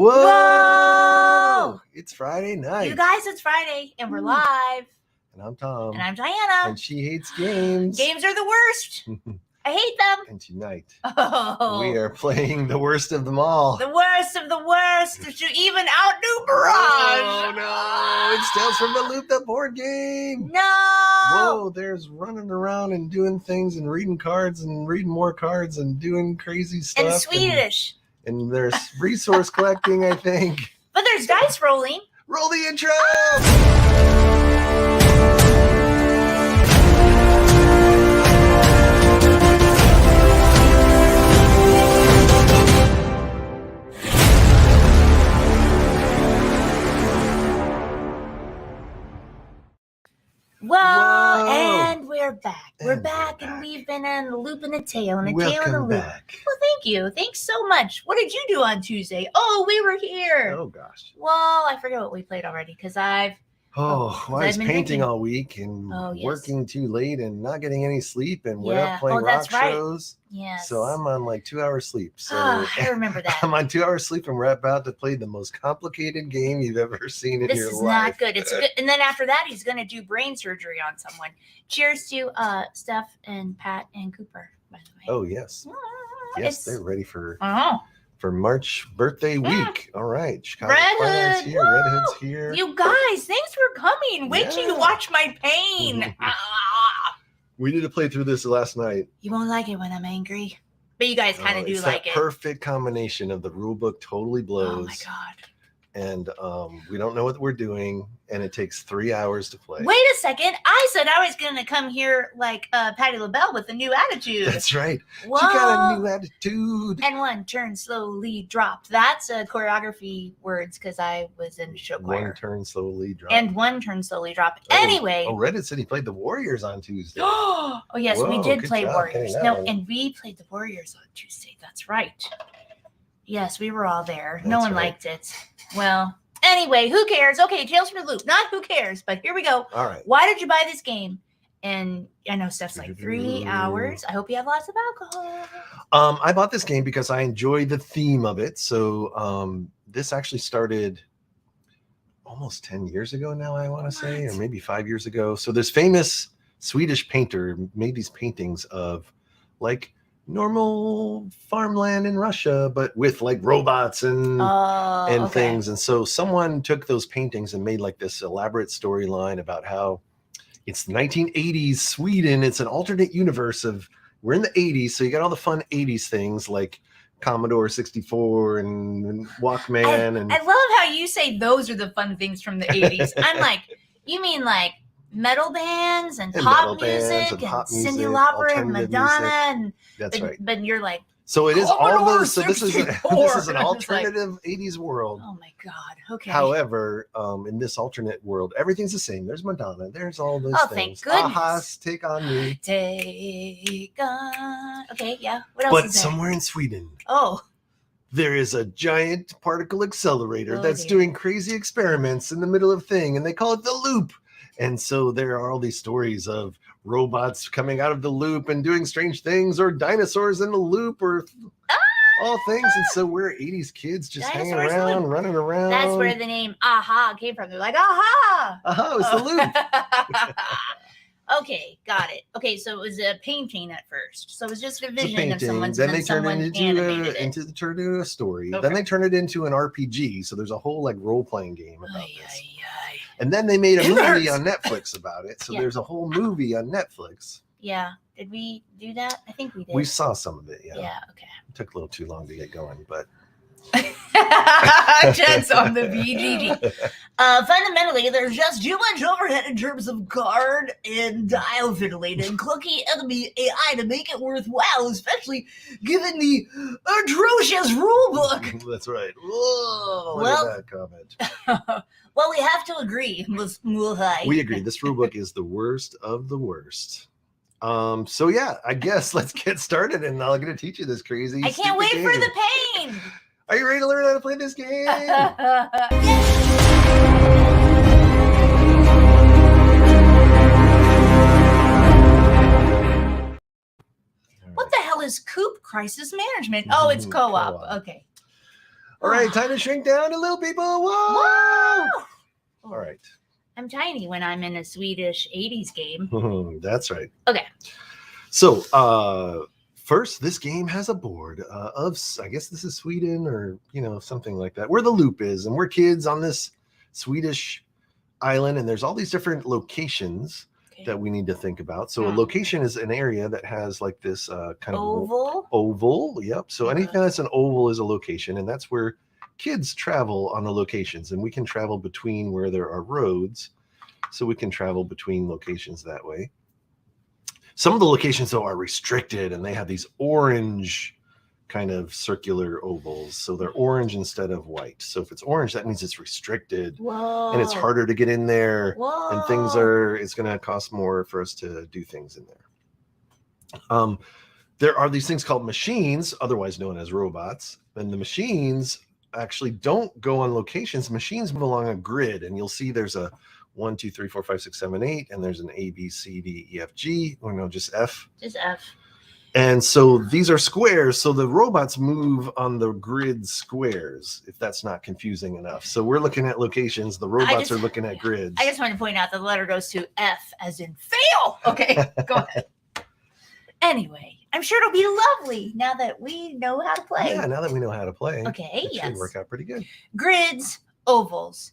Whoa! It's Friday night. You guys, it's Friday, and we're live. And I'm Tom. And I'm Diana. And she hates games. Games are the worst. I hate them. And tonight, we are playing the worst of them all. The worst of the worst to even outdo Barrage. Oh, no. It's Tales from the Loop, the board game. No. Whoa, there's running around and doing things and reading cards and reading more cards and doing crazy stuff. And Swedish. And there's resource collecting, I think. But there's dice rolling. Roll the intro! Whoa, and we're back. We're back, and we've been on a loop and a tail and a tail and a loop. Back. Well, thank you. Thanks so much. What did you do on Tuesday? Oh, we were here. Oh, gosh. Well, I forget what we played already because I was painting drinking all week and working too late and not getting any sleep, and we're up playing rock shows. Yes. So I'm on like 2 hours sleep. So I remember that. I'm on 2 hours sleep, and we're about to play the most complicated game you've ever seen in your life. This is not good. It's good. And then after that, he's going to do brain surgery on someone. Cheers to Steph and Pat and Cooper, by the way. Oh, yes. Yes, they're ready for March birthday week. All right. Chicago Red Fire's Hood. here. Woo! Red Hood's here. You guys, thanks for coming. Wait till you watch my pain. We need to play through this last night. You won't like it when I'm angry. But you guys kind of do like it. Perfect combination of the rule book totally blows. Oh, my God. And we don't know what we're doing, and it takes 3 hours to play. Wait a second. I said I was going to come here like Patti LaBelle with a new attitude. That's right. Whoa. She got a new attitude. And one turn slowly dropped. That's choreography words because I was in show choir. One turn slowly dropped. And one turn slowly dropped. Anyway. Oh, Reddit said he played the Warriors on Tuesday. Oh, yes, Whoa, we did play job. Warriors. No, and we played the Warriors on Tuesday. That's right. Yes, we were all there. No one liked it. Well, anyway, who cares? Okay, Tales from the Loop. Not who cares, but here we go. All right. Why did you buy this game? And I know Steph's like 3 hours. I hope you have lots of alcohol. I bought this game because I enjoy the theme of it. So this actually started almost 10 years ago now, I want to say, or maybe 5 years ago. So this famous Swedish painter made these paintings of like normal farmland in Russia, but with like robots and things. And so someone took those paintings and made like this elaborate storyline about how it's 1980s Sweden. It's an alternate universe of we're in the 80s. So you got all the fun 80s things like Commodore 64 and Walkman. I love how you say those are the fun things from the 80s. I'm like, you mean like metal bands and pop music and Cyndi Lauper and Madonna and that's right. But you're like, so it is all those. So this is an alternative 80s world. Oh my God. Okay. However, in this alternate world, everything's the same. There's Madonna. There's all those things. Thank goodness. Aha's Take On Me. Take on. Okay, yeah. What else is there? Somewhere in Sweden. Oh. There is a giant particle accelerator that's doing crazy experiments in the middle of thing, and they call it the loop. And so there are all these stories of robots coming out of the loop and doing strange things, or dinosaurs in the loop, or all things. And so we're 80s kids just hanging around, running around. That's where the name Aha came from. They're like, Aha! Aha, it's the loop. Okay, got it. Okay, so it was a painting at first. So it was just a vision of someone's. Then they turn it into a story. Okay. Then they turn it into an RPG. So there's a whole like role-playing game about this. And then they made a movie on Netflix about it. So there's a whole movie on Netflix. Yeah. Did we do that? I think we did. We saw some of it, yeah. Yeah, okay. It took a little too long to get going, but... Checks on the BGG. Fundamentally, there's just too much overhead in terms of card and dial fiddling and clunky enemy AI to make it worthwhile, especially given the atrocious rulebook. That's right. Whoa, look at that comment. Well, we have to agree. We agree. This rulebook is the worst of the worst. So yeah, I guess let's get started, and I'm going to teach you this crazy. I can't wait for the pain. Are you ready to learn how to play this game? What the hell is Coop Crisis Management? Oh, it's co-op. Okay. All right, time to shrink down a little, people. Whoa! Whoa! All right. I'm tiny when I'm in a Swedish 80s game. That's right. Okay. So, first, this game has a board of, I guess this is Sweden or, something like that, where the loop is. And we're kids on this Swedish island, and there's all these different locations that we need to think about. So a location is an area that has like this kind of oval. Yep. So anything that's an oval is a location, and that's where kids travel on the locations, and we can travel between where there are roads. So we can travel between locations that way. Some of the locations, though, are restricted, and they have these orange kind of circular ovals. So they're orange instead of white. So if it's orange, that means it's restricted. Whoa. And it's harder to get in there. Whoa. And it's going to cost more for us to do things in there. There are these things called machines, otherwise known as robots. And the machines actually don't go on locations. Machines move along a grid, and you'll see there's a 1, 2, 3, 4, 5, 6, 7, 8, and there's an A, B, C, D, E, F, G, or no, just F. Just F. And so these are squares. So the robots move on the grid squares, if that's not confusing enough. So we're looking at locations. The robots are looking at grids. I just want to point out that the letter goes to F as in fail. Okay, go ahead. Anyway, I'm sure it'll be lovely now that we know how to play. Yeah, now that we know how to play. Okay, it should work out pretty good. Grids, ovals.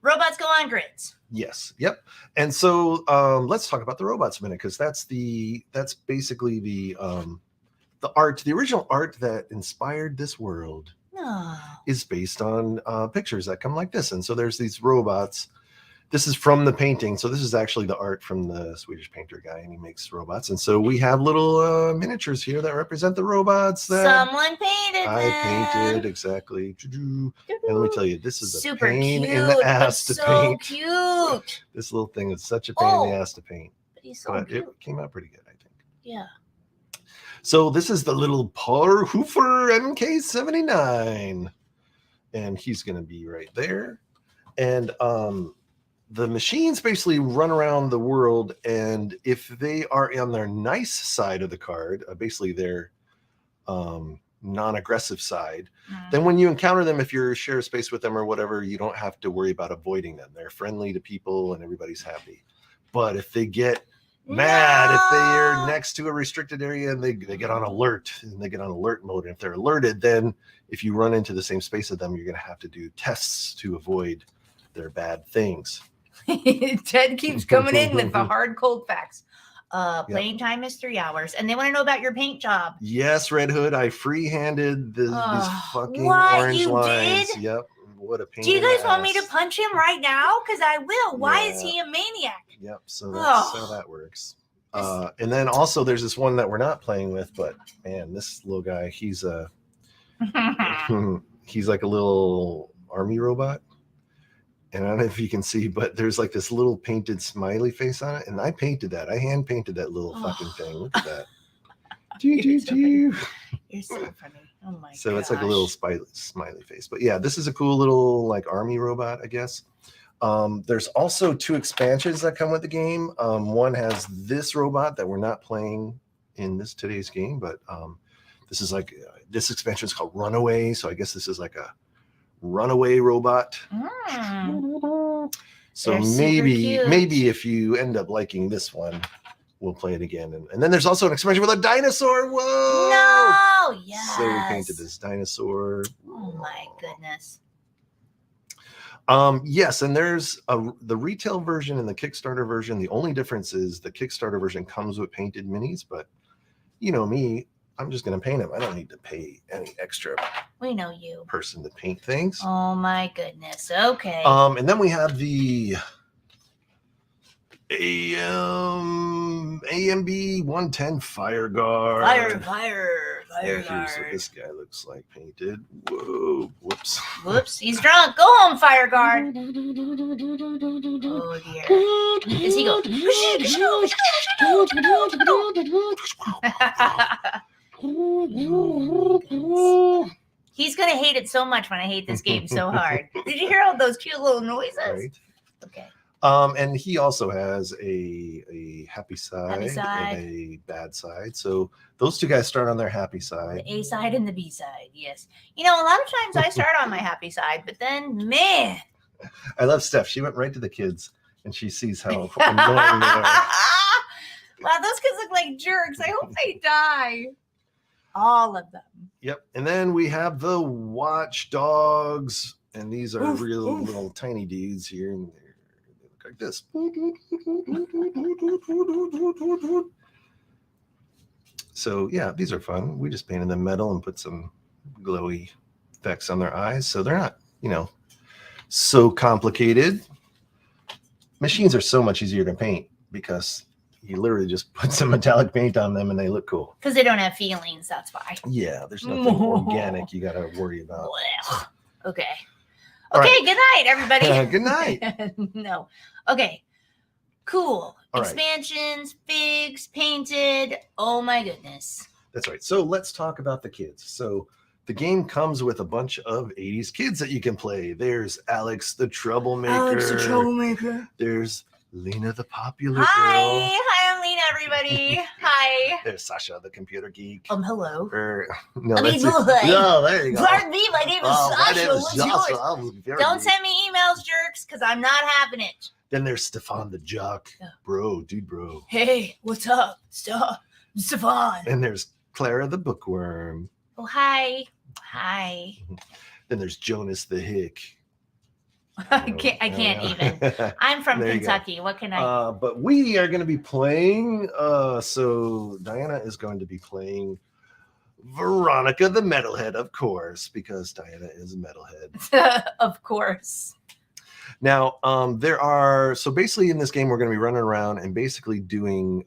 Robots go on grids. Yes. Yep. And so let's talk about the robots a minute, because that's basically the art, the original art that inspired this world is based on pictures that come like this. And so there's these robots. This is from the painting. So this is actually the art from the Swedish painter guy, and he makes robots. And so we have little miniatures here that represent the robots that someone painted. I painted, exactly. And let me tell you, this is super a pain cute, in the ass to paint. So cute. This little thing is such a pain in the ass to paint. But he's so But it came out pretty good, I think. Yeah. So this is the little Paul Hoofer MK79. And he's going to be right there. And the machines basically run around the world, and if they are on their nice side of the card, basically their non-aggressive side, then when you encounter them, if you share a space with them or whatever, you don't have to worry about avoiding them. They're friendly to people and everybody's happy. But if they get mad, if they're next to a restricted area and they get on alert, and they get on alert mode, and if they're alerted, then if you run into the same space as them, you're going to have to do tests to avoid their bad things. Ted keeps coming in with the hard cold facts. Playing time is 3 hours, and they want to know about your paint job. Yes, Red Hood, I free-handed these fucking orange lines. Did? Yep. What a pain. Do you guys want me to punch him right now? Because I will. Why is he a maniac? Yep. So that's how that works. And then also there's this one that we're not playing with, but man, this little guy, he's he's like a little army robot. And I don't know if you can see, but there's like this little painted smiley face on it. And I painted that. I hand painted that little fucking thing. Look at that. You're so funny. Oh my god. So it's like a little smiley face. But yeah, this is a cool little like army robot, I guess. There's also 2 expansions that come with the game. One has this robot that we're not playing in today's game, but this is like this expansion is called Runaway. So I guess this is like a runaway robot. So maybe if you end up liking this one, we'll play it again. And then there's also an expansion with a dinosaur. Whoa! No! Yes. So we painted this dinosaur. Oh my goodness. Yes, and there's the retail version and the Kickstarter version. The only difference is the Kickstarter version comes with painted minis, but you know me, I'm just going to paint them. I don't need to pay any extra. We know you. Person to paint things. Oh my goodness. Okay. And then we have the AMB 110 Fire Guard. Fire Here's guard. what this guy looks like painted. Whoa. Whoops. Whoops. He's drunk. Go home, Fire Guard. Oh dear. Is he going? He's gonna hate it so much when I hate this game so hard. Did you hear all those cute little noises? Right. Okay. And he also has a happy side, side. and a bad side. So those two guys start on their happy side. The A side and the B side, yes. You know, a lot of times I start on my happy side, but then, man. I love Steph. She went right to the kids, and she sees how annoying they are. Wow, those kids look like jerks. I hope they die. All of them. Yep. And then we have the watchdogs, and these are real little tiny dudes here, and they look like this. So yeah, these are fun. We just painted them metal and put some glowy effects on their eyes, so they're not, so complicated. Machines are so much easier to paint because you literally just put some metallic paint on them and they look cool. Because they don't have feelings, that's why. Yeah, there's nothing organic you got to worry about. Okay. All Okay, right. good night, everybody. Good night. No. Okay. Cool. All right. Expansions, figs, painted. Oh my goodness. That's right. So let's talk about the kids. So the game comes with a bunch of 80s kids that you can play. There's Alex the Troublemaker. There's Lena the Popular Girl. Hi, I'm Lena, everybody. Hi. There's Sasha the Computer Geek. Hello. No, I mean, that's it. No, there you go. Pardon me, my name is Sasha. My name is What's Sasha. yours? Don't send me emails, jerks, because I'm not having it. Then there's Stefan the Jock. Yeah. Bro. Hey, what's up? Stefan. And there's Clara the Bookworm. Oh, hi. Hi. Then there's Jonas the Hick. I can't even. I'm from Kentucky. What can I? But we are going to be playing. So Diana is going to be playing Veronica the Metalhead, of course, because Diana is a metalhead. Of course. Now, so basically in this game, we're going to be running around and basically doing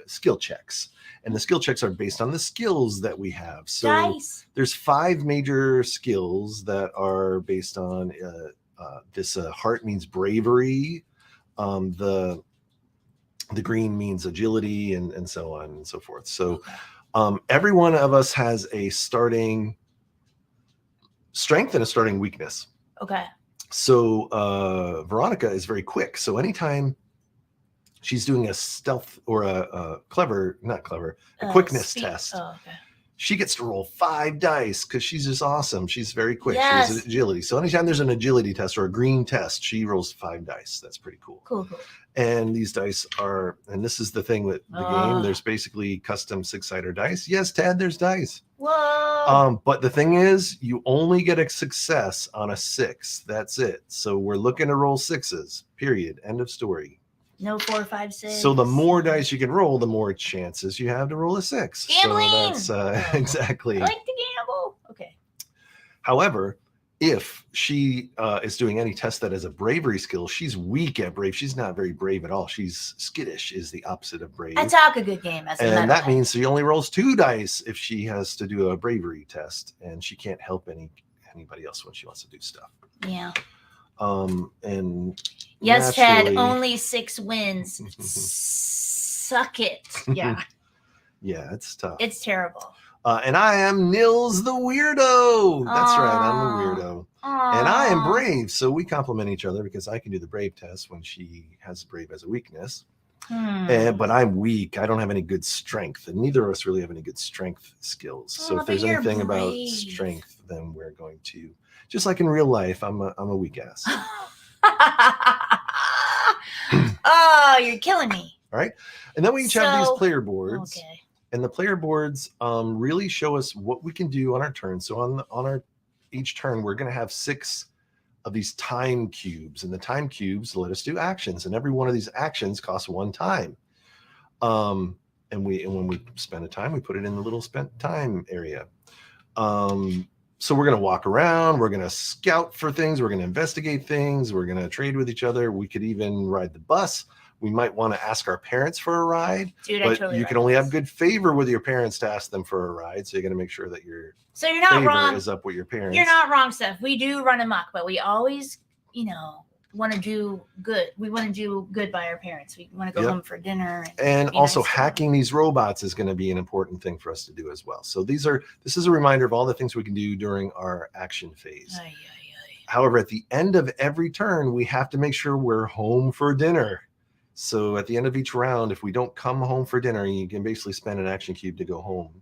skill checks. And the skill checks are based on the skills that we have. So there's 5 major skills that are based on this heart means bravery. The green means agility and so on and so forth. So every one of us has a starting strength and a starting weakness. Okay. So Veronica is very quick. So anytime she's doing a stealth or a quickness test, she gets to roll 5 dice because she's just awesome. She's very quick. Yes. She has agility. So anytime there's an agility test or a green test, she rolls 5 dice. That's pretty cool. Cool. And these dice are, and this is the thing with the game, there's basically custom 6-sider dice. Yes, Tad, there's dice. Whoa. But the thing is, you only get a success on a 6. That's it. So we're looking to roll 6s, period. End of story. No 4, 5, 6. So the more dice you can roll, the more chances you have to roll a 6. Gambling. So that's exactly. I like to gamble. Okay. However, if she is doing any test that has a bravery skill, she's weak at brave. She's not very brave at all. She's skittish, is the opposite of brave. I talk a good game. And that means she only rolls 2 dice if she has to do a bravery test, and she can't help anybody else when she wants to do stuff. Yeah. And yes, Ted, only 6 wins. Suck it. Yeah. Yeah, it's tough. It's terrible. And I am Nils the Weirdo. That's right, I'm the weirdo. And I am brave, so we complement each other because I can do the brave test when she has brave as a weakness. But I'm weak. I don't have any good strength, and neither of us really have any good strength skills. So if there's anything about strength, then we're going to, just like in real life, I'm a weak ass. Oh, you're killing me. All right. And then we each have these player boards. Okay. And the player boards really show us what we can do on our turn. So on our each turn, we're going to have 6 of these time cubes, and the time cubes let us do actions, and every one of these actions costs 1 time. And when we spend a time, we put it in the little spent time area. So we're going to walk around, we're going to scout for things, we're going to investigate things, we're going to trade with each other. We could even ride the bus. We might want to ask our parents for a ride. Dude, but you can only have good favor with your parents to ask them for a ride. So you're going to make sure that your you're not wrong. Is up with your parents. You're not wrong, Steph. We do run amok, but we always, want to do good. We want to do good by our parents. We want to go home for dinner. And also hacking these robots is going to be an important thing for us to do as well. So this is a reminder of all the things we can do during our action phase. However, at the end of every turn, we have to make sure we're home for dinner. So at the end of each round, if we don't come home for dinner, you can basically spend an action cube to go home.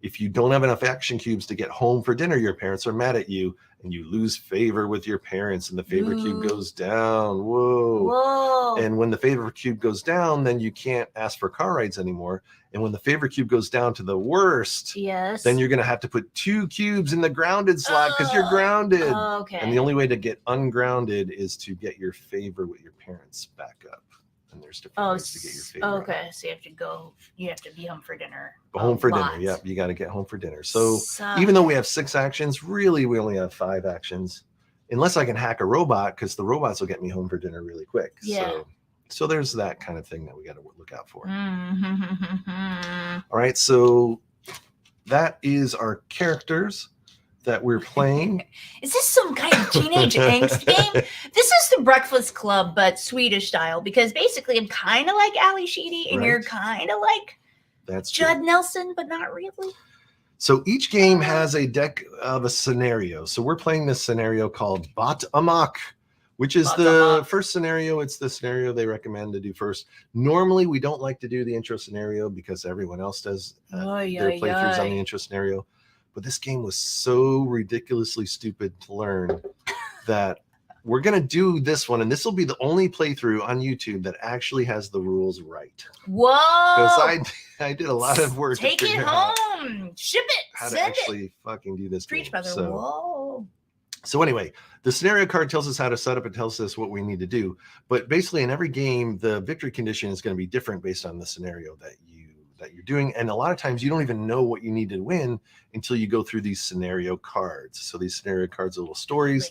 If you don't have enough action cubes to get home for dinner, your parents are mad at you and you lose favor with your parents and the favor cube goes down. Whoa. And when the favor cube goes down, then you can't ask for car rides anymore. And when the favor cube goes down to the worst, then you're going to have to put 2 cubes in the grounded slot because you're grounded. Okay. And the only way to get ungrounded is to get your favor with your parents back up. And there's different ways to get your favor. Okay, so you have to be home for dinner. Home for dinner, yep. You got to get home for dinner. So even though we have 6 actions, really we only have 5 actions. Unless I can hack a robot, because the robots will get me home for dinner really quick. Yeah. So there's that kind of thing that we got to look out for. Mm-hmm. All right, so that is our characters that we're playing. Is this some kind of teenage angst game? This is the Breakfast Club, but Swedish style, because basically I'm kind of like Ali Sheedy, and you're kind of like Judd Nelson, but not really. So each game has a deck of a scenario. So we're playing this scenario called Bot Amok, which is the first scenario. It's the scenario they recommend to do first. Normally, we don't like to do the intro scenario because everyone else does their playthroughs on the intro scenario. But this game was so ridiculously stupid to learn that we're going to do this one. And this will be the only playthrough on YouTube that actually has the rules right. Whoa. Because I did a lot of work. Take it home. Ship it. How to actually fucking do this. Preach, brother. Whoa. So anyway, the scenario card tells us how to set up. It tells us what we need to do. But basically in every game, the victory condition is going to be different based on the scenario that you're doing. And a lot of times you don't even know what you need to win until you go through these scenario cards. So these scenario cards are little stories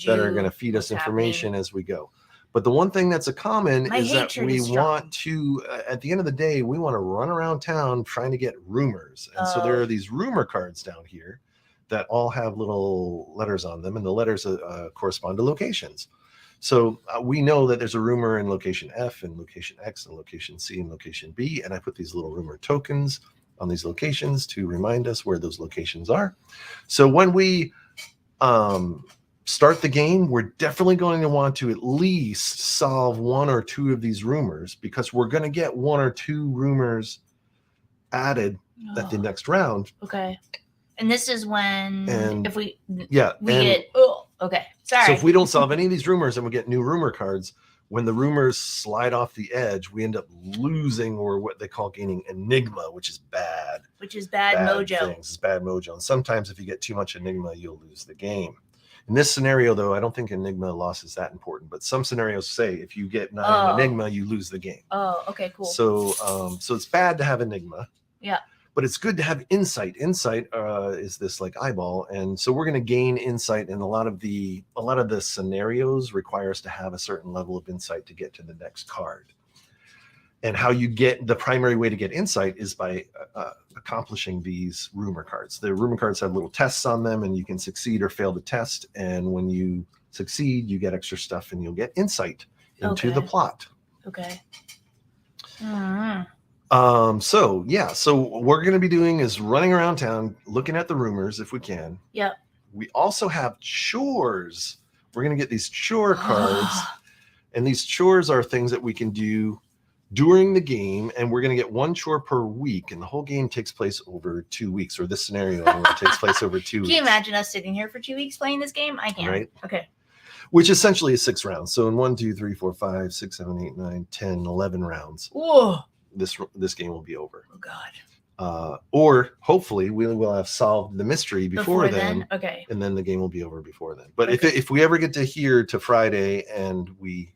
that are going to feed us information as we go. But the one thing that's a common is that we want to, at the end of the day, we want to run around town trying to get rumors. And so there are these rumor cards down here that all have little letters on them, and the letters correspond to locations. So we know that there's a rumor in location F and location X and location C and location B, and I put these little rumor tokens on these locations to remind us where those locations are. So when we start the game, we're definitely going to want to at least solve 1 or 2 of these rumors, because we're going to get 1 or 2 rumors added at the next round. Okay. And this is when we get okay. Sorry. So if we don't solve any of these rumors and we get new rumor cards, when the rumors slide off the edge, we end up losing, or what they call gaining enigma, which is bad. Which is bad mojo. It's bad mojo. And sometimes if you get too much enigma, you'll lose the game. In this scenario, though, I don't think enigma loss is that important, but some scenarios say if you get 9 enigma, you lose the game. Oh, okay, cool. So it's bad to have enigma. Yeah. But it's good to have insight. Insight is this like eyeball, and so we're going to gain insight. And a lot of the scenarios require us to have a certain level of insight to get to the next card. And how you get the primary way to get insight is by accomplishing these rumor cards. The rumor cards have little tests on them, and you can succeed or fail the test. And when you succeed, you get extra stuff, and you'll get insight into the plot. Okay. So what we're going to be doing is running around town, looking at the rumors if we can. Yep. We also have chores. We're going to get these chore cards, and these chores are things that we can do during the game, and we're going to get 1 chore per week, and the whole game takes place over 2 weeks, or this scenario takes place over 2 weeks. Can you imagine us sitting here for 2 weeks playing this game? I can. Right? Okay. Which essentially is 6 rounds. So in 1, 2, 3, 4, 5, 6, 7, 8, 9, 10, 11 rounds. Whoa. This game will be over. Oh God. Or hopefully we will have solved the mystery before then. Okay. And then the game will be over before then. But if we ever get to here to Friday and we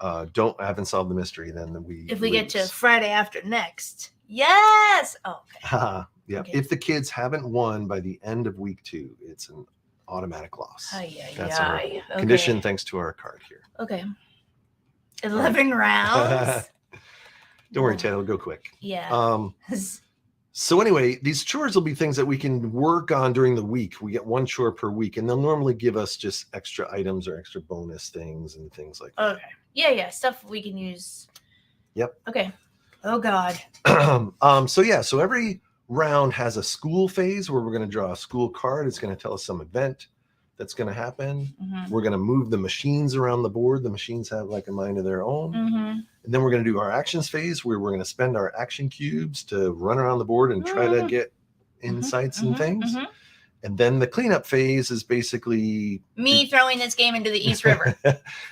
haven't solved the mystery, then if we get to Friday after next. Yes. Oh, okay. Yeah. Okay. If the kids haven't won by the end of week 2, it's an automatic loss. That's our condition, thanks to our card here. Okay. 11 rounds. Don't worry, Ted, it'll go quick. Yeah. So anyway, these chores will be things that we can work on during the week. We get 1 chore per week, and they'll normally give us just extra items or extra bonus things and things like that. Okay. Yeah. Stuff we can use. Yep. Okay. Oh God. So every round has a school phase where we're going to draw a school card. It's going to tell us some event that's going to happen. Mhm. We're going to move the machines around the board. The machines have like a mind of their own. Mhm. And then we're going to do our actions phase where we're going to spend our action cubes to run around the board and try to get insights and things. Mhm. And then the cleanup phase is basically Me throwing this game into the East River.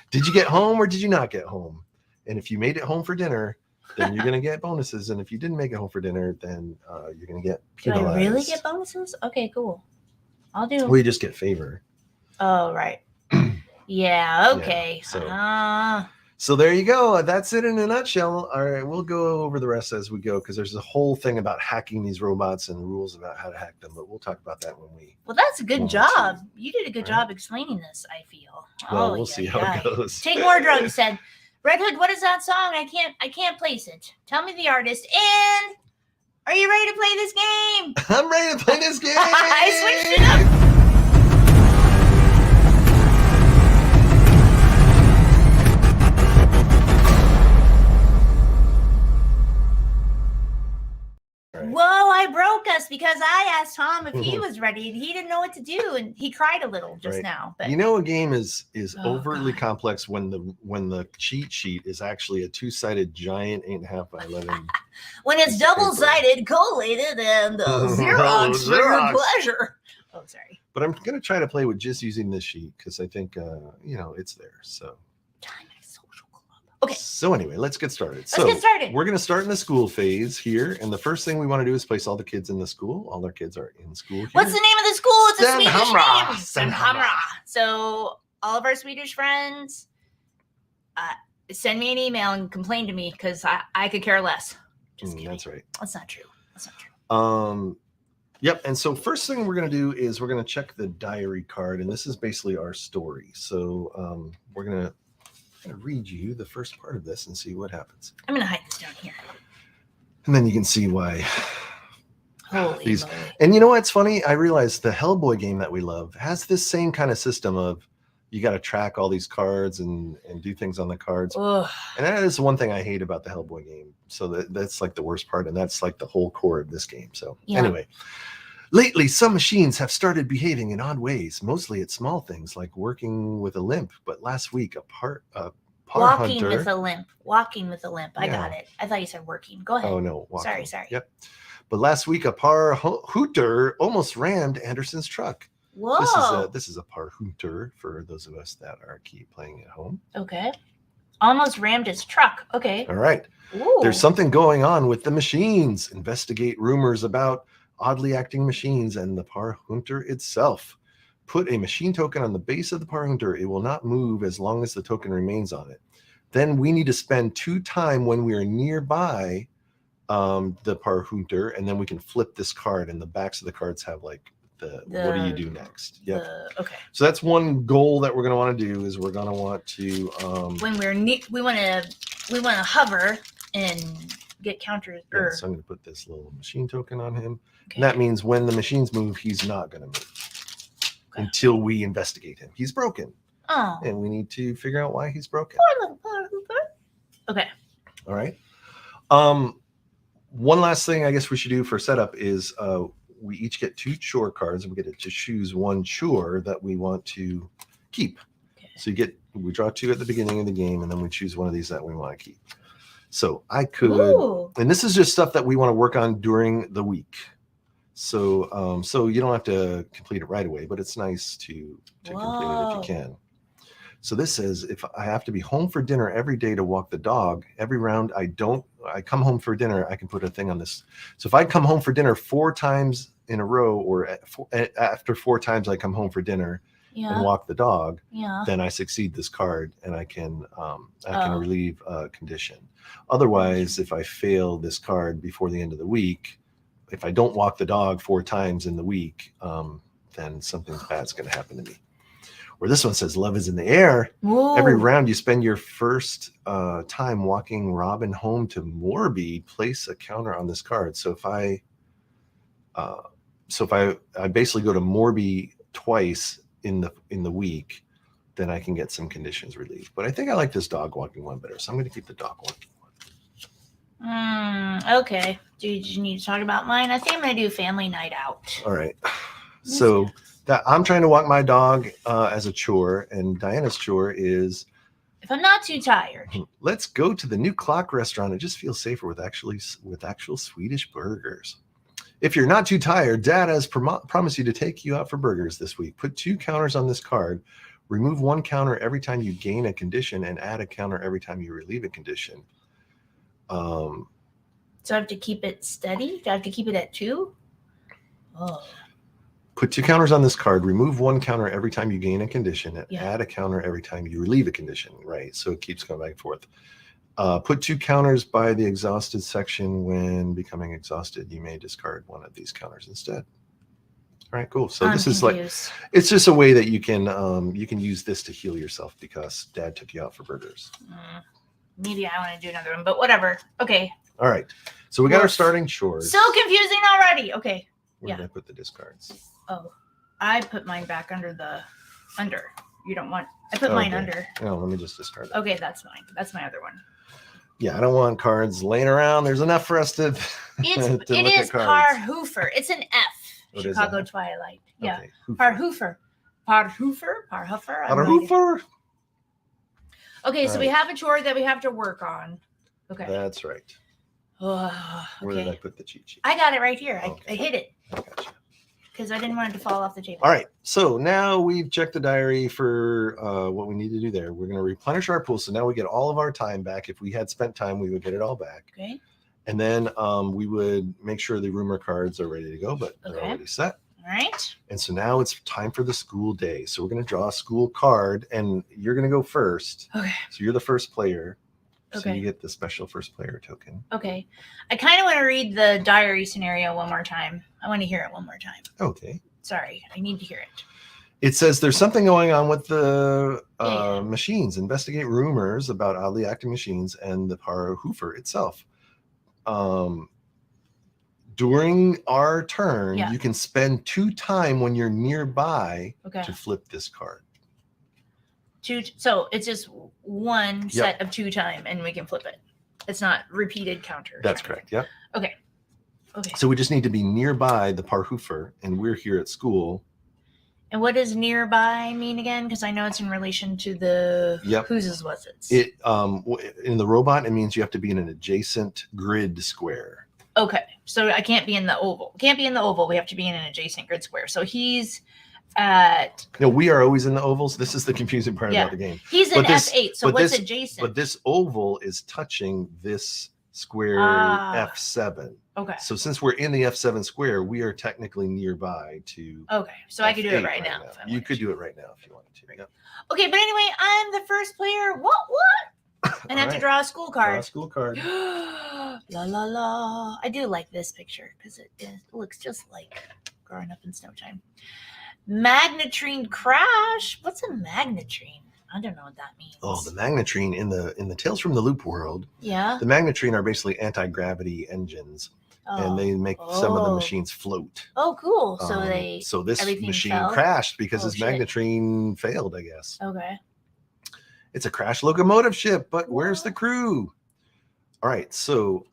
Did you get home or did you not get home? And if you made it home for dinner, then you're going to get bonuses. And if you didn't make it home for dinner, then you're going to get Do penalized. I really get bonuses? Okay, cool. I'll do. We just get favor. Oh, right. Yeah, okay. Yeah, so there you go. That's it in a nutshell. All right, we'll go over the rest as we go because there's a whole thing about hacking these robots and rules about how to hack them. But we'll talk about that when we. Well, that's a good job. You did a good job explaining this, I feel. Well, we'll see how it goes. Take more drugs, said Red Hood. What is that song? I can't place it. Tell me the artist. And are you ready to play this game? I'm ready to play this game. I switched it up. Whoa, I broke us because I asked Tom if he was ready and he didn't know what to do and he cried a little just now. But you know, a game is overtly complex when the cheat sheet is actually a two-sided giant 8.5 by 11. When it's double-sided, collated, and Xerox for your pleasure. Oh, sorry. But I'm gonna try to play with just using this sheet because I think it's there. So. Okay. So anyway, let's get started. We're going to start in the school phase here. And the first thing we want to do is place all the kids in the school. All our kids are in school here. What's the name of the school? It's a Swedish name. Stenhamra. So all of our Swedish friends, send me an email and complain to me because I could care less. Just kidding. That's right. That's not true. Yep. And so first thing we're going to do is we're going to check the diary card. And this is basically our story. So we're going to read you the first part of this and see what happens. I'm going to hide this down here. And then you can see why. Holy these. moly. And you know what's funny? I realized the Hellboy game that we love has this same kind of system of you got to track all these cards and do things on the cards. Ugh. And that is one thing I hate about the Hellboy game. So that's like the worst part. And that's like the whole core of this game. So anyway. Lately, some machines have started behaving in odd ways. Mostly it's small things like working with a limp. But last week, walking with a limp. Walking with a limp. I got it. I thought you said working. Go ahead. Oh, no. Walking. Sorry. Yep. But last week, a par hooter almost rammed Anderson's truck. Whoa. This is a par hooter for those of us that are playing at home. Okay. Almost rammed his truck. Okay. All right. Ooh. There's something going on with the machines. Investigate rumors about oddly acting machines and the par hunter itself. Put a machine token on the base of the par hunter. It will not move as long as the token remains on it. Then we need to spend 2 time when we are nearby the par hunter, and then we can flip this card, and the backs of the cards have like the what do you do next? Yep. Okay. So that's one goal that we're going to want to do is we're going to want to when we want to hover and get counters. So I'm going to put this little machine token on him. Okay. And that means when the machines move, he's not going to move until we investigate him. He's broken. Oh. And we need to figure out why he's broken. Poor little par hooper. Okay. All right. One last thing I guess we should do for setup is we each get 2 chore cards and we get to choose one chore that we want to keep. Okay. So we draw 2 at the beginning of the game and then we choose one of these that we want to keep. So I could, and this is just stuff that we want to work on during the week. So so you don't have to complete it right away, but it's nice to complete it if you can. So this says if I have to be home for dinner every day to walk the dog, every round I come home for dinner, I can put a thing on this. So if I come home for dinner 4 times in a row, or after 4 times I come home for dinner and walk the dog, then I succeed this card and I can relieve a condition. Otherwise, if I fail this card before the end of the week, if I don't walk the dog 4 times in the week, then something bad's going to happen to me. Where this one says love is in the air. Whoa. Every round you spend your first time walking Robin home to Morby, place a counter on this card. So if I basically go to Morby twice in the week, then I can get some conditions relief. But I think I like this dog walking one better, so I'm going to keep the dog walking one. Okay. Do you need to talk about mine? I think I'm going to do family night out. All right. So I'm trying to walk my dog as a chore, and Diana's chore is If I'm not too tired. let's go to the new Clock restaurant. It just feels safer with actual Swedish burgers. If you're not too tired, Dad has promised you to take you out for burgers this week. Put 2 counters on this card. Remove 1 counter every time you gain a condition and add a counter every time you relieve a condition. So I have to keep it steady? Do I have to keep it at 2? Oh. Put 2 counters on this card. Remove 1 counter every time you gain a condition and Yeah. add a counter every time you relieve a condition. Right. So it keeps going back and forth. Put 2 counters by the exhausted section. When becoming exhausted, you may discard one of these counters instead. All right, cool. So this is confused. like, it's just a way that you can use this to heal yourself because Dad took you out for burgers. Maybe I want to do another one, but whatever. Okay. All right. So we got our Woof. starting chores. So confusing already. Okay. Where did I put the discards? Oh, I put mine back under. You don't want. I put mine under. No, let me just discard it. Okay, that's mine. That's my other one. Yeah, I don't want cards laying around. There's enough for us to. It to look is at cards. Parhoofer. It's an F. What is Chicago that? Twilight. Yeah. Okay. Parhoofer. Parhoofer. Parhoofer. Parhoofer? Okay, so All we right. have a chore that we have to work on. Okay. That's right. Oh, Where did I okay. put the cheat sheet? I got it right here. Okay. I hit it I gotcha. because I didn't want it to fall off the table. All right. So now we've checked the diary for what we need to do there. We're going to replenish our pool. So now we get all of our time back. If we had spent time, we would get it all back. Okay. And then we would make sure the rumor cards are ready to go, but they're Okay. already set. All right. And so now it's time for the school day. So we're going to draw a school card and you're going to go first. Okay. So you're the first player. So Okay. you get the special first player token. Okay. I kind of want to read the diary scenario one more time. I want to hear it one more time. Okay. Sorry. I need to hear it. It says there's something going on with the Yeah. machines. Investigate rumors about oddly acting machines and the Parhoofer itself. During our turn, Yeah. you can spend 2 time when you're nearby Okay. to flip this card. So it's just one Yep. set of 2 time and we can flip it. It's not repeated counter. That's correct. Yep. Okay. So we just need to be nearby the Parhoofer, and we're here at school. And what does nearby mean again? Because I know it's in relation to the Yep. whose is was it. It in the robot, it means you have to be in an adjacent grid square. Okay. So I can't be in the oval. Can't be in the oval. We have to be in an adjacent grid square. So he's at No, we are always in the ovals. This is the confusing part Yeah. about the game. he's in But this- F8. So but what's this- adjacent? But this oval is touching this square Ah. F7. Okay. So since we're in the F7 square, we are technically nearby to. Okay. So I could do it F8 right now. if I You wanted could to. do it right now if you wanted to. Yep. Okay, but anyway, I'm the first player. What? And I have to Alright. draw a school Draw a card. school card. La la la. I do like this picture because it looks just like growing up in snow time. Magnetrine crash. What's a magnetrine? I don't know what that means. Oh, the magnetrine in the Tales from the Loop world. Yeah. The magnetrine are basically anti-gravity engines, Oh. and they make some of the Oh. machines float. Oh, cool. So So this everything machine fell? crashed because Oh, its shit. magnetrine failed, I guess. Okay. It's a crash locomotive ship, but where's the crew? All right, so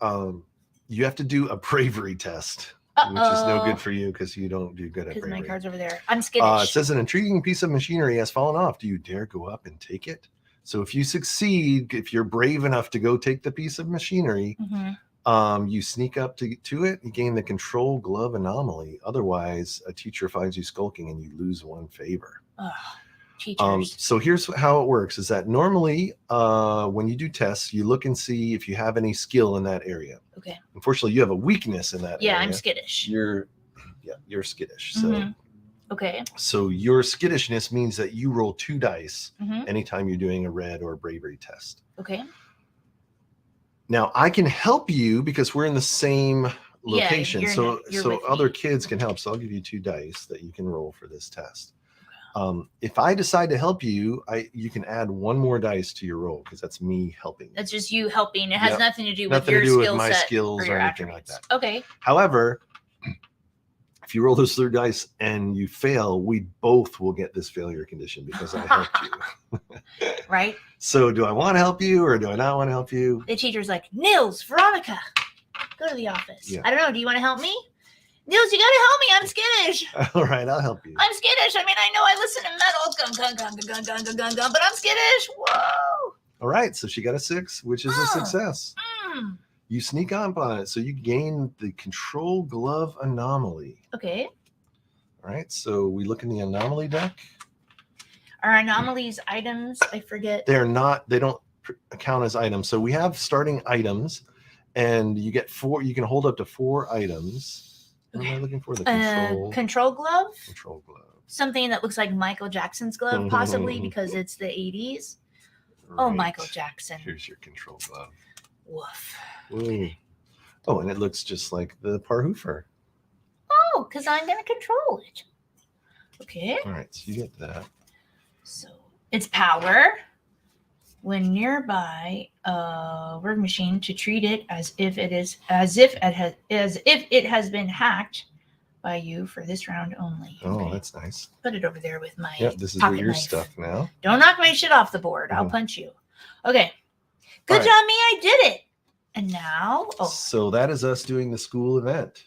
you have to do a bravery test, which is no good for you because you don't do good at Because my bravery. card's over there. I'm skittish. It says an intriguing piece of machinery has fallen off. Do you dare go up and take it? So if you succeed, if you're brave enough to go take the piece of machinery, Mhm. you sneak up to it, you gain the control glove anomaly. Otherwise, a teacher finds you skulking and you lose 1 favor. Ugh, teachers. So here's how it works is that normally when you do tests, you look and see if you have any skill in that area. Okay. Unfortunately, you have a weakness in that Yeah, area. I'm skittish. You're skittish. Mhm. Okay. So your skittishness means that you roll 2 dice Mhm. anytime you're doing a red or bravery test. Okay. Now I can help you because we're in the same location. you're so you're so with other me. kids can help. So I'll give you 2 dice that you can roll for this test. If I decide to help you, you can add 1 more dice to your roll because that's me helping. That's just you helping. It has Yep. nothing to do with Nothing your to do with skill my set skills or or your anything like attributes. that. Okay. However, if you roll those 3 dice and you fail, we both will get this failure condition because I helped you. Right. So do I want to help you or do I not want to help you? The teacher's like, Nils, Veronica, go to the office. Yeah. I don't know. Do you want to help me? Nils, you gotta help me. I'm skittish. All right, I'll help you. I'm skittish. I mean, I know I listen to metal, but I'm skittish. Whoa. All right, so she got a 6, which is a success. You sneak up on it, so you gain the control glove anomaly. Okay. All right, so we look in the anomaly deck. Are anomalies items? I forget. They don't count as items. So we have starting items, and you get 4. You can hold up to 4 items. What am I looking for? The control glove? Control glove. Something that looks like Michael Jackson's glove, possibly because it's the 80s. Right. Oh, Michael Jackson. Here's your control glove. Woof. Ooh. Oh, and it looks just like the Parhoofer. Oh, because I'm going to control it. Okay. All right, so you get that. So it's power. When nearby a word machine, to treat it as if it has been hacked by you for this round only. Oh, okay. That's nice. Put it over there with my this is pocket your knife. Stuff now. Don't knock my shit off the board. I'll punch you. Okay. Good job, me. I did it. And now, so that is us doing the school event.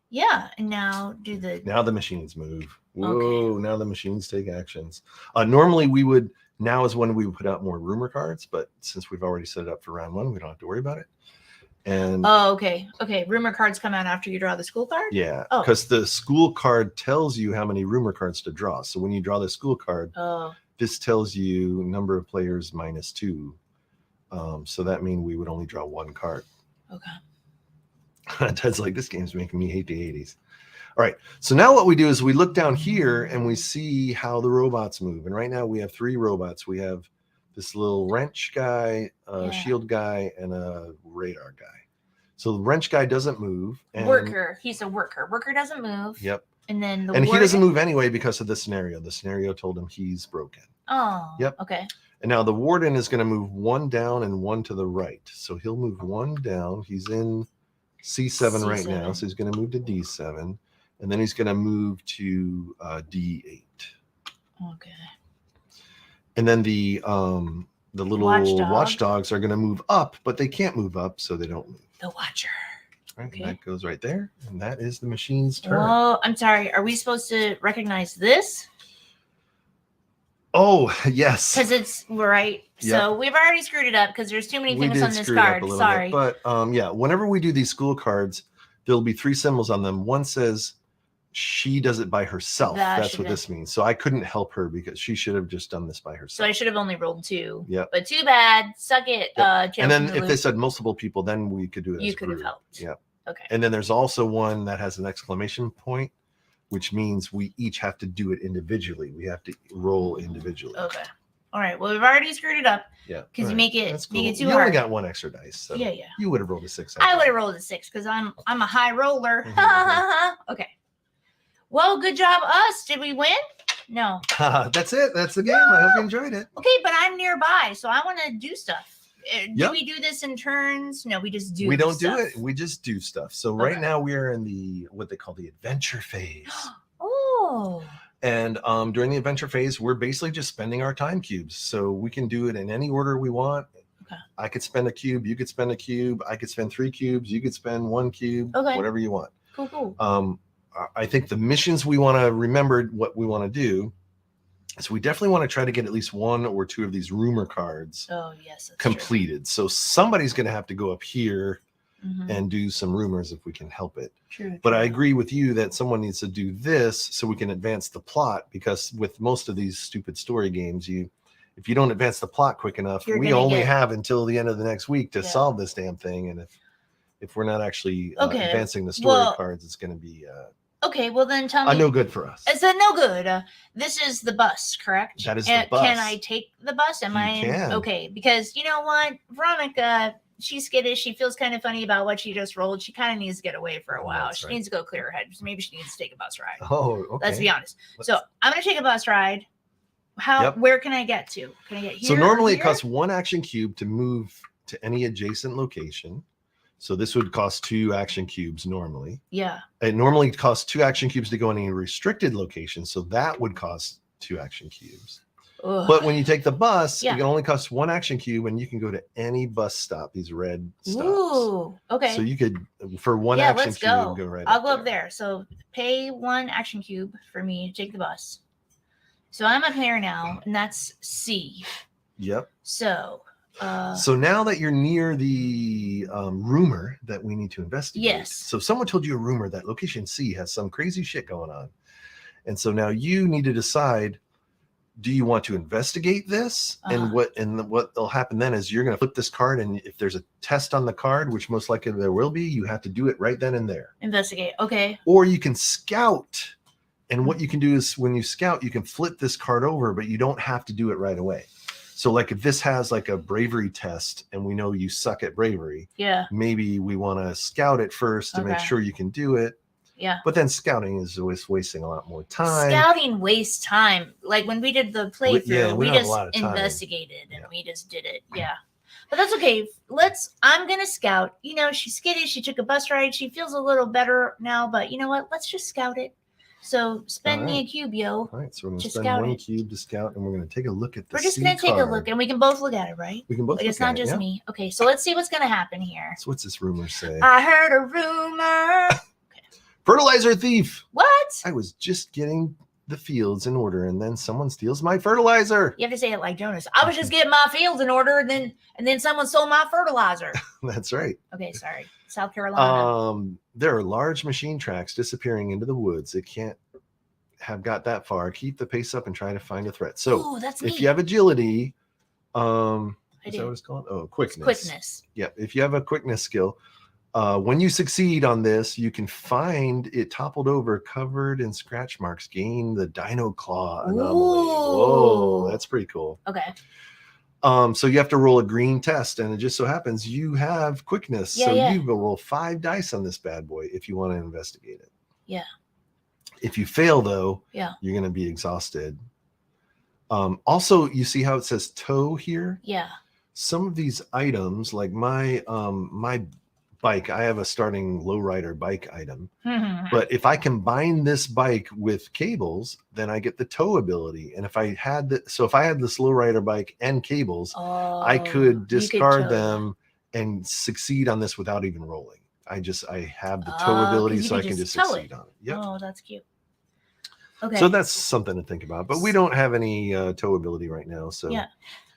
Yeah, and now Now the machines move. Whoa! Okay. Now the machines take actions. Normally we would. Now is when we would put out more rumor cards, but since we've already set it up for round 1, we don't have to worry about it. And okay. Rumor cards come out after you draw the school card. Yeah, because the school card tells you how many rumor cards to draw. So when you draw the school card, this tells you number of players -2. So that means we would only draw 1 card. Okay. Ted's like, this game's making me hate the 80s. All right. So now what we do is we look down here and we see how the robots move. And right now we have 3 robots. We have this little wrench guy, a shield guy, and a radar guy. So the wrench guy doesn't move. And worker. He's a worker. Worker doesn't move. Yep. And then he doesn't move anyway because of the scenario. The scenario told him he's broken. Oh. Yep. Okay. And now the warden is going to move 1 down and 1 to the right. So he'll move 1 down. He's in C7 right now. So he's going to move to D7. And then he's going to move to D8. Okay. And then the little watchdogs are going to move up, but they can't move up, so they don't move. The watcher. Right, okay. And that goes right there. And that is the machine's turn. Oh, I'm sorry. Are we supposed to recognize this? Oh, yes. Because it's right. Yep. So we've already screwed it up because there's too many things on this card. Sorry. Bit. But yeah, whenever we do these school cards, there'll be 3 symbols on them. One says she does it by herself. That's what this means. So I couldn't help her because she should have just done this by herself. So I should have only rolled 2. Yeah. But too bad. Suck it. Yep. And then if they said multiple people, then we could do it. You could have helped. Yeah. Okay. And then there's also one that has an exclamation point, which means we each have to do it individually. We have to roll individually. Okay. All right. Well, we've already screwed it up. Yeah. Because you make it too hard. You only got 1 extra dice. So yeah. You would have rolled a 6. I would have rolled a 6 because I'm a high roller. Okay. Well, good job, us. Did we win? No. That's it. That's the game. I hope you enjoyed it. Okay, but I'm nearby, so I want to do stuff. Do we do this in turns? No, we just do. We don't do it. We just do stuff. So right now we are in what they call the adventure phase. Oh. And during the adventure phase, we're basically just spending our time cubes. So we can do it in any order we want. Okay. I could spend a cube. You could spend a cube. I could spend 3 cubes. You could spend 1 cube. Okay. Whatever you want. Cool. I think the missions we want to remember what we want to do. So we definitely want to try to get at least 1 or 2 of these rumor cards completed. True. So somebody's going to have to go up here and do some rumors if we can help it. True. But I agree with you that someone needs to do this so we can advance the plot, because with most of these stupid story games, if you don't advance the plot quick enough, we only have until the end of the next week to solve this damn thing. And if we're not actually advancing the story cards, it's going to be okay, well then tell me. No good for us. Is that no good? This is the bus, correct? That is the bus. Can I take the bus? Am I can. Okay, because you know what? Veronica, she's skittish. She feels kind of funny about what she just rolled. She kind of needs to get away for a while. She needs to go clear her head. So maybe she needs to take a bus ride. Oh, okay. Let's be honest. So I'm going to take a bus ride. Where can I get to? Can I get here? So normally it costs 1 action cube to move to any adjacent location. So this would cost 2 action cubes normally. Yeah. It normally costs 2 action cubes to go in any restricted location. So that would cost 2 action cubes. Ugh. But when you take the bus, Yeah. it can only cost 1 action cube, and you can go to any bus stop. These red stops. Ooh, okay. So you could, for 1 yeah, action let's cube, go. right. I'll go up there. So pay 1 action cube for me to take the bus. So I'm up here now, and that's C. Yep. So. So now that you're near the rumor that we need to investigate. Yes. So someone told you a rumor that location C has some crazy shit going on. And so now you need to decide, do you want to investigate this? And what'll happen then is you're going to flip this card, and if there's a test on the card, which most likely there will be, you have to do it right then and there. Investigate. Okay. Or you can scout. And what you can do is when you scout, you can flip this card over, but you don't have to do it right away. So like if this has like a bravery test and we know you suck at bravery, yeah, maybe we want to scout it first to make sure you can do it. Yeah. But then scouting is always wasting a lot more time. Scouting wastes time. Like when we did the playthrough, we just investigated and we just did it. Yeah. But that's okay. I'm going to scout. You know, she's skittish. She took a bus ride. She feels a little better now, but you know what? Let's just scout it. So spend me a cube, yo. All right, so we're going to spend 1 cube to scout, and we're going to take a look at the We're just going to take a look, and we can both look at it, right? We can both look at it, it's not just me. Okay, so let's see what's going to happen here. So what's this rumor say? I heard a rumor. Okay. Fertilizer thief. What? I was just getting the fields in order, and then someone steals my fertilizer. You have to say it like Jonas. I was just getting my fields in order, and then someone stole my fertilizer. That's right. Okay, sorry. South Carolina. There are large machine tracks disappearing into the woods. It can't have got that far. Keep the pace up and try to find a threat. So if you have agility, is that what it's called? Oh, quickness. Yeah. If you have a quickness skill, when you succeed on this, you can find it toppled over, covered in scratch marks. Gain the Dino Claw anomaly. Whoa, that's pretty cool. Okay. So you have to roll a green test, and it just so happens you have quickness. You will roll 5 dice on this bad boy if you want to investigate it. Yeah. If you fail, though, you're going to be exhausted. Also, you see how it says tow here? Yeah. Some of these items, like my bike, I have a starting lowrider bike item. But if I combine this bike with cables, then I get the tow ability. And if I had this lowrider bike and cables, I could discard them and succeed on this without even rolling. I have the tow ability, so I can just succeed on it. Yep. Oh, that's cute. Okay. So that's something to think about. But we don't have any tow ability right now. So yeah,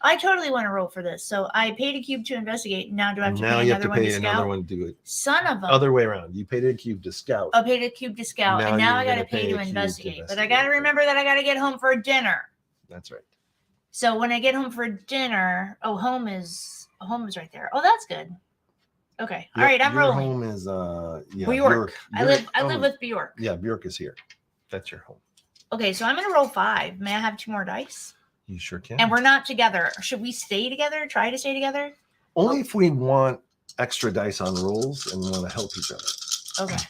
I totally want to roll for this. So I paid a cube to investigate. Now do I have to pay another one to scout? Another one to do it. Son of a. Other way around. You paid a cube to scout. I paid a cube to scout, and now I got to pay to investigate. But I got to remember that I got to get home for dinner. That's right. So when I get home for dinner, home is right there. Oh, that's good. Okay. All right, I'm rolling. Home is Bjork. I live with Bjork. Yeah, Bjork is here. That's your home. Okay, so I'm gonna roll 5. May I have 2 more dice? You sure can. And we're not together. Should we stay together? Try to stay together? Only if we want extra dice on rolls and want to help each other. Okay.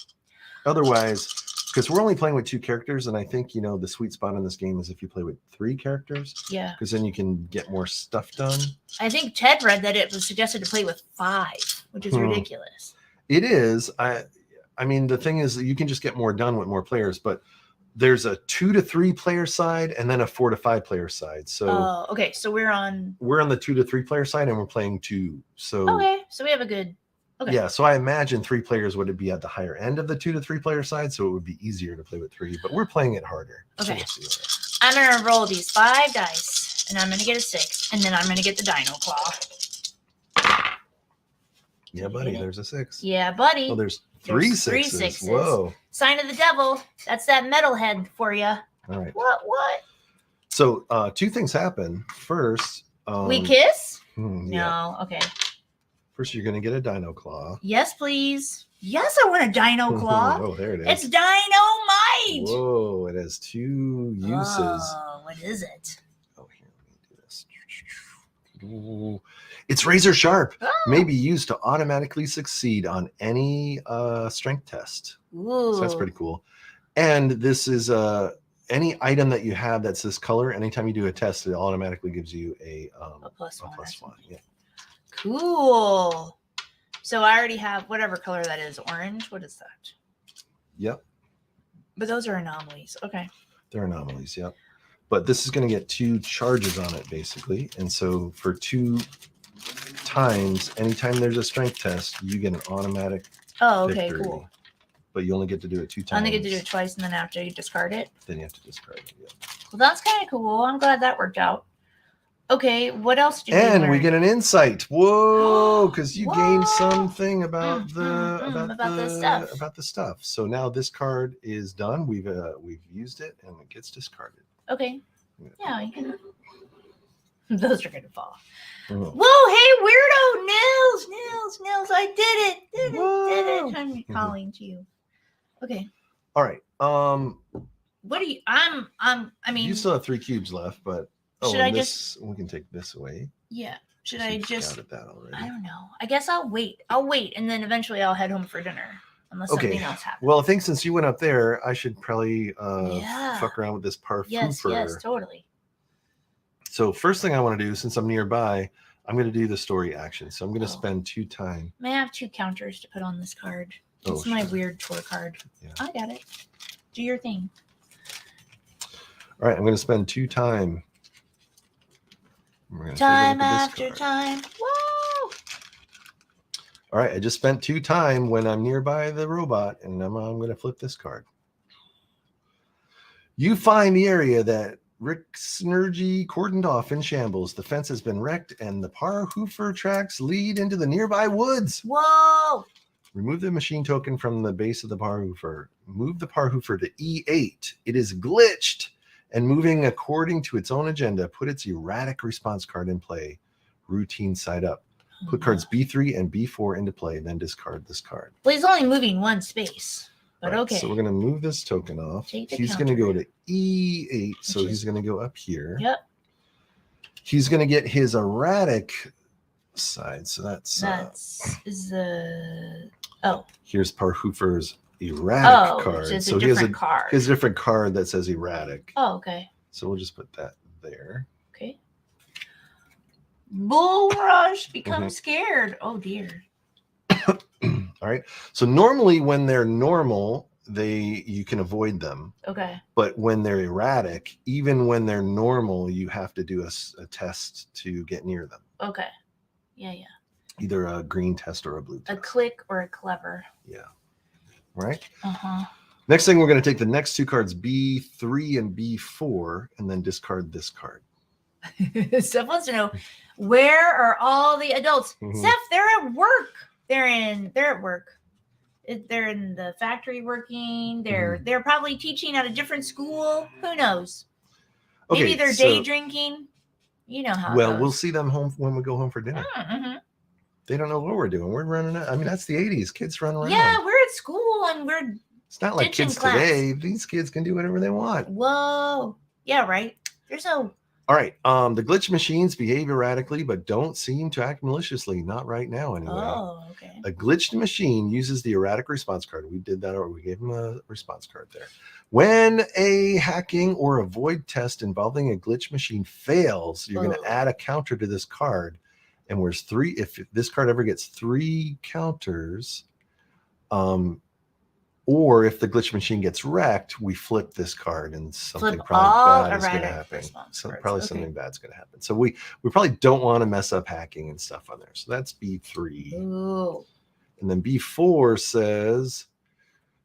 Otherwise, because we're only playing with 2 characters, and I think the sweet spot in this game is if you play with 3 characters. Yeah. Because then you can get more stuff done. I think Ted read that it was suggested to play with 5, which is ridiculous. It is. I mean, the thing is that you can just get more done with more players, but there's a 2 to 3 player side and then a 4 to 5 player side. So okay, so we're on the 2 to 3 player side, and we're playing 2. So okay, so we have a good. Okay. Yeah, so I imagine 3 players would be at the higher end of the 2 to 3 player side, so it would be easier to play with 3. But we're playing it harder. Okay, so I'm gonna roll these 5 dice, and I'm gonna get a 6, and then I'm gonna get the Dino Claw. Yeah, buddy, there's a 6. Yeah, buddy. Oh, there's 3 sixes. 3 sixes. Whoa. Sign of the devil. That's that metalhead for you. All right. What? So 2 things happen. First, we kiss? No. Okay. First, you're going to get a Dino Claw. Yes, please. Yes, I want a Dino Claw. Oh, there it is. It's Dynamite. Whoa, it has 2 uses. Oh, what is it? Oh, here, let me do this. Ooh. It's razor sharp. Oh. May be used to automatically succeed on any strength test. Ooh. So that's pretty cool. And this is any item that you have that's this color. Anytime you do a test, it automatically gives you a +1. Yeah. Cool. So I already have whatever color that is. Orange. What is that? Yep. But those are anomalies. Okay. They're anomalies. Yep. But this is going to get 2 charges on it, basically. And so for 2 times, anytime there's a strength test, you get an automatic Oh, okay, victory. cool. But you only get to do it 2 times. I only get to do it twice, and then after you discard it. Then you have to discard it. Yeah. Well, that's kind of cool. I'm glad that worked out. Okay, what else did we And learn? we get an insight. Whoa, because you gained Whoa. something about the the stuff. So now this card is done. We've used it, and it gets discarded. Okay. Yeah, you can. Those are gonna fall. Oh. Whoa! Hey, weirdo! Nils! I did it! I'm calling to you. Okay. All right. What do you? I mean. You still have 3 cubes left, but should I just? We can take this away. Yeah. Should I just? That already. I don't know. I guess I'll wait, and then eventually I'll head home for dinner, unless something else happens. Well, I think since you went up there, I should probably fuck around with this parfum. Yes, totally. So first thing I want to do, since I'm nearby, I'm going to do the story action. So I'm going to spend 2 time. May I have 2 counters to put on this card? It's my weird tour card. Yeah. I got it. Do your thing. All right, I'm going to spend 2 time. Time after time. Whoa! All right, I just spent 2 time when I'm nearby the robot, and I'm going to flip this card. You find the area that Rick Snergy cordoned off in shambles. The fence has been wrecked, and the Parhoofer tracks lead into the nearby woods. Whoa! Remove the machine token from the base of the Parhoofer. Move the Parhoofer to E8. It is glitched and moving according to its own agenda. Put its erratic response card in play. Routine side up. Put cards B3 and B4 into play, then discard this card. Well, he's only moving 1 space, but okay. So we're going to move this token off. He's going to go to E8, so he's going to go up here. Yep. He's going to get his erratic side, so that's the here's Parhoofer's erratic card. Which is so a different card. He has a different card that says erratic. Oh, okay. So we'll just put that there. Okay. Bull Rush becomes scared. Oh dear. All right. So normally when they're normal, you can avoid them. Okay. But when they're erratic, even when they're normal, you have to do a test to get near them. Okay. Yeah. Either a green test or a blue test. A click or a clever. Yeah. Right? Uh-huh. Next thing, we're going to take the next 2 cards, B3 and B4, and then discard this card. Steph wants to know, where are all the adults? Steph, they're at work. They're at work. They're in the factory working. They're probably teaching at a different school. Who knows? Okay, maybe they're day drinking. You know how. Well, we'll see them home when we go home for dinner. Mm-hmm. They don't know what we're doing. We're running. I mean, that's the 80s. Kids run around. Yeah, we're at school and we're. It's not like kids today. These kids can do whatever they want. Whoa. Yeah, right. There's no. All right. The glitch machines behave erratically, but don't seem to act maliciously. Not right now, anyway. Oh, okay. A glitched machine uses the erratic response card. We did that, or we gave them a response card there. When a hacking or a void test involving a glitch machine fails, you're going to add a counter to this card. And where's 3? If this card ever gets 3 counters, or if the glitch machine gets wrecked, we flip this card and something probably bad is going to happen. Something bad's going to happen. So we probably don't want to mess up hacking and stuff on there. So that's B3. Ooh. And then B4 says,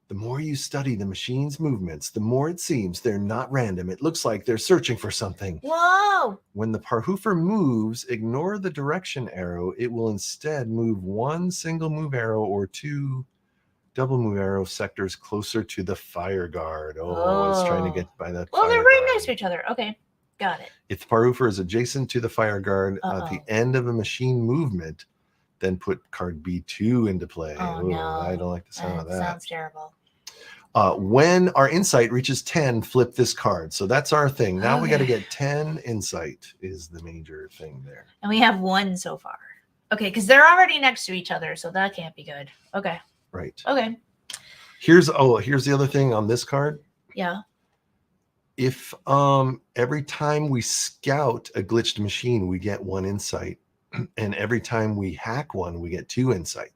the more you study the machine's movements, the more it seems they're not random. It looks like they're searching for something. Whoa! When the Parhoofer moves, ignore the direction arrow. It will instead move 1 single move arrow or 2 double move arrow sectors closer to the fire guard. Oh, it's trying to get by that. Well, they're right next to each other. Okay, got it. If the Parhoofer is adjacent to the fire guard at the end of a machine movement, then put card B2 into play. Oh, no. I don't like the sound of that. Sounds terrible. When our insight reaches 10, flip this card. So that's our thing. Now we got to get 10 insight is the major thing there. And we have 1 so far. Okay, because they're already next to each other, so that can't be good. Okay. Right. Okay. Here's the other thing on this card. Yeah. If every time we scout a glitched machine, we get 1 insight. And every time we hack one, we get 2 insight.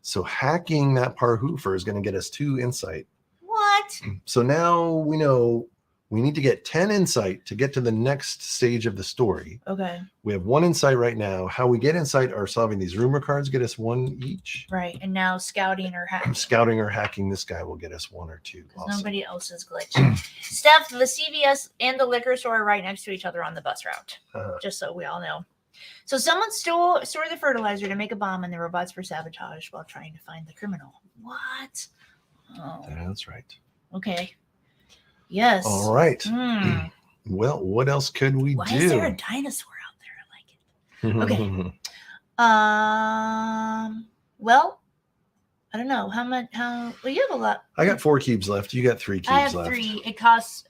So hacking that Parhoofer is going to get us 2 insight. What? So now we know We need to get 10 insight to get to the next stage of the story. Okay. We have 1 insight right now. How we get insight are solving these rumor cards, get us 1 each. Right. And now scouting or hacking. Scouting or hacking this guy will get us 1 or 2. Because nobody else is glitching. Steph, the CVS and the liquor store are right next to each other on the bus route. Just so we all know. So someone stored the fertilizer to make a bomb and the robots were sabotaged while trying to find the criminal. What? Oh. That's right. Okay. Yes. All right. Well, what else could we do? Why is there a dinosaur out there? I like it. Okay. Well, I don't know well, you have a lot. I got 4 cubes left. You got 3 cubes left. I have 3.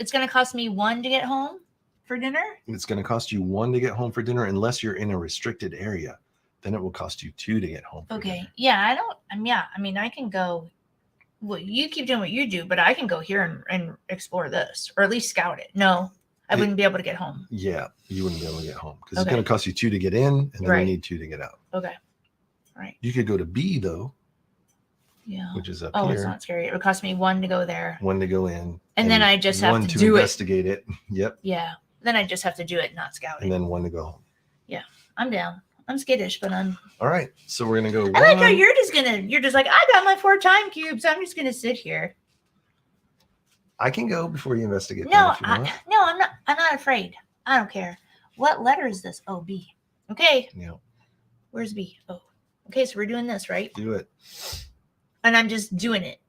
It's going to cost me 1 to get home for dinner. It's going to cost you 1 to get home for dinner unless you're in a restricted area. Then it will cost you 2 to get home for dinner. Yeah, I can go. Well, you keep doing what you do, but I can go here and explore this, or at least scout it. No, I wouldn't be able to get home. Yeah, you wouldn't be able to get home because it's going to cost you 2 to get in, and then you need 2 to get out. Okay, right. You could go to B though. Yeah. Which is up here. Oh, it's not scary. It would cost me 1 to go there. 1 to go in. And then I just have 1 to do investigate it. Yep. Yeah. Then I just have to do it, not scout it. And then 1 to go home. Yeah, I'm down. I'm skittish, but I'm. All right, so we're gonna go. I like how you're just like, I got my 4 time cubes. I'm just gonna sit here. I can go before you investigate. No, I'm not. I'm not afraid. I don't care. What letter is this? Oh, B. Okay. Yeah. Where's B? Oh. Okay, so we're doing this, right? Do it. And I'm just doing it.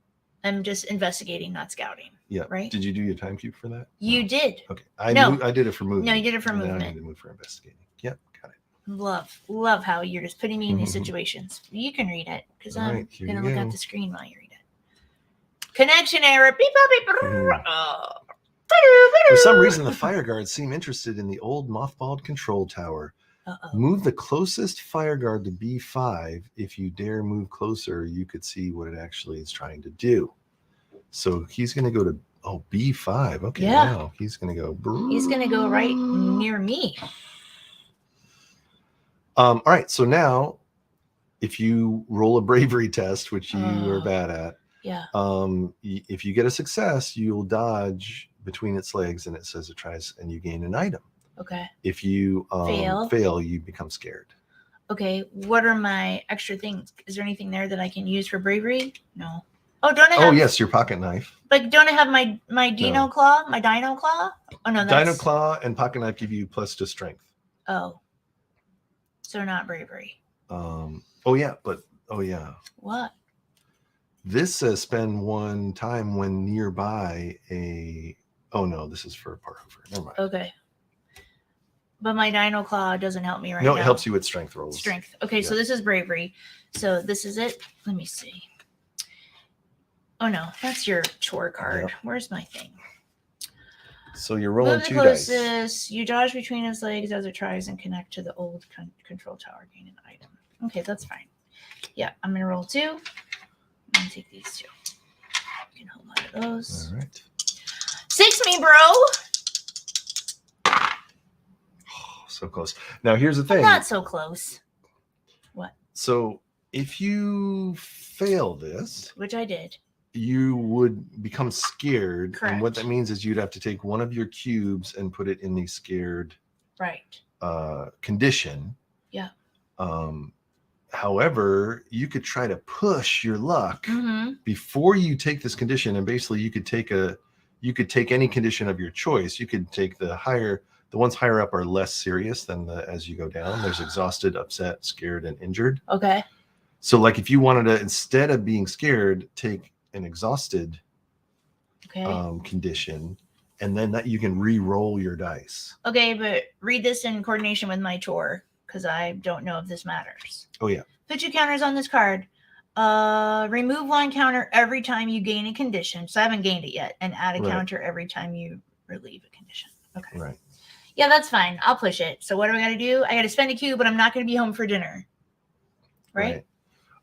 I'm just investigating, not scouting. Yeah. Right. Did you do your time cube for that? You did. Okay. I did it for movement. No, you did it for movement. Now I need to move for investigating. Yep. Got it. Love how you're just putting me in these situations. You can read it because I'm gonna look at the screen while you read it. Connection error. Beep, beep, beep. For some reason, the fire guards seem interested in the old mothballed control tower. Move the closest fire guard to B5. If you dare move closer, you could see what it actually is trying to do. So he's going to go to B5. Okay, now he's going to go. He's going to go right near me. All right, so now if you roll a bravery test, which you are bad at, if you get a success, you'll dodge between its legs and it says it tries and you gain an item. Okay. If you fail, you become scared. Okay, what are my extra things? Is there anything there that I can use for bravery? No. Oh, don't I have? Oh, yes, your pocket knife. Like, don't I have my dino claw? My dino claw? Oh no, that's... Dino claw and pocket knife give you +2 to strength. Oh. So not bravery. What? This says spend 1 time when nearby a. Oh no, this is for a Parhofer. Never mind. Okay. But my dino claw doesn't help me right now. No, it helps you with strength rolls. Strength. Okay, so this is bravery. So this is it. Let me see. Oh no, that's your chore card. Yep. Where's my thing? So you're rolling 2 dice. You dodge between his legs as it tries and connect to the old control tower. Gain an item. Okay, that's fine. Yeah, I'm gonna roll 2. I'm gonna take these 2. You can hold on to those. All right. 6 me, bro. Oh, so close. Now here's the thing. I'm not so close. What? So if you fail this, which I did, you would become scared. Correct. And what that means is you'd have to take one of your cubes and put it in the scared condition. Yeah. However, you could try to push your luck before you take this condition, and basically you could take any condition of your choice. You could take the ones higher up are less serious than as you go down. There's exhausted, upset, scared, and injured. Okay. So like if you wanted to, instead of being scared, take an exhausted condition, and then that you can re-roll your dice. Okay, but read this in coordination with my chore, because I don't know if this matters. Oh yeah. Put 2 counters on this card. Remove 1 counter every time you gain a condition. So I haven't gained it yet. And add a counter every time you relieve a condition. Okay. Right. Yeah, that's fine. I'll push it. So what do I got to do? I got to spend a cube, but I'm not going to be home for dinner. Right?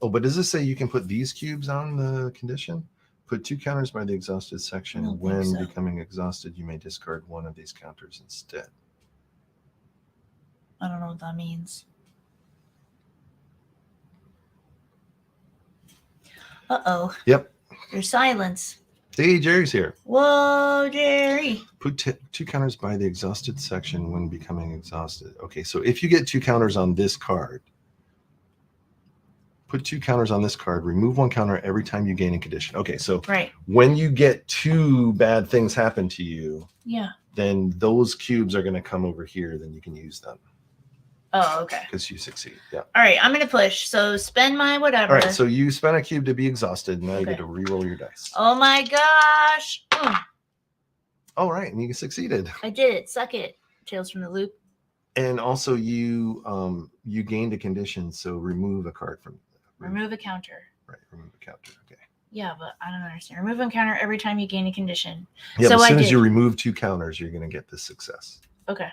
Oh, but does this say you can put these cubes on the condition? Put 2 counters by the exhausted section. When becoming exhausted, you may discard 1 of these counters instead. I don't know what that means. Uh-oh. Yep. There's silence. Hey, Jerry's here. Whoa, Jerry. Put 2 counters by the exhausted section when becoming exhausted. Okay, so if you get 2 counters on this card, put 2 counters on this card. Remove 1 counter every time you gain a condition. Okay, so Right. when you get 2 bad things happen to you, Yeah. then those cubes are going to come over here. Then you can use them. Oh, okay. Because you succeed. Yeah. All right, I'm gonna push. So spend my whatever. All right, so you spend a cube to be exhausted. Now you get Okay. to re-roll your dice. Oh my gosh. All right, and you succeeded. I did it. Suck it. Tales from the Loop. And also you gained a condition, so remove a card from. Remove a counter. Right, remove a counter. Okay. Yeah, but I don't understand. Remove a counter every time you gain a condition. Yeah, So as soon I as you did. remove 2 counters, you're going to get this success. Okay.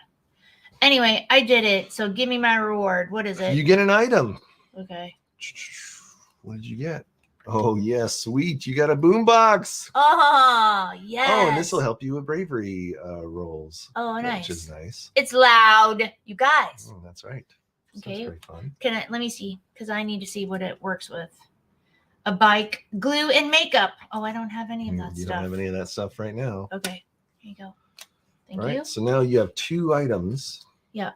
Anyway, I did it. So give me my reward. What is it? You get an item. Okay. What did you get? Oh, yes, sweet. You got a boombox. Oh, yes. Oh, and this will help you with bravery rolls. Oh, nice. Which is nice. It's loud, you guys. Oh, that's right. Okay. That's very fun. Let me see, because I need to see what it works with. A bike, glue, and makeup. Oh, I don't have any of that You stuff. don't have any of that stuff right now. Okay. Here you go. Thank All right, you. so now you have 2 items. Yeah.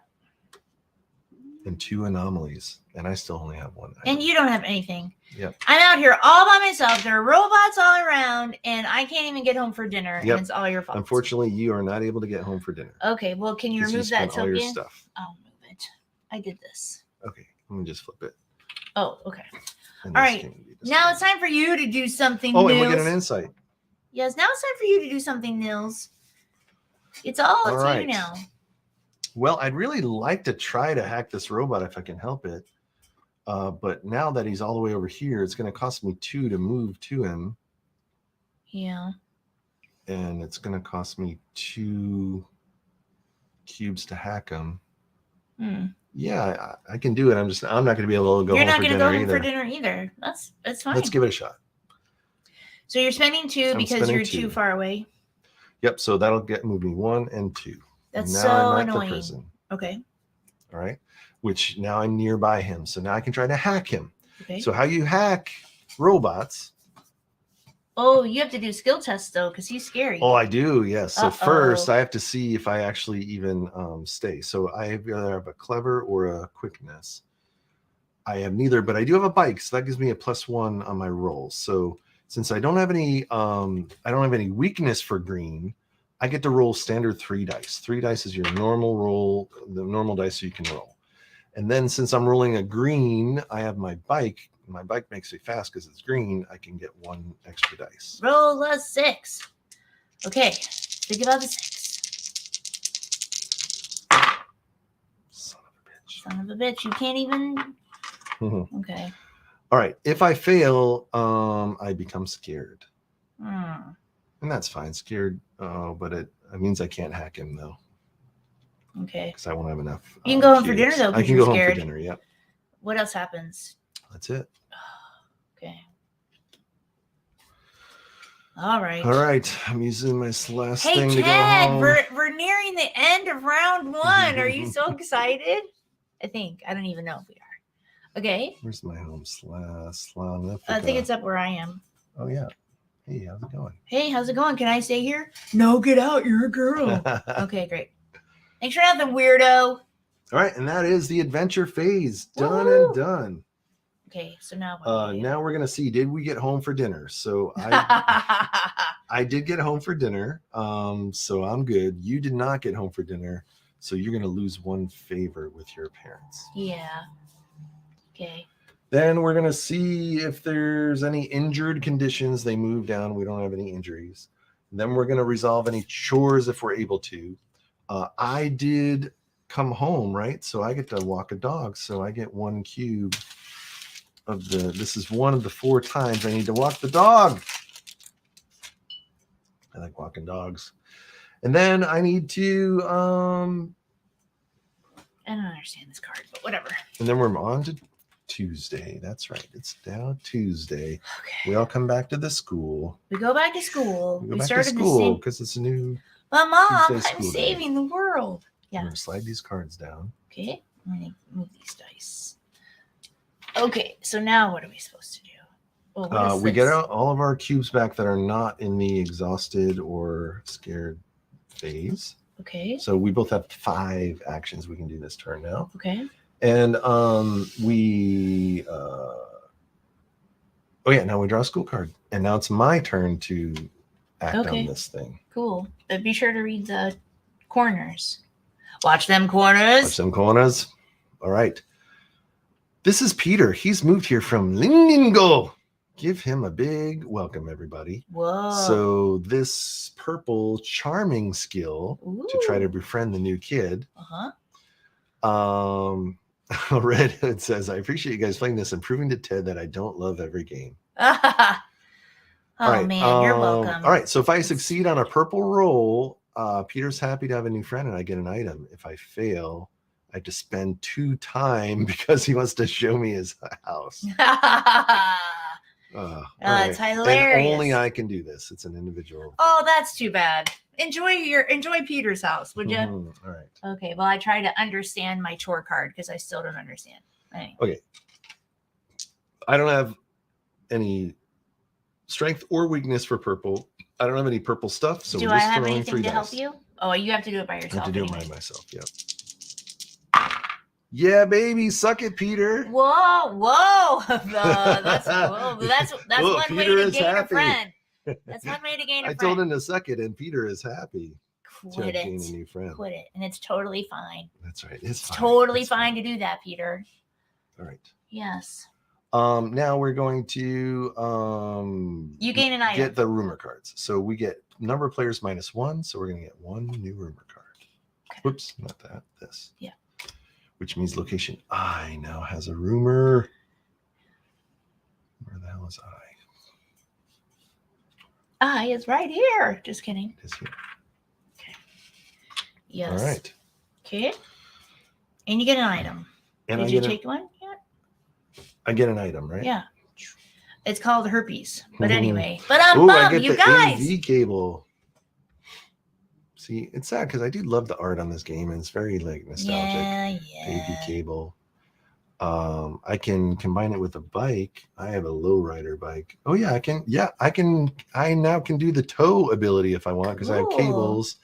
And 2 anomalies. And I still only have 1 item. And you don't have anything. Yep. I'm out here all by myself. There are robots all around, and I can't even get home for dinner. Yep. And it's all your fault. Unfortunately, you are not able to get home for dinner. Okay, well, can you 'Cause remove that spent all your token? stuff. I'll move it. I did this. Okay, let me just flip it. Oh, okay. And All this right. can be Now it's displayed. time for you to do something Oh, new. and we get an insight. Yes, now it's time for you to do something, Nils. It's all up to right. you now. Well, I'd really like to try to hack this robot if I can help it. But now that he's all the way over here, it's going to cost me 2 to move to him. Yeah. And it's going to cost me 2 cubes to hack him. Yeah, I can do it. I'm not going to be able to go You're home not for going to dinner go home either. for dinner either. That's fine. Let's give it a shot. So you're spending 2 I'm because spending you're 2. too far away. Yep, so that'll move me 1 and 2. That's now so I'm at annoying. the prison. Okay. All right. Which now I'm nearby him. So now I can try to hack him. Okay. So how you hack robots? Oh, you have to do skill tests though, because he's scary. Oh, I do. Yes. So first Uh-oh. I have to see if I actually even stay. So I either have a clever or a quickness. I have neither, but I do have a bike. So that gives me a +1 on my rolls. So since I don't have any weakness for green, I get to roll standard 3 dice. 3 dice is your normal roll, the normal dice you can roll. And then since I'm rolling a green, I have my bike. My bike makes me fast because it's green. I can get 1 extra dice. Roll a 6. Okay. Think about the 6. Son of a bitch. Son of a bitch. You can't even. Okay. All right. If I fail, I become scared. Hmm. And that's fine. Scared. But it means I can't hack him though. Okay. Because I won't have enough. You can go home for cubes. dinner though. I 'cause can you're go home scared. for dinner. Yep. What else happens? That's it. Okay. All right. All right. I'm using my last Hey thing to go Ted, home. we're nearing the end of round 1. Are you so excited? I think. I don't even know if we are. Okay. Where's my home slash? I think it's up where I am. Oh yeah. Hey, how's it going? Hey, how's it going? Can I stay here? No, get out. You're a girl. Okay, great. Thanks for nothing, weirdo. All right, and that is the adventure phase. Done Woohoo. and done. Okay, so now what? Now we're gonna see. Did we get home for dinner? So I did get home for dinner. So I'm good. You did not get home for dinner. So you're gonna lose 1 favor with your parents. Yeah. Okay. Then we're gonna see if there's any injured conditions. They move down. We don't have any injuries. And then we're gonna resolve any chores if we're able to. I did come home, right? So I get to walk a dog. So I get 1 cube of the. This is 1 of the 4 times I need to walk the dog. I like walking dogs. And then I need to. I don't understand this card, but whatever. And then we're on to Tuesday. That's right. It's now Tuesday. Okay. We all come back to the school. We go back to school. We go We back to started the school same. because it's a new. But Mom, Tuesday I'm school day. saving the world. I'm Yeah. gonna slide these cards down. Okay. I'm going to move these dice. Okay, so now what are we supposed to do? Oh, what is we get this? all of our cubes back that are not in the exhausted or scared phase. Okay. So we both have 5 actions we can do this turn now. Okay. And we now we draw a school card. And now it's my turn to act on this thing. Cool. But be sure to read the corners. Watch them corners. Watch them corners. All right. This is Peter. He's moved here from Lingo. Give him a big welcome, everybody. Whoa. So this purple charming skill to try to befriend the new kid. Red Hood says, I appreciate you guys playing this and proving to Ted that I don't love every game. Oh, right, man, you're welcome. All right, so if I succeed on a purple roll, Peter's happy to have a new friend and I get an item. If I fail, I have to spend 2 time because he wants to show me his house. It's hilarious. And only I can do this. It's an individual. Oh, that's too bad. Enjoy Peter's house, would you? All right. Okay. Well, I try to understand my chore card because I still don't understand. Anyway. Okay. I don't have any strength or weakness for purple. I don't have any purple stuff. So do we're I just have throwing anything 3 to dice. help you? Oh, you have to do it by yourself. I have to do it by myself. Yeah. Yeah, baby, suck it, Peter. Whoa! That's Whoa, one way Peter to is gain happy. a friend. That's one way to gain a I friend. told him to suck it, and Peter is happy. Quit to gain it. a new friend. Quit it, and it's totally fine. That's right. It's totally fine to do that, Peter. All right. Yes. Now we're going to you gain an item. Get the rumor cards. So we get number of players -1. So we're going to get 1 new rumor card. Okay. Whoops, not that. This. Yeah. Which means location I now has a rumor. Where the hell is I? I is right here. Just kidding. It is here. Okay. Yes. All right. Okay. And you get an item. And Did you take one yet? I get an item, right? Yeah. It's called herpes. But anyway. I get you the guys. AV cable. See, it's sad because I do love the art on this game, and it's very like nostalgic. Yeah. AV cable. I can combine it with a bike. I have a lowrider bike. Oh yeah, I can. Yeah, I now can do the tow ability if I want because I have cables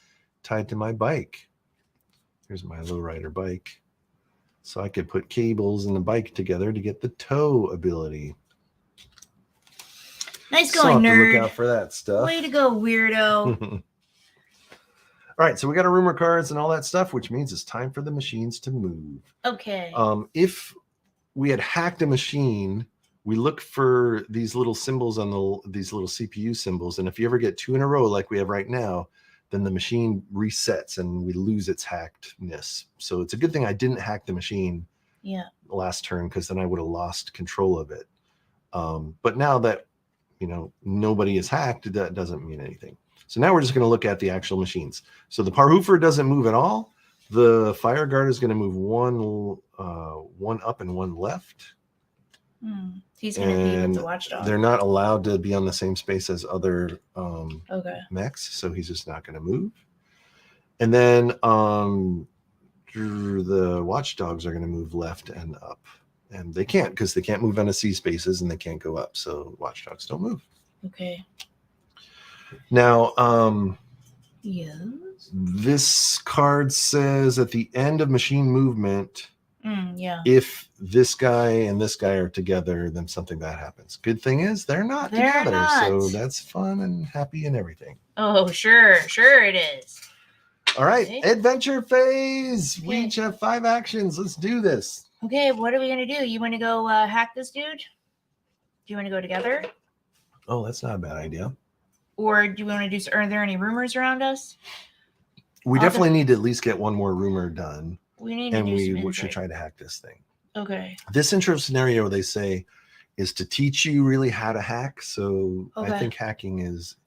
tied to my bike. Here's my lowrider bike. So I could put cables and the bike together to get the tow ability. Nice going, so nerd. Look out for that stuff. Way to go, weirdo. All right, so we got our rumor cards and all that stuff, which means it's time for the machines to move. Okay. If we had hacked a machine, we look for these little symbols on these little CPU symbols, and if you ever get 2 in a row like we have right now, then the machine resets and we lose its hackedness. So it's a good thing I didn't hack the machine last turn because then I would have lost control of it. But now that nobody is hacked, that doesn't mean anything. So now we're just going to look at the actual machines. So the Parhoofer doesn't move at all. The Fire Guard is going to move one up and 1 left. He's going to be with the Watchdog. They're not allowed to be on the same space as other mechs, so he's just not going to move. And then the Watchdogs are going to move left and up. And they can't because they can't move on the C spaces and they can't go up. So Watchdogs don't move. Okay. Now, yes. This card says at the end of machine movement, if this guy and this guy are together, then something bad happens. Good thing is they're not together. So that's fun and happy and everything. Oh, sure it is. All right, adventure phase. Okay. We each have 5 actions. Let's do this. Okay, what are we going to do? You want to go hack this dude? Do you want to go together? Oh, that's not a bad idea. Or do you want to do? Are there any rumors around us? We definitely need to at least get 1 more rumor done. We need to do some insight. Should try to hack this thing. Okay. This intro scenario, they say, is to teach you really how to hack. So I think hacking is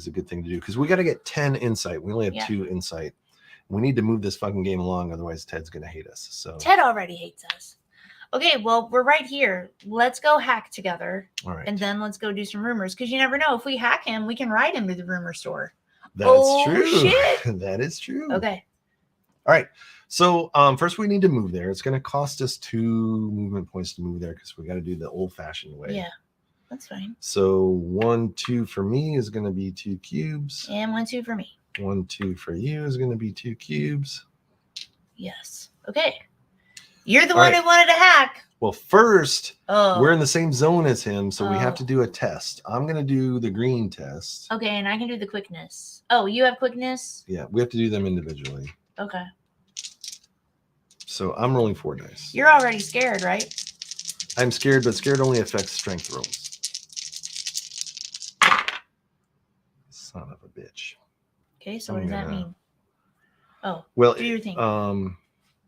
a good thing to do because we got to get 10 insight. We only have 2 insight. We need to move this fucking game along, otherwise Ted's going to hate us. So Ted already hates us. Okay, well, we're right here. Let's go hack together. All right. And then let's go do some rumors because you never know. If we hack him, we can ride him to the rumor store. That's true. Shit. That is true. Okay. All right. So first we need to move there. It's going to cost us 2 movement points to move there because we got to do the old-fashioned way. Yeah. That's fine. So 1, 2 for me is going to be 2 cubes. And 1, 2 for me. 1, 2 for you is going to be 2 cubes. Yes. Okay. You're the All one right. who wanted to hack. Well, first, Oh. we're in the same zone as him, so we have Oh. to do a test. I'm going to do the green test. Okay, and I can do the quickness. Oh, you have quickness? Yeah, we have to do them individually. Okay. So I'm rolling 4 dice. You're already scared, right? I'm scared, but scared only affects strength rolls. Son of a bitch. Okay, so what does that mean? Oh, Well, do your thing.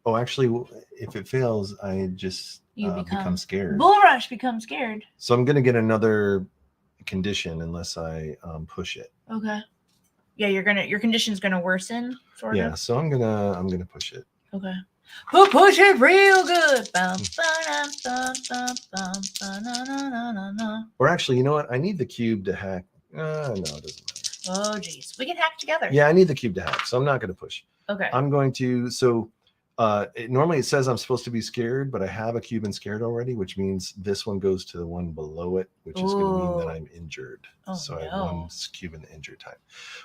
Oh, actually, if it fails, I just become scared. Bull Rush becomes scared. So I'm gonna get another condition unless I push it. Okay. Yeah, your condition's gonna worsen, sort of. Yeah, so I'm gonna push it. Okay. We'll push it real good. Or actually, you know what? I need the cube to hack. No, it doesn't matter. Oh, geez. We can hack together. Yeah, I need the cube to hack, so I'm not gonna push. Okay. I'm going to. So normally it says I'm supposed to be scared, but I have a cube in scared already, which means this one goes to the one below it, which is going to mean that I'm injured. Oh, so I have no. 1 cube in the injured time.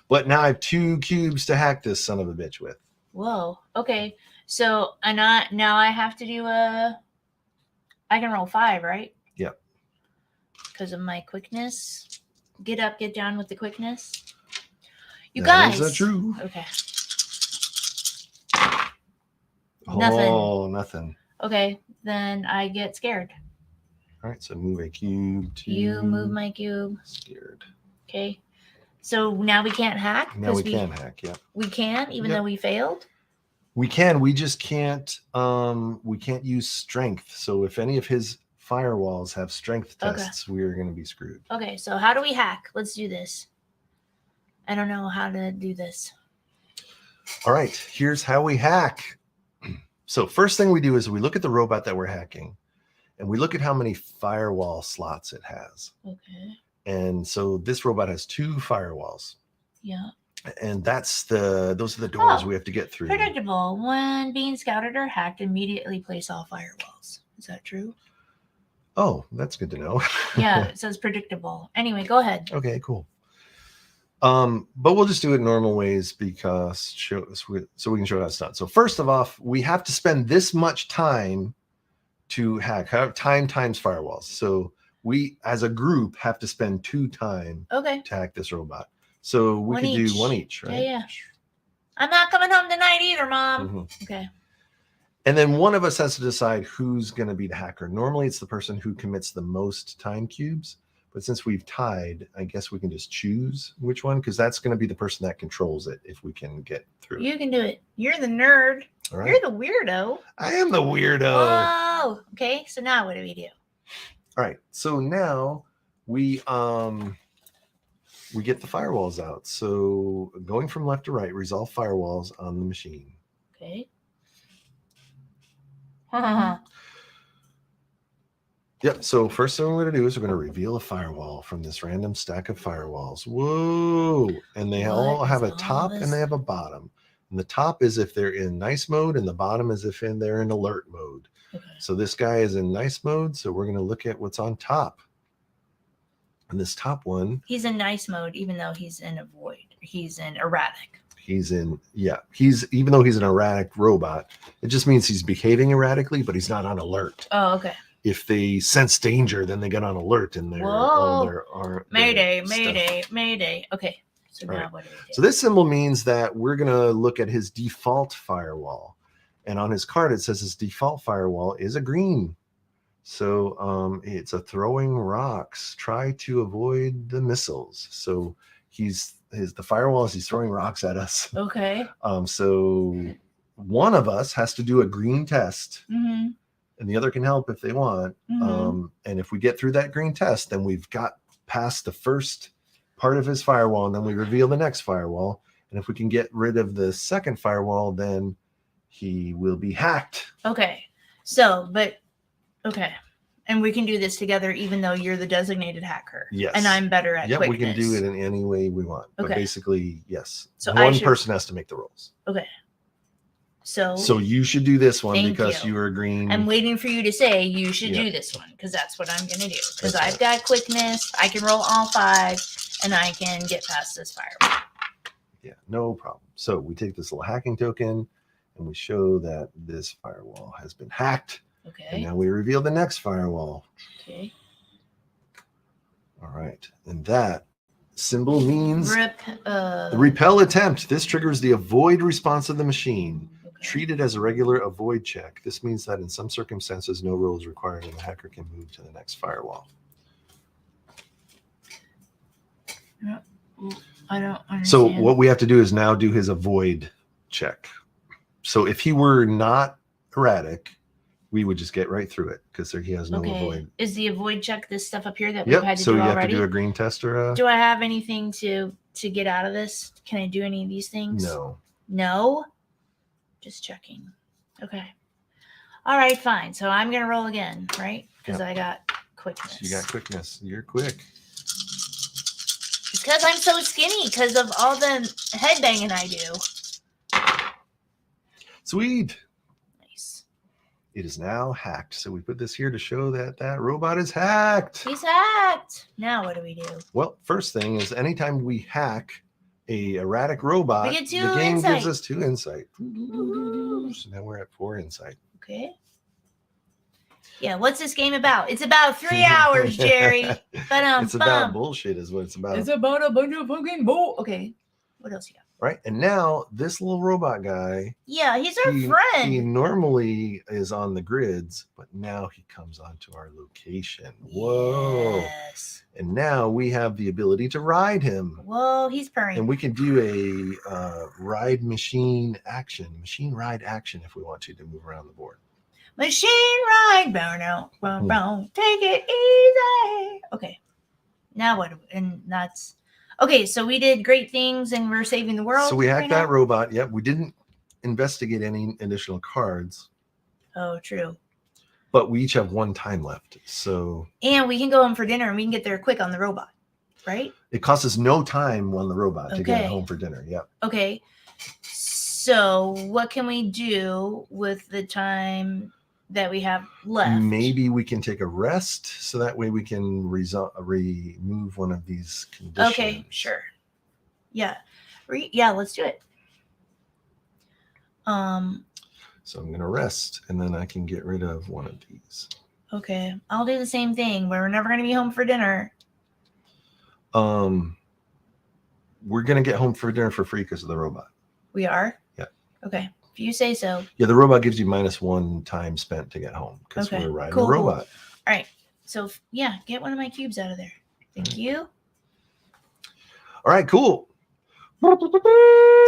But now I have 2 cubes to hack this son of a bitch with. Whoa. Okay. So now I have to do I can roll 5, right? Yep. Because of my quickness. Get up, get down with the quickness. You That guys. is true. Okay. Oh, nothing. Okay, then I get scared. All right, so move a cube to. You move my cube. Scared. Okay. So now we can't hack? Now we can hack, yeah. We can, even though we failed? We can. We just can't. We can't use strength. So if any of his firewalls have strength tests, we're going to be screwed. Okay, so how do we hack? Let's do this. I don't know how to do this. All right, here's how we hack. So first thing we do is we look at the robot that we're hacking, and we look at how many firewall slots it has. Okay. And so this robot has 2 firewalls. Yeah. And those are the doors we have to get through. Predictable. When being scouted or hacked, immediately place all firewalls. Is that true? Oh, that's good to know. Yeah, it says predictable. Anyway, go ahead. Okay, cool. But we'll just do it normal ways because so we can show how it's done. So first of all, we have to spend this much time to hack. Time times firewalls. So we, as a group, have to spend 2 time to hack this robot. So we could do 1 each, right? Yeah. I'm not coming home tonight either, Mom. Mm-hmm. Okay. And then one of us has to decide who's going to be the hacker. Normally, it's the person who commits the most time cubes. But since we've tied, I guess we can just choose which one, because that's going to be the person that controls it if we can get through. You can do it. You're the nerd. All right. You're the weirdo. I am the weirdo. Oh, okay. So now what do we do? All right. So now we get the firewalls out. So going from left to right, resolve firewalls on the machine. Okay. Yep. So first thing we're going to do is we're going to reveal a firewall from this random stack of firewalls. Whoa. And they all have a top and they have a bottom. And the top is if they're in nice mode and the bottom is if they're in alert mode. Okay. So this guy is in nice mode. So we're going to look at what's on top. And this top one. He's in nice mode, even though he's in avoid. He's in erratic. Even though he's an erratic robot, it just means he's behaving erratically, but he's not on alert. Oh, okay. If they sense danger, then they get on alert and they're Mayday. Okay. So now what do we do? So this symbol means that we're going to look at his default firewall. And on his card, it says his default firewall is a green. So it's a throwing rocks. Try to avoid the missiles. So the firewall is he's throwing rocks at us. Okay. So one of us has to do a green test. Mm-hmm. And the other can help if they want. Mm-hmm. And if we get through that green test, then we've got past the first part of his firewall, and then we reveal the next firewall. And if we can get rid of the second firewall, then he will be hacked. Okay. Okay. And we can do this together, even though you're the designated hacker. Yes. And I'm better at quickness. We can do it in any way we want. Okay. But basically, yes. So one person has to make the rolls. Okay. So you should do this one Thank because you. you are green. I'm waiting for you to say you should Yeah. do this one because that's what I'm going to do. Because That's I've got quickness. I can roll all 5 and I can get past this firewall. Yeah, no problem. So we take this little hacking token and we show that this firewall has been hacked. And Okay. now we reveal the next firewall. Okay. All right. And that symbol means the The repel attempt. This triggers the avoid response of the machine. Okay. Treat it as a regular avoid check. This means that in some circumstances, no roll is required and the hacker can move to the next firewall. I don't understand. So what we have to do is now do his avoid check. So if he were not erratic, we would just get right through it because he has no avoid. Is the avoid check this stuff up here that we've had Yep. to So do you have already? to do a green test or a... Do I have anything to get out of this? Can I do any of these things? No. No? Just checking. Okay. All right, fine. So I'm going to roll again, right? Because I got quickness. You got quickness. You're quick. It's because I'm so skinny because of all the headbanging I do. Sweet. Nice. It is now hacked. So we put this here to show that that robot is hacked. He's hacked. Now what do we do? Well, first thing is anytime we hack a erratic robot, We get 2 the game insight. gives us 2 insight. Ooh. So now we're at 4 insight. Okay. Yeah, what's this game about? It's about 3 hours, Jerry. But It's about bullshit is what it's about. It's about a bunch of fucking bull. Okay. What else you got? Right? And now this little robot guy, Yeah, he's our he friend. normally is on the grids, but now he comes onto our location. Whoa. Yes. And now we have the ability to ride him. Whoa, he's purring. And we can do a ride machine ride action if we want to move around the board. Machine ride, bow, take it easy. Okay, now what? And that's okay. So we did great things, and we're saving the world. So we hacked right that now? robot. Yep, we didn't investigate any additional cards, Oh, true. but we each have 1 time left. So And we can go home for dinner, and we can get there quick on the robot, right? it costs us no time on the robot to get Okay. home for dinner. Yep. Okay. So what can we do with the time that we have left? Maybe we can take a rest so that way we can remove one of these conditions. Okay, sure. Yeah. Yeah, let's do it. So I'm going to rest and then I can get rid of one of these. Okay. I'll do the same thing. We're never going to be home for dinner. We're going to get home for dinner for free because of the robot. We are? Yeah. Okay. If you say so. Yeah, the robot gives you -1 time spent to get home because Okay, we're riding cool, a robot. All right. So, yeah, get one of my cubes out of there. Thank you. All right, cool.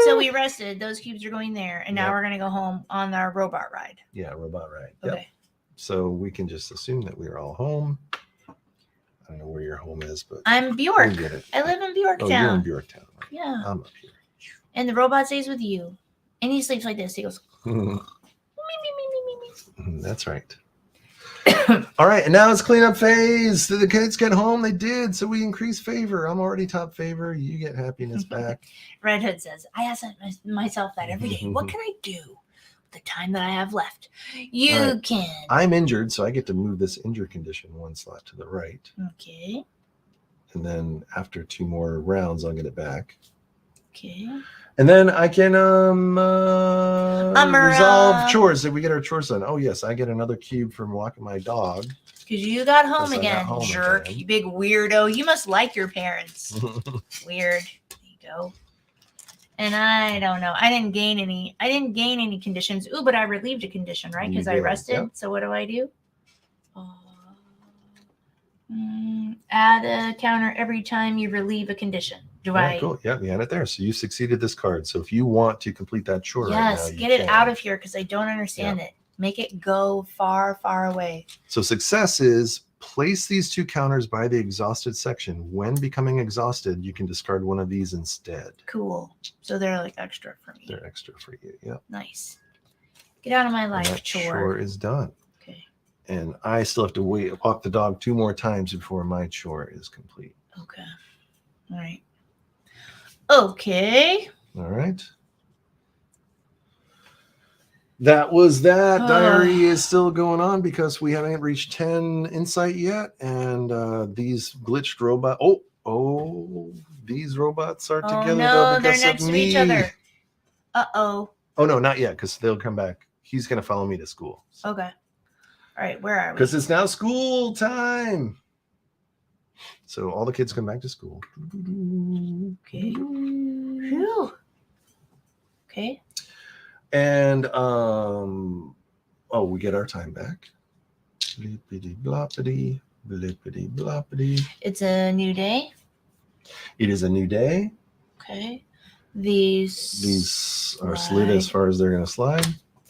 So we rested. Those cubes are going there. And now Yep. we're going to go home on our robot ride. Yeah, robot ride. Okay. Yep. So we can just assume that we're all home. I don't know where your home is, but I'm Bjork. we'll get it. I live in Bjork Oh, you're in Town. Bjorktown. Yeah. I'm up here. And the robot stays with you. And he sleeps like this. He goes, me, me, me, me, me. That's right. All right, and now it's cleanup phase. Did the kids get home? They did. So we increase favor. I'm already top favor. You get happiness back. Red Hood says, I ask myself that every day. What can I do with the time that I have left? You All right. can. I'm injured, so I get to move this injured condition 1 slot to the right. Okay. And then after 2 more rounds, I'll get it back. Okay. And then I can resolve chores. Did we get our chores done? Oh, yes. I get another cube from walking my dog. Because you got home Yes, I got again, home jerk. again. You big weirdo. You must like your parents. Weird. There you go. And I don't know. I didn't gain any conditions. Ooh, but I relieved a condition, right? You Because I did, rested. yep. So what do I do? Add a counter every time you relieve a condition. Do Yeah, I? cool. Yeah, we had it there. So you succeeded this card. So if you want to complete that chore Yes, right now, get it out of here because I don't understand it. Make it go far, far away. So success is place these 2 counters by the exhausted section. When becoming exhausted, you can discard one of these instead. Cool. So they're like extra for me. They're extra for you. Yep. Nice. Get out of my And life, that chore. chore is done. Okay. And I still have to walk the dog 2 more times before my chore is complete. Okay. All right. Okay. All right. that was that. Ugh. Diary is still going on because we haven't reached 10 insight yet. And these glitched robot. Oh, these robots are Oh together though no, they're because of next to each me. other. Uh-oh. Oh no, not yet, because they'll come back. He's gonna follow me to school. Okay. All right, where are we? Because it's now school time. So all the kids come back to school. Okay. Phew. Okay. And we get our time back. Blippity bloppity, blippity bloppity. It's a new day. It is a new day. Okay. These are slid as far as they're gonna slide.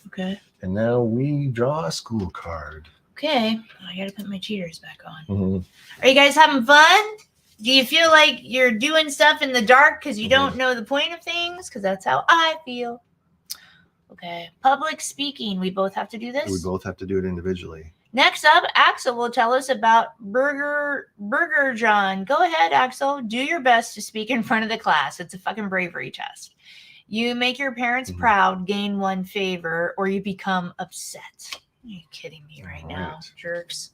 Okay. And now we draw a school card. Okay. I gotta put my cheaters back on. Mm-hmm. Are you guys having fun? Do you feel like you're doing stuff in the dark because you don't know the point of things? Because that's how I feel. Okay. Public speaking. We both have to do this? We both have to do it individually. Next up, Axel will tell us about Burger John. Go ahead, Axel. Do your best to speak in front of the class. It's a fucking bravery test. You make your parents proud, gain 1 favor, or you become upset. Are you kidding me right now, jerks?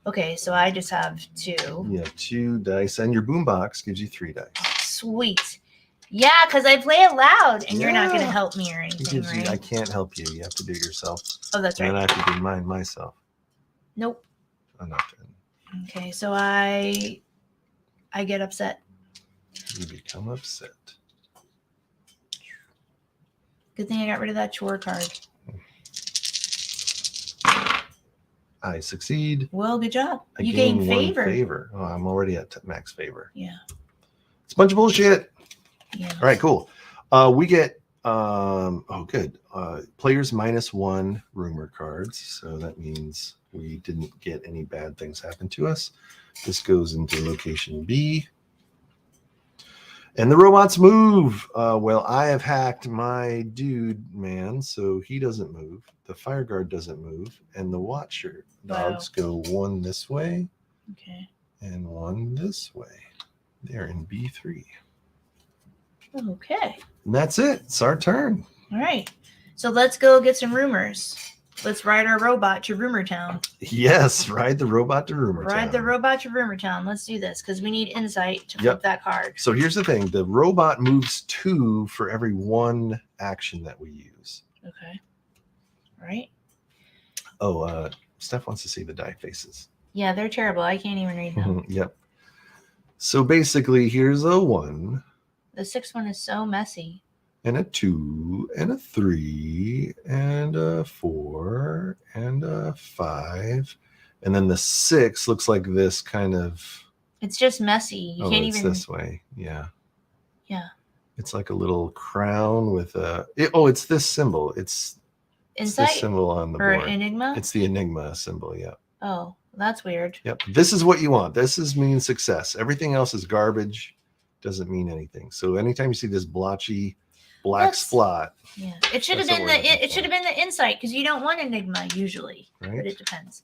Okay, so I just have 2. You have 2 dice, and your boombox gives you 3 dice. Sweet. Yeah, because I play it loud, and you're not going to help me or anything, right? I can't help you. You have to do it yourself. Oh, that's right. And I have to do mine myself. Nope. I'm not doing. Okay, so I get upset. You become upset. Good thing I got rid of that chore card. I succeed. Well, good job. You gain 1 favor. favor. Oh, I'm already at max favor. Yeah. It's a bunch of bullshit. Yeah. All right, cool. We get good. Players -1 rumor cards. So that means we didn't get any bad things happen to us. This goes into location B. And the robots move. Well, I have hacked my dude man, so he doesn't move. The fire guard doesn't move. And the watcher dogs go 1 this way. Okay. And 1 this way. They're in B3. Okay. And that's it. It's our turn. All right. So let's go get some rumors. Let's ride our robot to Rumor Town. Yes, ride the robot to Rumor Town. Ride the robot to Rumor Town. Let's do this because we need insight to flip that card. So here's the thing. The robot moves 2 for every 1 action that we use. Okay. All right. Oh, Steph wants to see the die faces. Yeah, they're terrible. I can't even read them. Yep. So basically, here's a 1. The 6th one is so messy. And a 2, and a 3, and a 4, and a 5. And then the 6 looks like this kind of. It's just messy. You can't even. It's this way. Yeah. Yeah. It's like a little crown with a. It's this symbol. It's this symbol on the board. Or Enigma? It's the Enigma symbol. Yeah. Oh, that's weird. Yep. This is what you want. This means success. Everything else is garbage. Doesn't mean anything. So anytime you see this blotchy black splot. Yeah. It should have been the insight because you don't want Enigma usually. Right? But it depends.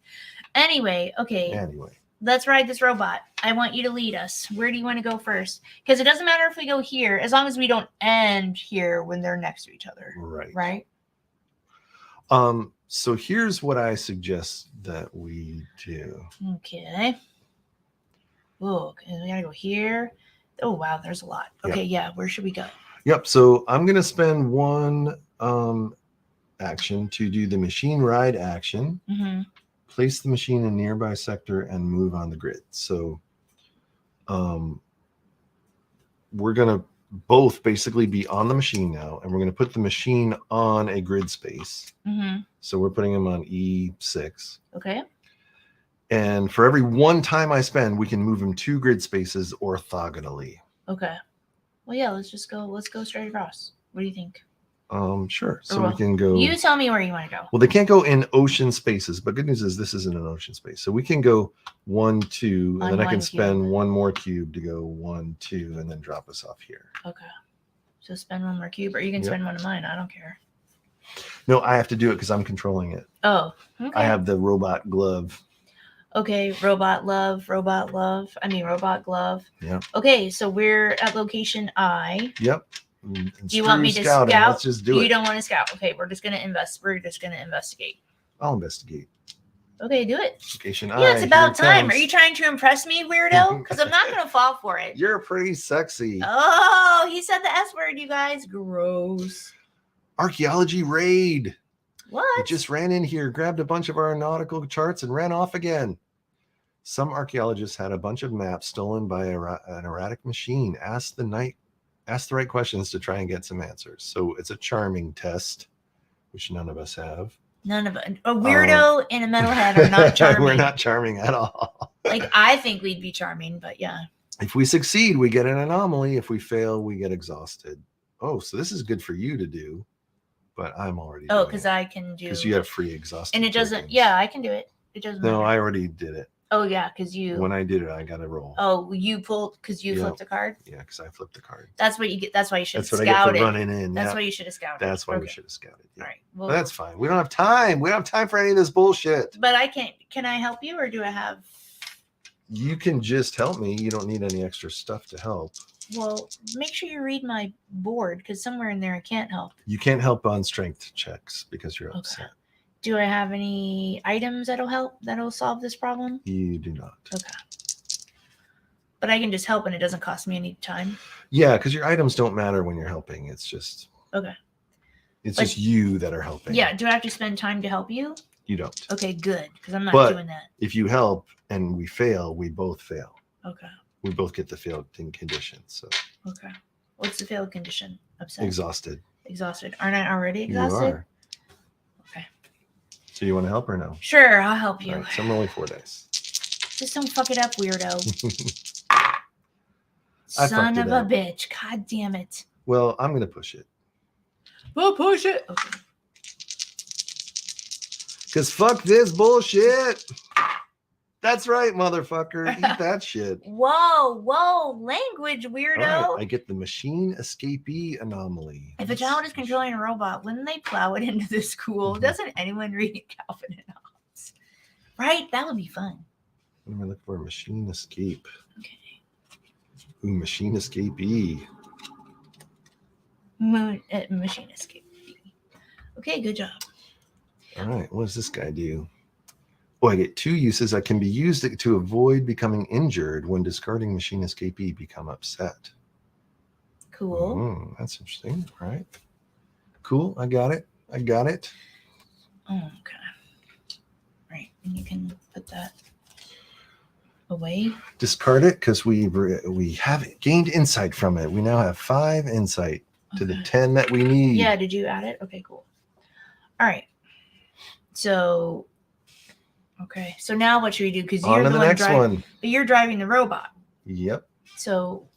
Anyway. Let's ride this robot. I want you to lead us. Where do you want to go first? Because it doesn't matter if we go here, as long as we don't end here when they're next to each other. Right. So here's what I suggest that we do. Okay. Oh, okay. We gotta go here. Oh wow, there's a lot. Okay, yeah. Where should we go? Yep. So I'm gonna spend 1 action to do the machine ride action. Mm-hmm. Place the machine in nearby sector and move on the grid. So we're going to both basically be on the machine now, and we're going to put the machine on a grid space. Mm-hmm. So we're putting them on E6. Okay. And for every 1 time I spend, we can move them 2 grid spaces orthogonally. Okay. Well, yeah, let's go straight across. What do you think? Sure. So we can go. You tell me where you want to go. Well, they can't go in ocean spaces, but good news is this isn't an ocean space. So we can go 1, 2, and then I can spend 1 more cube to go 1, 2, and then drop us off here. Okay. So spend 1 more cube, or you can spend 1 of mine. I don't care. No, I have to do it because I'm controlling it. Oh, okay. I have the robot glove. Okay, robot glove. Yeah. Okay, so we're at location I. Yep. Do you want me to scouting. scout? Let's just do it. You don't want to scout. Okay, we're just gonna investigate. I'll investigate. Okay, do it. Investigation. Yeah, it's Here about it time. comes. Are you trying to impress me, weirdo? Because I'm not gonna fall for it. You're pretty sexy. Oh, he said the S word, you guys. Gross. Archaeology raid. What? It just ran in here, grabbed a bunch of our nautical charts, and ran off again. Some archaeologists had a bunch of maps stolen by an erratic machine. Ask the right questions to try and get some answers. So it's a charming test, which none of us have. None of it. A weirdo and a metalhead are not charming. We're not charming at all. Like, I think we'd be charming, but yeah. If we succeed, we get an anomaly. If we fail, we get exhausted. Oh, so this is good for you to do, but I'm already Oh, because I can do. Because you have free exhausted. And it doesn't. tokens. Yeah, I can do it. It doesn't. No, matter. I already did it. Oh yeah, because you. When I did it, I got a roll. Oh, you pulled because you Yeah. flipped a card. Yeah, because I flipped the card. That's what you get. That's why you should have That's what I get scouted. for running in. That's yeah. why you should have scouted. That's why we Okay. should have scouted. Yeah. All right. Well, But that's fine. We don't have time. We don't have time for any of this bullshit. But I can't. Can I help you, or do I have? You can just help me. You don't need any extra stuff to help. Well, make sure you read my board because somewhere in there I can't help. You can't help on strength checks because you're Okay. upset. Do I have any items that'll help? That'll solve this problem? You do not. Okay. But I can just help, and it doesn't cost me any time. Yeah, because your items don't matter when you're helping. It's just. Okay. It's Like- just you that are helping. Yeah. Do I have to spend time to help you? You don't. Okay, good. Because I'm not But- doing that. If you help and we fail, we both fail. Okay. We both get the failed condition. So Okay. What's the failed condition? Upset. exhausted. Exhausted. Aren't I already exhausted? You are. Okay. So you want to help or no? Sure, I'll help you. All right, so I'm rolling 4 dice. Just don't fuck it up, weirdo. I Son fucked of it a up. bitch. God damn it. Well, I'm gonna push it. We'll push it. Okay. Cause fuck this bullshit. That's right, motherfucker. Eat that shit. Whoa, language, weirdo. All right, I get the machine escapee anomaly. If a child is controlling a robot, wouldn't they plow it into the school? Mhm. Doesn't anyone read Calvin and Hobbes? Right? That would be fun. What am I looking for? Machine escape. Okay. Ooh, machine escapee. Machine escape. Okay, good job. All right, what does this guy do? Oh, I get 2 uses. I can be used to avoid becoming injured when discarding machine escapee, become upset. Cool. That's interesting. All right. Cool. I got it. Oh, okay. Right. And you can put that away. Discard it because we have gained insight from it. We now have 5 insight to the Okay. 10 that we need. Yeah, did you add it? Okay, cool. All right. So, okay. So now what should we do? Because On you're to the the one next driving, one. but you're driving the robot. Yep. So,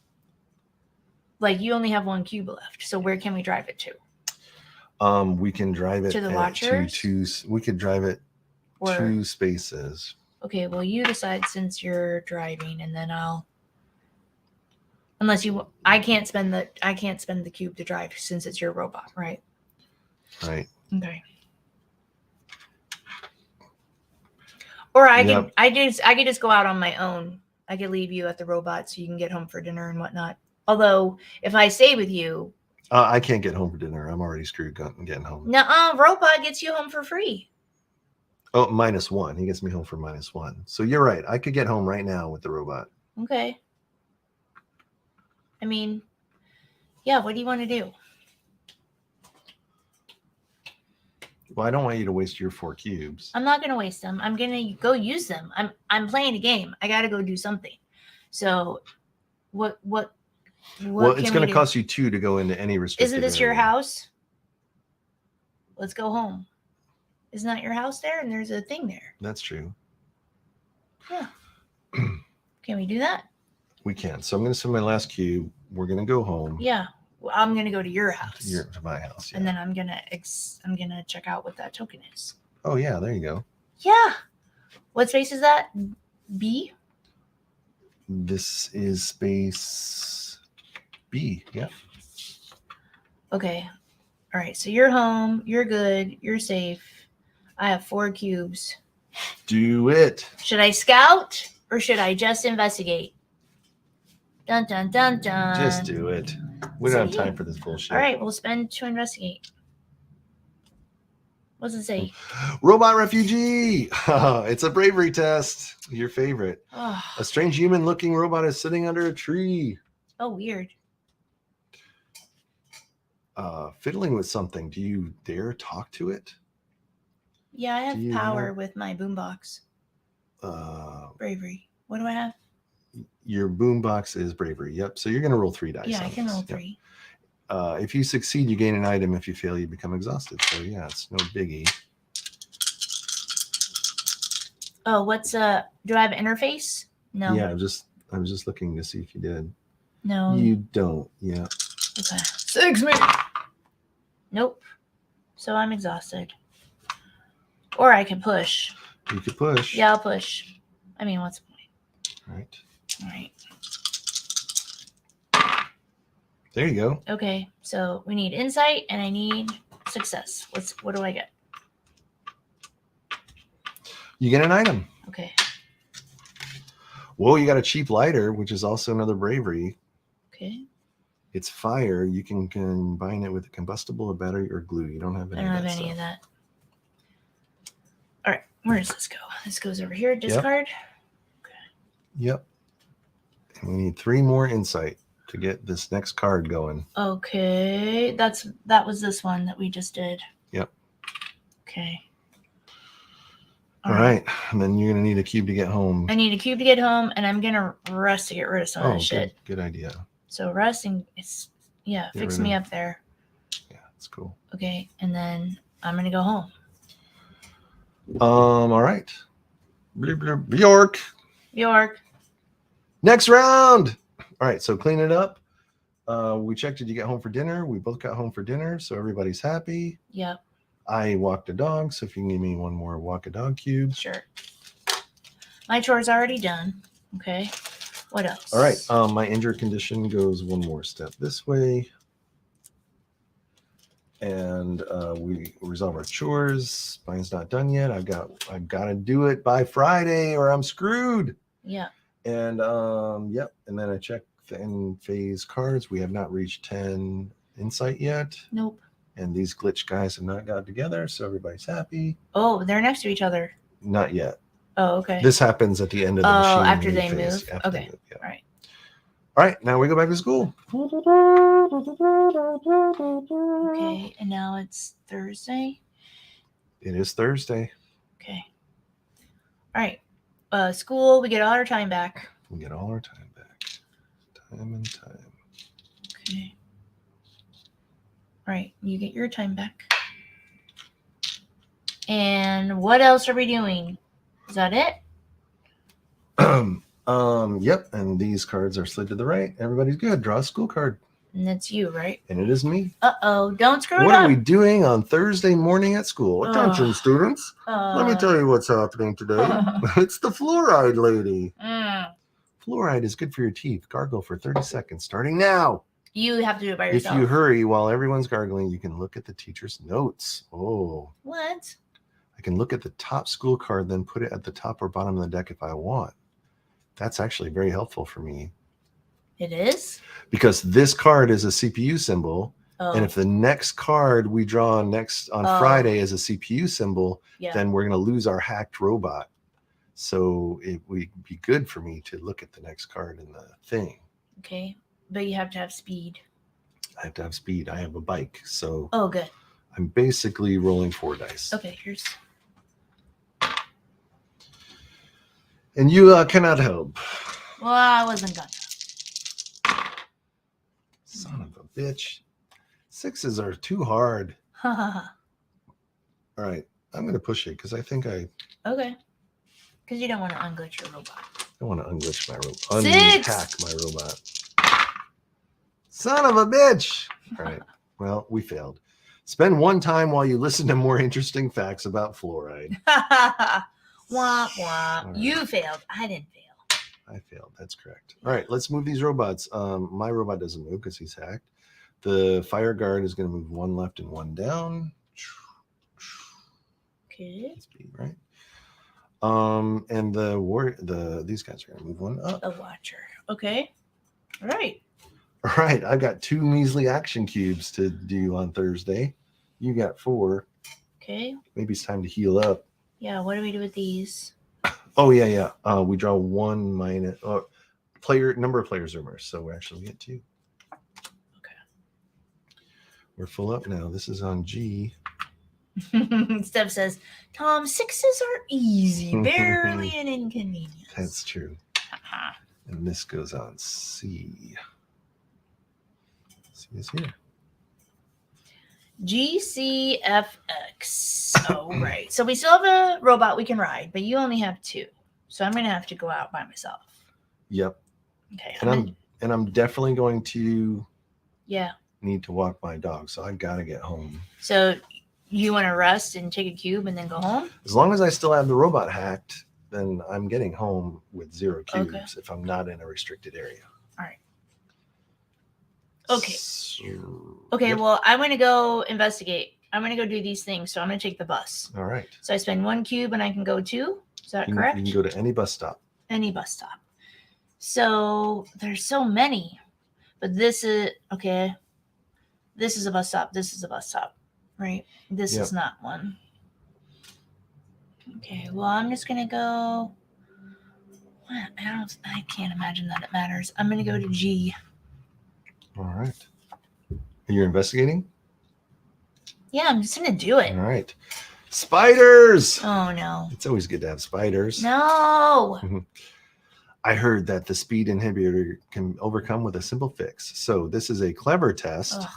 like, you only have 1 cube left. So where can we drive it to? We can drive it To the at watchers? we could drive it Or 2 spaces. okay, well, you decide since you're driving, and then I'll. Unless you, I can't spend the cube to drive since it's your robot, right? Right. Okay. Or I Yep. could just go out on my own. I could leave you at the robot so you can get home for dinner and whatnot. Although if I stay with you, I can't get home for dinner. I'm already screwed getting home. nuh-uh, robot gets you home for free. Oh, -1. He gets me home for -1. So you're right. I could get home right now with the robot. Okay. I mean, yeah, what do you want to do? Well, I don't want you to waste your 4 cubes. I'm not gonna waste them. I'm gonna go use them. I'm playing a game. I gotta go do something. So what Well, it's can going we to do? cost you 2 to go into any restricted Isn't this your area. house? Let's go home. Isn't that your house there? And there's a thing there. That's true. Can we do that? We can. So I'm going to send my last cube. We're going to go home. Yeah. Well, I'm gonna go to your house. To my house. Yeah. And then I'm gonna check out what that token is. Oh, yeah. There you go. Yeah. What space is that? B? This is space B. Yeah. Okay. All right. So you're home. You're good. You're safe. I have 4 cubes. Do it. Should I scout or should I just investigate? Dun dun dun dun. Just do it. We don't have So, time for this bullshit. All right, we'll spend to investigate. What's it say? Robot refugee. It's a bravery test. Your favorite. Oh, A strange human-looking robot is sitting under a tree, weird. fiddling with something. Do you dare talk to it? Yeah, I Do you have power have- with my boombox. Uh, Bravery. What do I have? your boombox is bravery. Yep. So you're going to roll 3 dice. Yeah, I on can this. roll Yep. 3. If you succeed, you gain an item. If you fail, you become exhausted. So yeah, it's no biggie. Oh, what's do I have interface? No. Yeah, I was just looking to see if you did. No. You don't. Yeah. Okay. 6 minutes. Nope. So I'm exhausted. Or I can push. You could push. Yeah, I'll push. I mean, what's the point? Right. All right. There you go. Okay. So we need insight and I need success. What do I get? You get an item. Okay. Whoa, you got a cheap lighter, which is also another bravery. Okay. It's fire. You can combine it with a combustible, a battery, or glue. You don't have any I don't of have that any stuff. of that. All right. Where does this go? This goes over here. Discard. Yep. And we need 3 more insight to get this next card going. Okay. That was this one that we just did. Yep. Okay. All right. And then you're going to need a cube to get home. I need a cube to get home, and I'm gonna rest to get rid of some of this shit. Good idea. So resting, it's fix me up there. Yeah, that's cool. Okay, and then I'm gonna go home. All right. Bjork. York. Next round. All right, so clean it up. We checked, did you get home for dinner? We both got home for dinner, so everybody's happy. Yep. I walked a dog, so if you can give me one more walk a dog cube. Sure. My chore's already done. Okay. What else? All right. My injured condition goes one more step this way. And we resolve our chores. Mine's not done yet. I've got to do it by Friday or I'm screwed. Yeah. And yep. And then I check the end phase cards. We have not reached 10 insight yet. Nope. And these glitch guys have not got together, so everybody's happy. Oh, they're next to each other. Not yet. Oh, okay. This happens at the end of the machine. After they phase. move? After Okay. they move, yeah. All right. All right, now we go back to school. Okay, and now it's Thursday. It is Thursday. Okay. All right. School, we get all our time back. We get all our time back. Time and time. Okay. All right, you get your time back. And what else are we doing? Is that it? Yep. And these cards are slid to the right. Everybody's good. Draw a school card. And that's you, right? And it is me. Uh-oh, don't screw What it up. are we doing on Thursday morning at school? Attention, Ugh. students. Let me tell you what's happening today. It's the fluoride lady. Fluoride is good for your teeth. Gargle for 30 seconds starting now. You have to do it by If yourself. you hurry while everyone's gargling, you can look at the teacher's notes. Oh, What? I can look at the top school card, then put it at the top or bottom of the deck if I want. That's actually very helpful for me It is? because this card is a CPU symbol. Oh, And if the next card we draw next on Friday is a CPU symbol, yeah. then we're going to lose our hacked robot. So it would be good for me to look at the next card in the thing. Okay, but you have to have speed. I have to have speed. I have a bike. So Oh, good. I'm basically rolling 4 dice. Okay, here's... And you cannot help. Well, I wasn't gonna. Son of a bitch. 6s are too hard. All right. I'm going to push it because I think I Okay. Because you don't want to unglitch your robot. want to unglitch my robot. 6! Unhack my robot. Son of a bitch. All right. Well, we failed. Spend 1 time while you listen to more interesting facts about fluoride. Womp womp. All right. You failed. I didn't fail. I failed. That's correct. All right. Let's move these robots. My robot doesn't move because he's hacked. The fire guard is going to move 1 left and 1 down. Okay. Speed, right? And these guys are going to move 1 up. A watcher. Okay. All right. All right, I've got 2 measly action cubes to do on Thursday. You got 4. Okay. Maybe it's time to heal up. Yeah, what do we do with these? Oh yeah. We draw 1 minus player number of player zoomers, so we actually get 2. Okay. We're full up now. This is on G. Steph says, Tom, 6s are easy, barely an inconvenience. That's true. Uh-huh. And this goes on C. C is here. GCFX. Oh, right. So we still have a robot we can ride, but you only have 2. So I'm going to have to go out by myself. Yep. Okay. And I'm definitely going to Yeah. need to walk my dog, so I gotta get home. So you want to rest and take a cube and then go home? As long as I still have the robot hacked, then I'm getting home with 0 cubes Okay. if I'm not in a restricted area. All right. Okay. Okay. Well, I'm going to go investigate. I'm going to go do these things. So I'm going to take the bus. All right. So I spend 1 cube and I can go 2. Is that correct? You can go to any bus stop. Any bus stop. So there's so many. But this is, okay. This is a bus stop. This is a bus stop. Right? This is not one. Okay. Well, I'm just going to go. I can't imagine that it matters. I'm going to go to G. All right. You're investigating? Yeah, I'm just going to do it. All right. Spiders! Oh, no. It's always good to have spiders. No. I heard that the speed inhibitor can overcome with a simple fix. So this is a clever test. Ugh.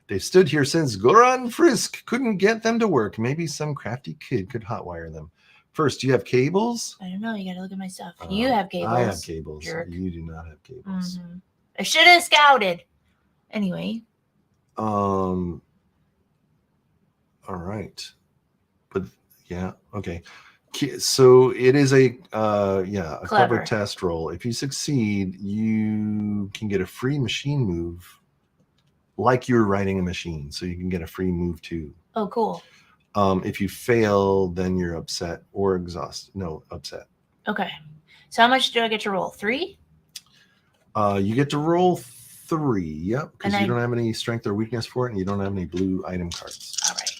They've stood here since Goran Frisk couldn't get them to work. Maybe some crafty kid could hotwire them. First, do you have cables? I don't know. You got to look at my stuff. You have cables. I have cables. Jerk. You do not have cables. Mm-hmm. I should have scouted. Anyway. All right. But yeah, okay. So it is a clever test roll. If you succeed, you can get a free machine move, like you're riding a machine. So you can get a free move too. Oh, cool. If you fail, then you're upset or exhausted. No, upset. Okay. So how much do I get to roll? 3? You get to roll 3. Yep, because you don't have any strength or weakness for it, and you don't have any blue item cards. All right.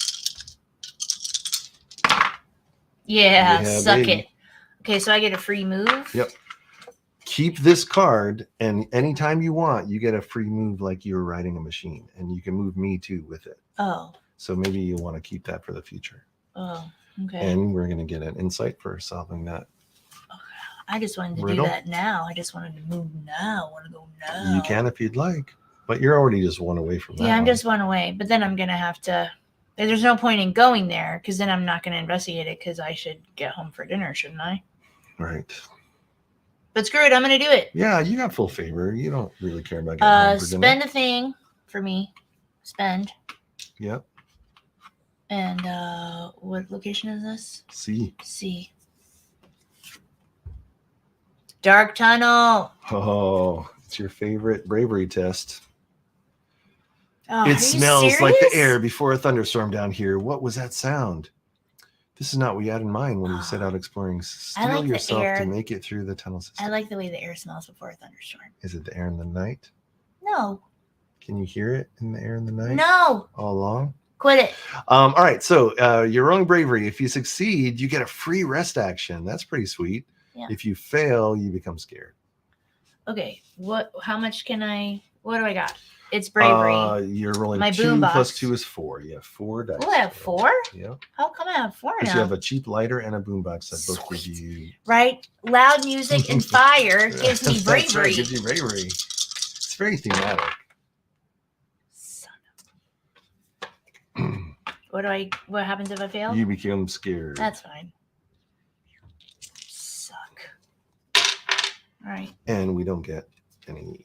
Yeah, suck it. Okay, so I get a free move. Yep. Keep this card, and anytime you want, you get a free move like you were riding a machine, and you can move me too with it. Oh. So maybe you'll want to keep that for the future. Oh, okay. And we're going to get an insight for solving that. I just wanted to do that now. I just wanted to move now. I want to go now. You can if you'd like, but you're already just 1 away from that. Yeah, I'm just 1 away, but then I'm going to have to. There's no point in going there because then I'm not going to investigate it because I should get home for dinner, shouldn't I? Right. But screw it, I'm going to do it. Yeah, you got full favor. You don't really care about getting home for dinner. Spend a thing for me. Spend. Yep. And what location is this? C. C. Dark tunnel. Oh, it's your favorite bravery test. Oh, it smells like the air before a thunderstorm down here. What was that sound? This is not what you had in mind when you set out exploring. Steel yourself to make it through the tunnel system. I like the way the air smells before a thunderstorm. Is it the air in the night? No. Can you hear it in the air in the night? No. All along? Quit it. All right. So you're rolling bravery. If you succeed, you get a free rest action. That's pretty sweet. Yeah. If you fail, you become scared. Okay. How much can I? What do I got? It's bravery. You're rolling my 2 boombox. plus 2 is 4. You have 4 dice. Oh, I have 4? Yeah. How come I have 4 now? Because you have a cheap lighter and a boombox that both give you. Right? Loud music and fire gives me bravery. That's right, gives you bravery. It's very thematic. Son of... What happens if I fail? You become scared. That's fine. Suck. All right. And we don't get any.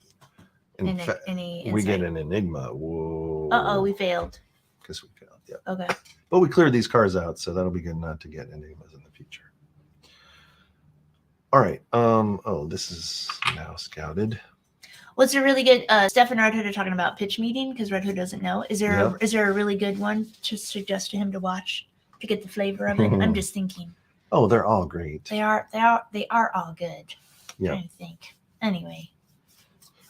Any we get an enigma. Whoa. Uh-oh, we failed. Because we failed, yeah. Okay. But we cleared these cards out, so that'll be good not to get enigmas in the future. All right. This is now scouted. What's a really good Steph and Red Hood are talking about pitch meeting because Red Hood doesn't know. Is there a really good one to suggest to him to watch to get the flavor of it? I'm just thinking. Oh, they're all great. They are all good. Yeah. I'm trying to think. Anyway.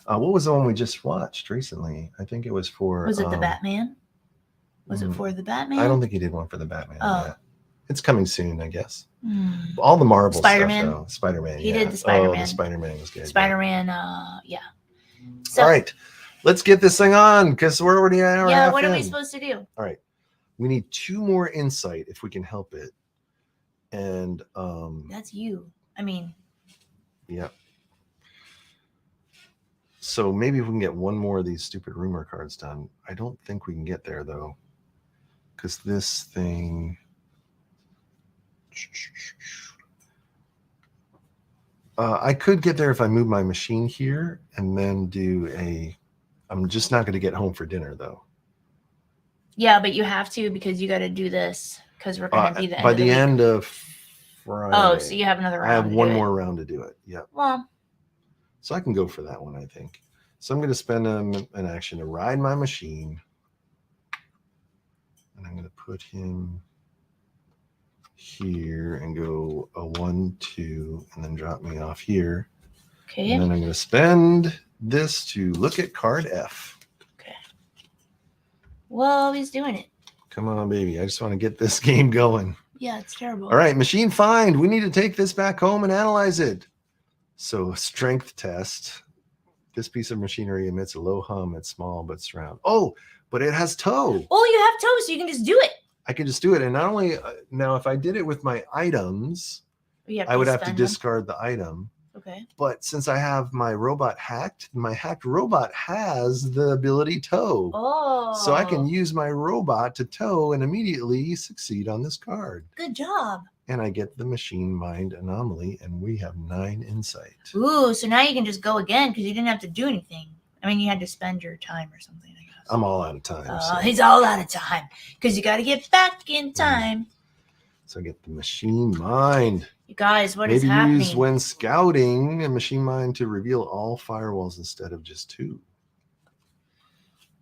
What was the one we just watched recently? I think it was for. Was it the Batman? Was it for the Batman? I don't think he did one for the Batman yet. It's coming soon, I guess. Hmm. All the Marvel Spider-Man? stuff, though. Spider-Man. He yeah. did the Spider-Man. Oh, the Spider-Man was good. Spider-Man, yeah. So, All right. Let's get this thing on because we're already an hour and a half what are in. we supposed to do? All right. We need 2 more insight if we can help it. And That's you. I mean, yeah. So maybe if we can get 1 more of these stupid rumor cards done. I don't think we can get there though. Because this thing. I could get there if I move my machine here and then do a. I'm just not going to get home for dinner though. yeah, but you have to because you got to do this because we're going to be the end by of the the week. end of Friday. Oh, so you have another round. I have to 1 do it. more round to do it. Yep. Well, So I can go for that one, I think. So I'm going to spend an action to ride my machine. And I'm going to put him here and go a 1, 2, and then drop me off here. okay. And then I'm going to spend this to look at card F. Okay. Well, he's doing it. Come on, baby. I just want to get this game going. Yeah, it's terrible. All right, machine find. We need to take this back home and analyze it. So strength test. This piece of machinery emits a low hum. It's small, but it's round. Oh, but it has toe. Oh, you have toes, so you can just do it. I can just do it. And not only, now if I did it with my items, You have I would have to spend them. discard the item. Okay. But since I have my robot hacked, my hacked robot has the ability tow. Oh. So I can use my robot to tow and immediately succeed on this card. Good job. And I get the machine mind anomaly, and we have 9 insight. Ooh, so now you can just go again because you didn't have to do anything. I mean, you had to spend your time or something, I guess. I'm all out of time. So. He's all out of time because you got to get back in time. So I get the machine mind. You guys, what is Maybe happening? use when scouting a machine mind to reveal all firewalls instead of just 2.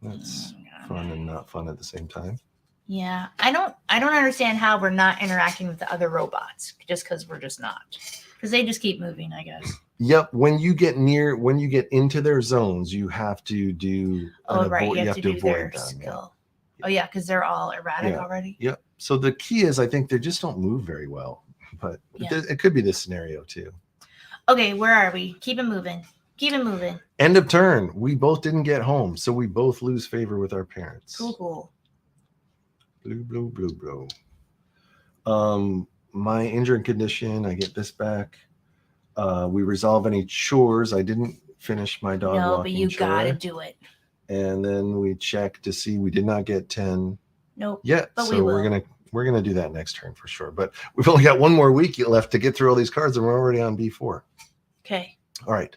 That's fun and not fun at the same time. Yeah, I don't understand how we're not interacting with the other robots just because we're just not. Because they just keep moving, I guess. Yep. When you get into their zones, you have to do. Right. You have to do their them. skill. Yeah. Oh, yeah, because they're all erratic already. Yep. So the key is, I think they just don't move very well. But it could be this scenario too. Okay, where are we? Keep it moving. Keep it moving. End of turn. We both didn't get home, so we both lose favor with our parents. Cool. Blue. My injured condition, I get this back. We resolve any chores. I didn't finish my dog walking. No, but you chore. gotta do it. And then we check to see we did not get 10 Nope. yet. But So we're gonna do that next turn for sure. But we've only got 1 more week left to get through all these cards, and we're already on B4. Okay. All right.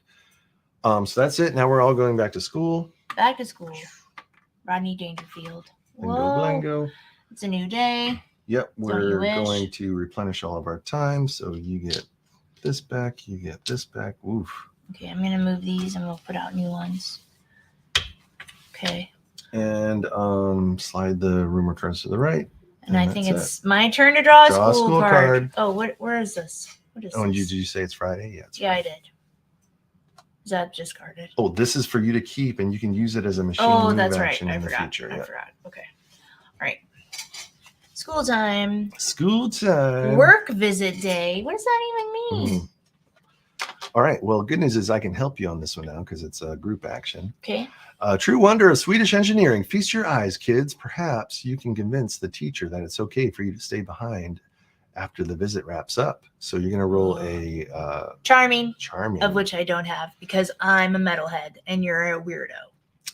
So that's it. Now we're all going back to school. Back to school. Rodney Dangerfield. Blango, Whoa. blango. It's a new day. Yep, Don't we're you wish? going to replenish all of our time. So you get this back, you get this back. Oof. Okay, I'm gonna move these and we'll put out new ones. Okay. And slide the rumor cards to the right. And I think it's my turn to draw a Draw a school school card. Oh, where is this? What is Oh, and this? did you say it's Friday? Yeah, it's Yeah, Friday. I did. Is that discarded? Oh, this is for you to keep, and you can use it as a machine Oh, move that's right. action I in the forgot. future. I Yeah. forgot. Okay. All right. School time. School time. Work visit day. What does that even mean? All right. Well, good news is I can help you on this one now because it's a group action. Okay. True wonder of Swedish engineering. Feast your eyes, kids. Perhaps you can convince the teacher that it's okay for you to stay behind after the visit wraps up. So you're going to roll a Charming, charming. of which I don't have because I'm a metalhead and you're a weirdo.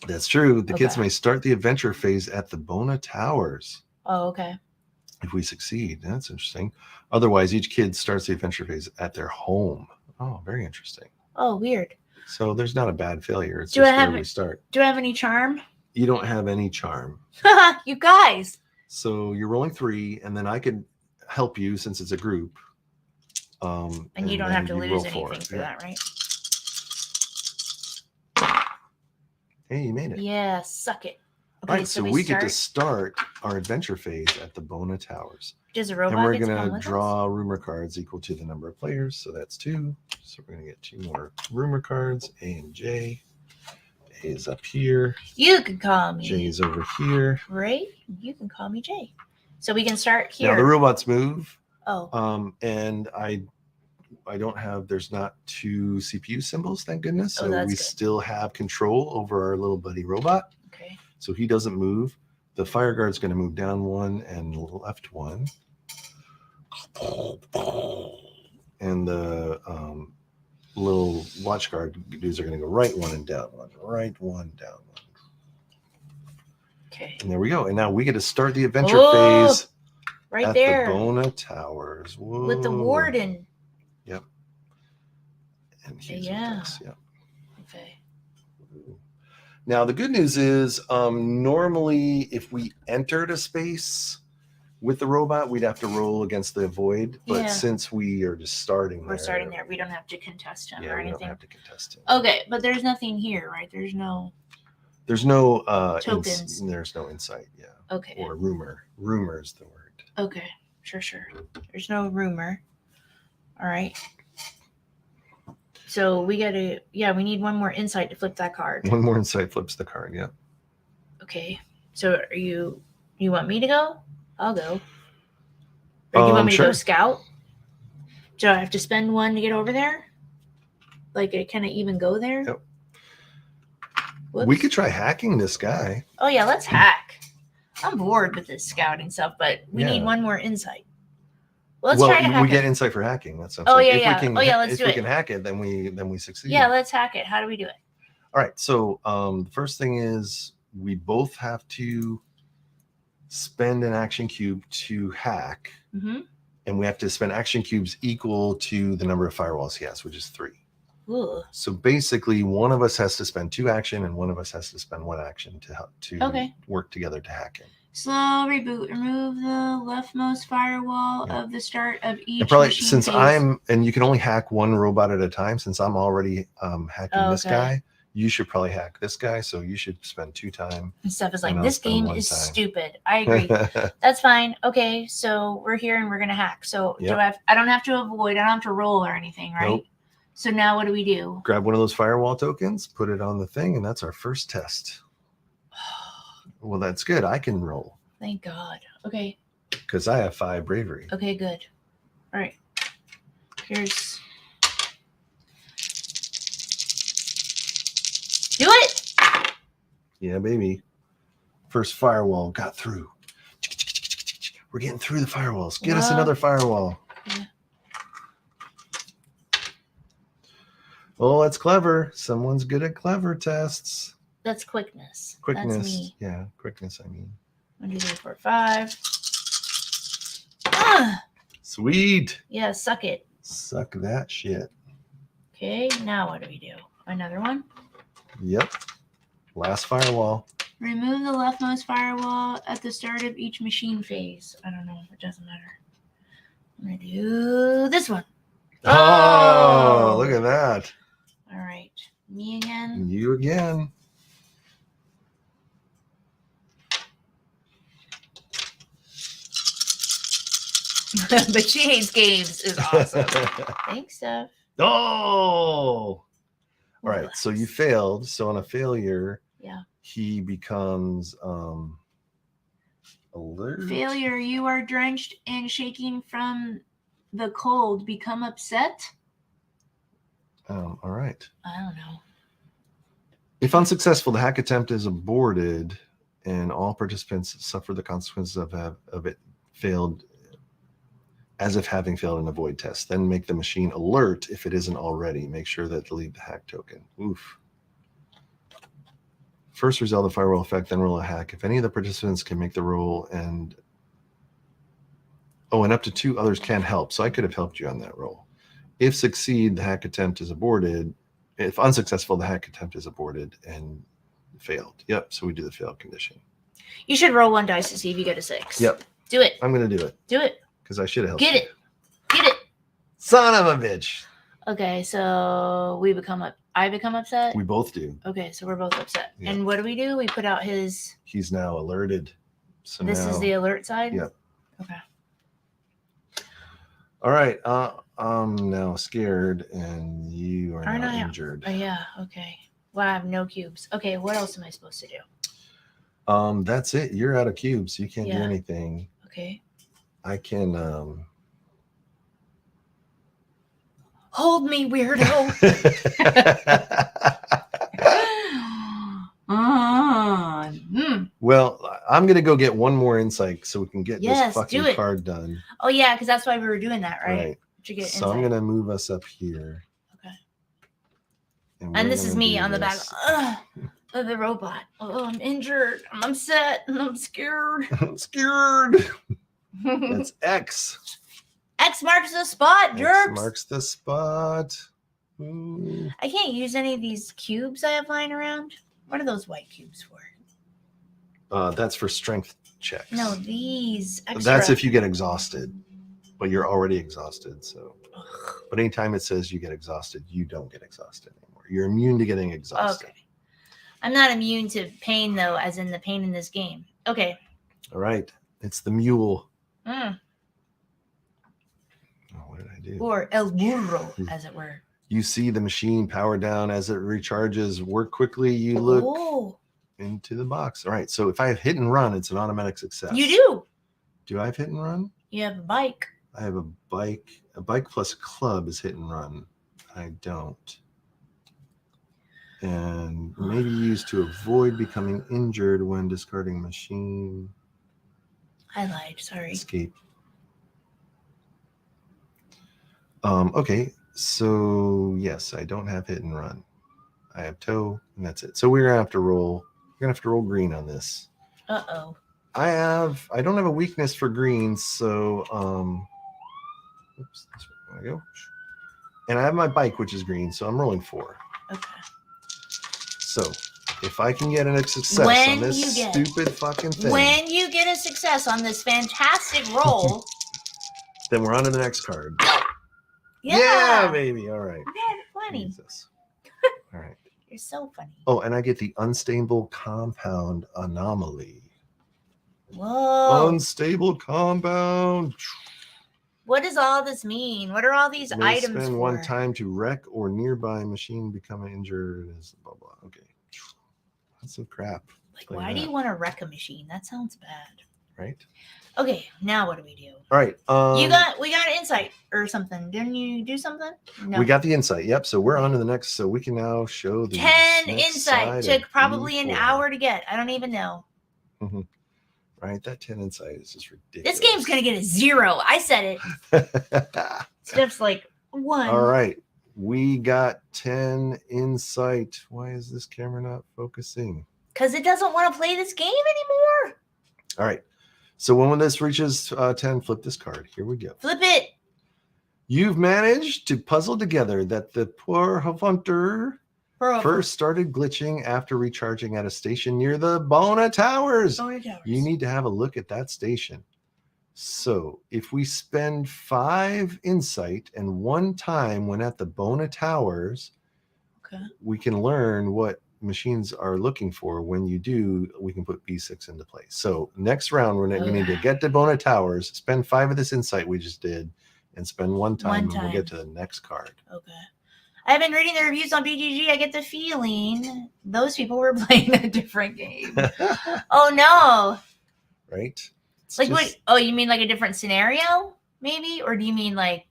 That's true. The kids Okay. may start the adventure phase at the Bona Towers. Oh, okay. If we succeed. That's interesting. Otherwise, each kid starts the adventure phase at their home. Oh, very interesting. Oh, weird. So there's not a bad failure. It's Do just I have where we it? start. Do I have any charm? You don't have any charm. You guys. So you're rolling 3, and then I can help you since it's a group. And you don't then have to lose roll anything for Yeah. that, right? Hey, you made it. Yeah, suck it. Okay, All right, so we get to start our adventure phase at the Bona Towers. Does a And robot we're get to going come to with us? draw rumor cards equal to the number of players. So that's 2. So we're going to get 2 more rumor cards, A and J. A is up here. You can call me J is over here. Ray. You can call me Jay. So we can start here. Now the robots move. Oh. And I don't have. There's not 2 CPU symbols, thank goodness. So that's we good. still have control over our little buddy robot. Okay. So he doesn't move. The fire guard's going to move down 1 and left 1. And the little watch guard dudes are going to go right 1 and down 1, right 1, down 1. Okay. And there we go. And now we get to start the adventure Oh, phase right at there the Bona Towers. Whoa. with the warden. Yep. And he's Yeah. with us. Yep. Okay. Now the good news is, normally if we entered a space with the robot, we'd have to roll against the void. But Yeah. since we are just starting We're starting there. We don't have to contest him or we anything. don't have to contest him. Okay, but there's nothing here, right? There's no tokens. There's no insight. Yeah. Okay. Or rumor. Rumor is the word. Okay. Sure. There's no rumor. All right. So we gotta, we need one more insight to flip that card. One more insight flips the card. Yeah. Okay. So you want me to go? I'll go. Or do you want me to Sure. go scout? Do I have to spend 1 to get over there? Like, can I even go there? Yep. Whoops. We could try hacking this guy. Oh yeah, let's hack. I'm bored with this scouting stuff, but we Yeah. need one more insight. Let's try to hack we get it. insight for hacking. That's Oh, if yeah. We can, Let's if do we it. can hack it, then we succeed. Yeah, let's hack it. How do we do it? All right. So the first thing is we both have to spend an action cube to hack, Mm-hmm. and we have to spend action cubes equal to the number of firewalls he has, which is 3. Ooh. So basically, one of us has to spend 2 action, and one of us has to spend 1 action to work together to hack him. Slow reboot. Remove the leftmost firewall of the start of each. And probably machine since phase. and you can only hack 1 robot at a time. Since I'm already hacking this guy, you should probably hack this guy. So you should spend 2 time. And stuff is like, and I'll this spend game 1 is time. stupid. I agree. That's fine. Okay, so we're here and we're gonna hack. So Yep. I don't have to avoid. I don't have to roll or anything, right? Nope. So now what do we do? Grab one of those firewall tokens, put it on the thing, and that's our first test. Well, that's good. I can roll Thank God. Okay. because I have 5 bravery. Okay, good. All right. Here's. Do it! Yeah, baby. First firewall got through. We're getting through the firewalls. Get us another firewall. Yeah. Oh, that's clever. Someone's good at clever tests. That's quickness. Quickness. That's me. Yeah, quickness, I mean. 1, 2, 3, 4, 5. Ah! Sweet. Yeah, suck it. Suck that shit. Okay, now what do we do? Another one? Yep. Last firewall. Remove the leftmost firewall at the start of each machine phase. I don't know. It doesn't matter. I'm going to do this one. Oh, look at that. All right. Me again. You again. But she hates games is awesome. Thanks, Steph. Oh. All right. So you failed. So on a failure, he becomes alert. Failure. You are drenched and shaking from the cold. Become upset. All right. I don't know. If unsuccessful, the hack attempt is aborted, and all participants suffer the consequences of it failed, as if having failed in a void test. Then make the machine alert if it isn't already. Make sure that delete the hack token. Oof. First resolve the firewall effect, then roll a hack. If any of the participants can make the roll, and up to 2 others can help. So I could have helped you on that roll. If succeed, the hack attempt is aborted. If unsuccessful, the hack attempt is aborted and failed. Yep. So we do the failed condition. You should roll 1 dice to see if you get a 6. Yep. Do it. I'm going to do it. Do it. Because I should have helped Get you. it. Get it. Son of a bitch. Okay, so I become upset? We both do. Okay, so we're both upset. Yeah. And what do? We put out his... He's now alerted. So this is the alert side? Yep. Okay. All right. I'm now scared, and you are now injured. Oh, yeah, okay. Well, I have no cubes. Okay, what else am I supposed to do? That's it. You're out of cubes. You can't do Yeah. anything. Okay. I can Hold me, weirdo. Well, I'm gonna go get one more insight so we can get Yes, this fucking do it. card done. Oh yeah, because that's why we were doing that, right? To get So I'm insight. gonna move us up here. Okay. And And we're this is gonna me do on the back this. of the robot. Oh, I'm injured. I'm upset. And I'm scared. I'm scared. That's X. X marks the spot, X jerks. marks the spot. Ooh. I can't use any of these cubes I have lying around. What are those white cubes for? That's for strength checks. No, these extra. That's if you get exhausted, but you're already exhausted. So, but anytime it says you get exhausted, you don't get exhausted anymore. You're immune to getting exhausted. Okay. I'm not immune to pain though, as in the pain in this game. Okay. All right. It's the mule. Mm. Oh, what did I do? Or el burro, as it were. You see the machine power down as it recharges. Work quickly. You look into the box. All right. So if I have hit and run, it's an automatic success. You do. Do I have hit and run? You have a bike. I have a bike. A bike plus club is hit and run. I don't. And maybe used to avoid becoming injured when discarding machine. I lied. Sorry. Escape. Okay. So yes, I don't have hit and run. I have tow, and that's it. So we're gonna have to roll. We're gonna have to roll green on this. Uh-oh. I don't have a weakness for greens, so oops, that's where I go. And I have my bike, which is green, so I'm rolling 4. Okay. So if I can get a success on this stupid fucking thing, when you get a success on this fantastic roll, then we're on to the next card. Yeah, baby. All right. I had plenty. Jesus. All right. You're so funny. Oh, and I get the unstable compound anomaly. Whoa. Unstable compound. What does all this mean? What are all these items spend for? one time to wreck or nearby machine become injured. Blah blah. Okay. That's some crap. Like, why do you want to wreck a machine? That sounds bad. Right. Okay, now what do we do? All right. We got insight or something. Didn't you do something? No. We got the insight. Yep. So we're on to the next. So we can now show the 10 insight. Took probably an hour to get. I don't even know. Mm-hmm. Right. That 10 insight is just ridiculous. This game's gonna get a 0. I said it. Steph's like 1. All right. We got 10 insight. Why is this camera not focusing? Because it doesn't want to play this game anymore. All right. So when this reaches 10, flip this card. Here we go. Flip it. You've managed to puzzle together that the poor hunter first started glitching after recharging at a station near the Bona Towers. You need to have a look at that station. So if we spend 5 insight and 1 time when at the Bona Towers, we can learn what machines are looking for. When you do, we can put B6 into place. So next round, we need to get to Bona Towers, spend 5 of this insight we just did, and spend 1 time, and we'll get to the next card. Okay. I've been reading the reviews on BGG. I get the feeling those people were playing a different game. Oh no! Right? What? Oh, you mean like a different scenario, maybe, or do you mean like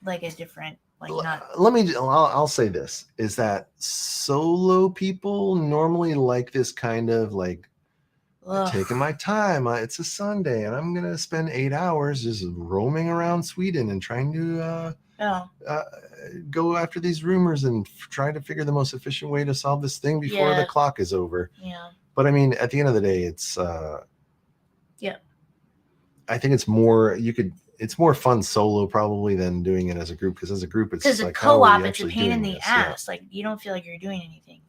a different? I'll say this is that solo people normally like this kind of like taking my time. It's a Sunday and I'm going to spend 8 hours just roaming around Sweden and trying to go after these rumors and try to figure the most efficient way to solve this thing before the clock is over. Yeah. But I mean, at the end of the day, it's I think it's more it's more fun solo probably than doing it as a group, because as a group it's because like co-op it's a pain in the ass. Like you don't feel like you're doing anything.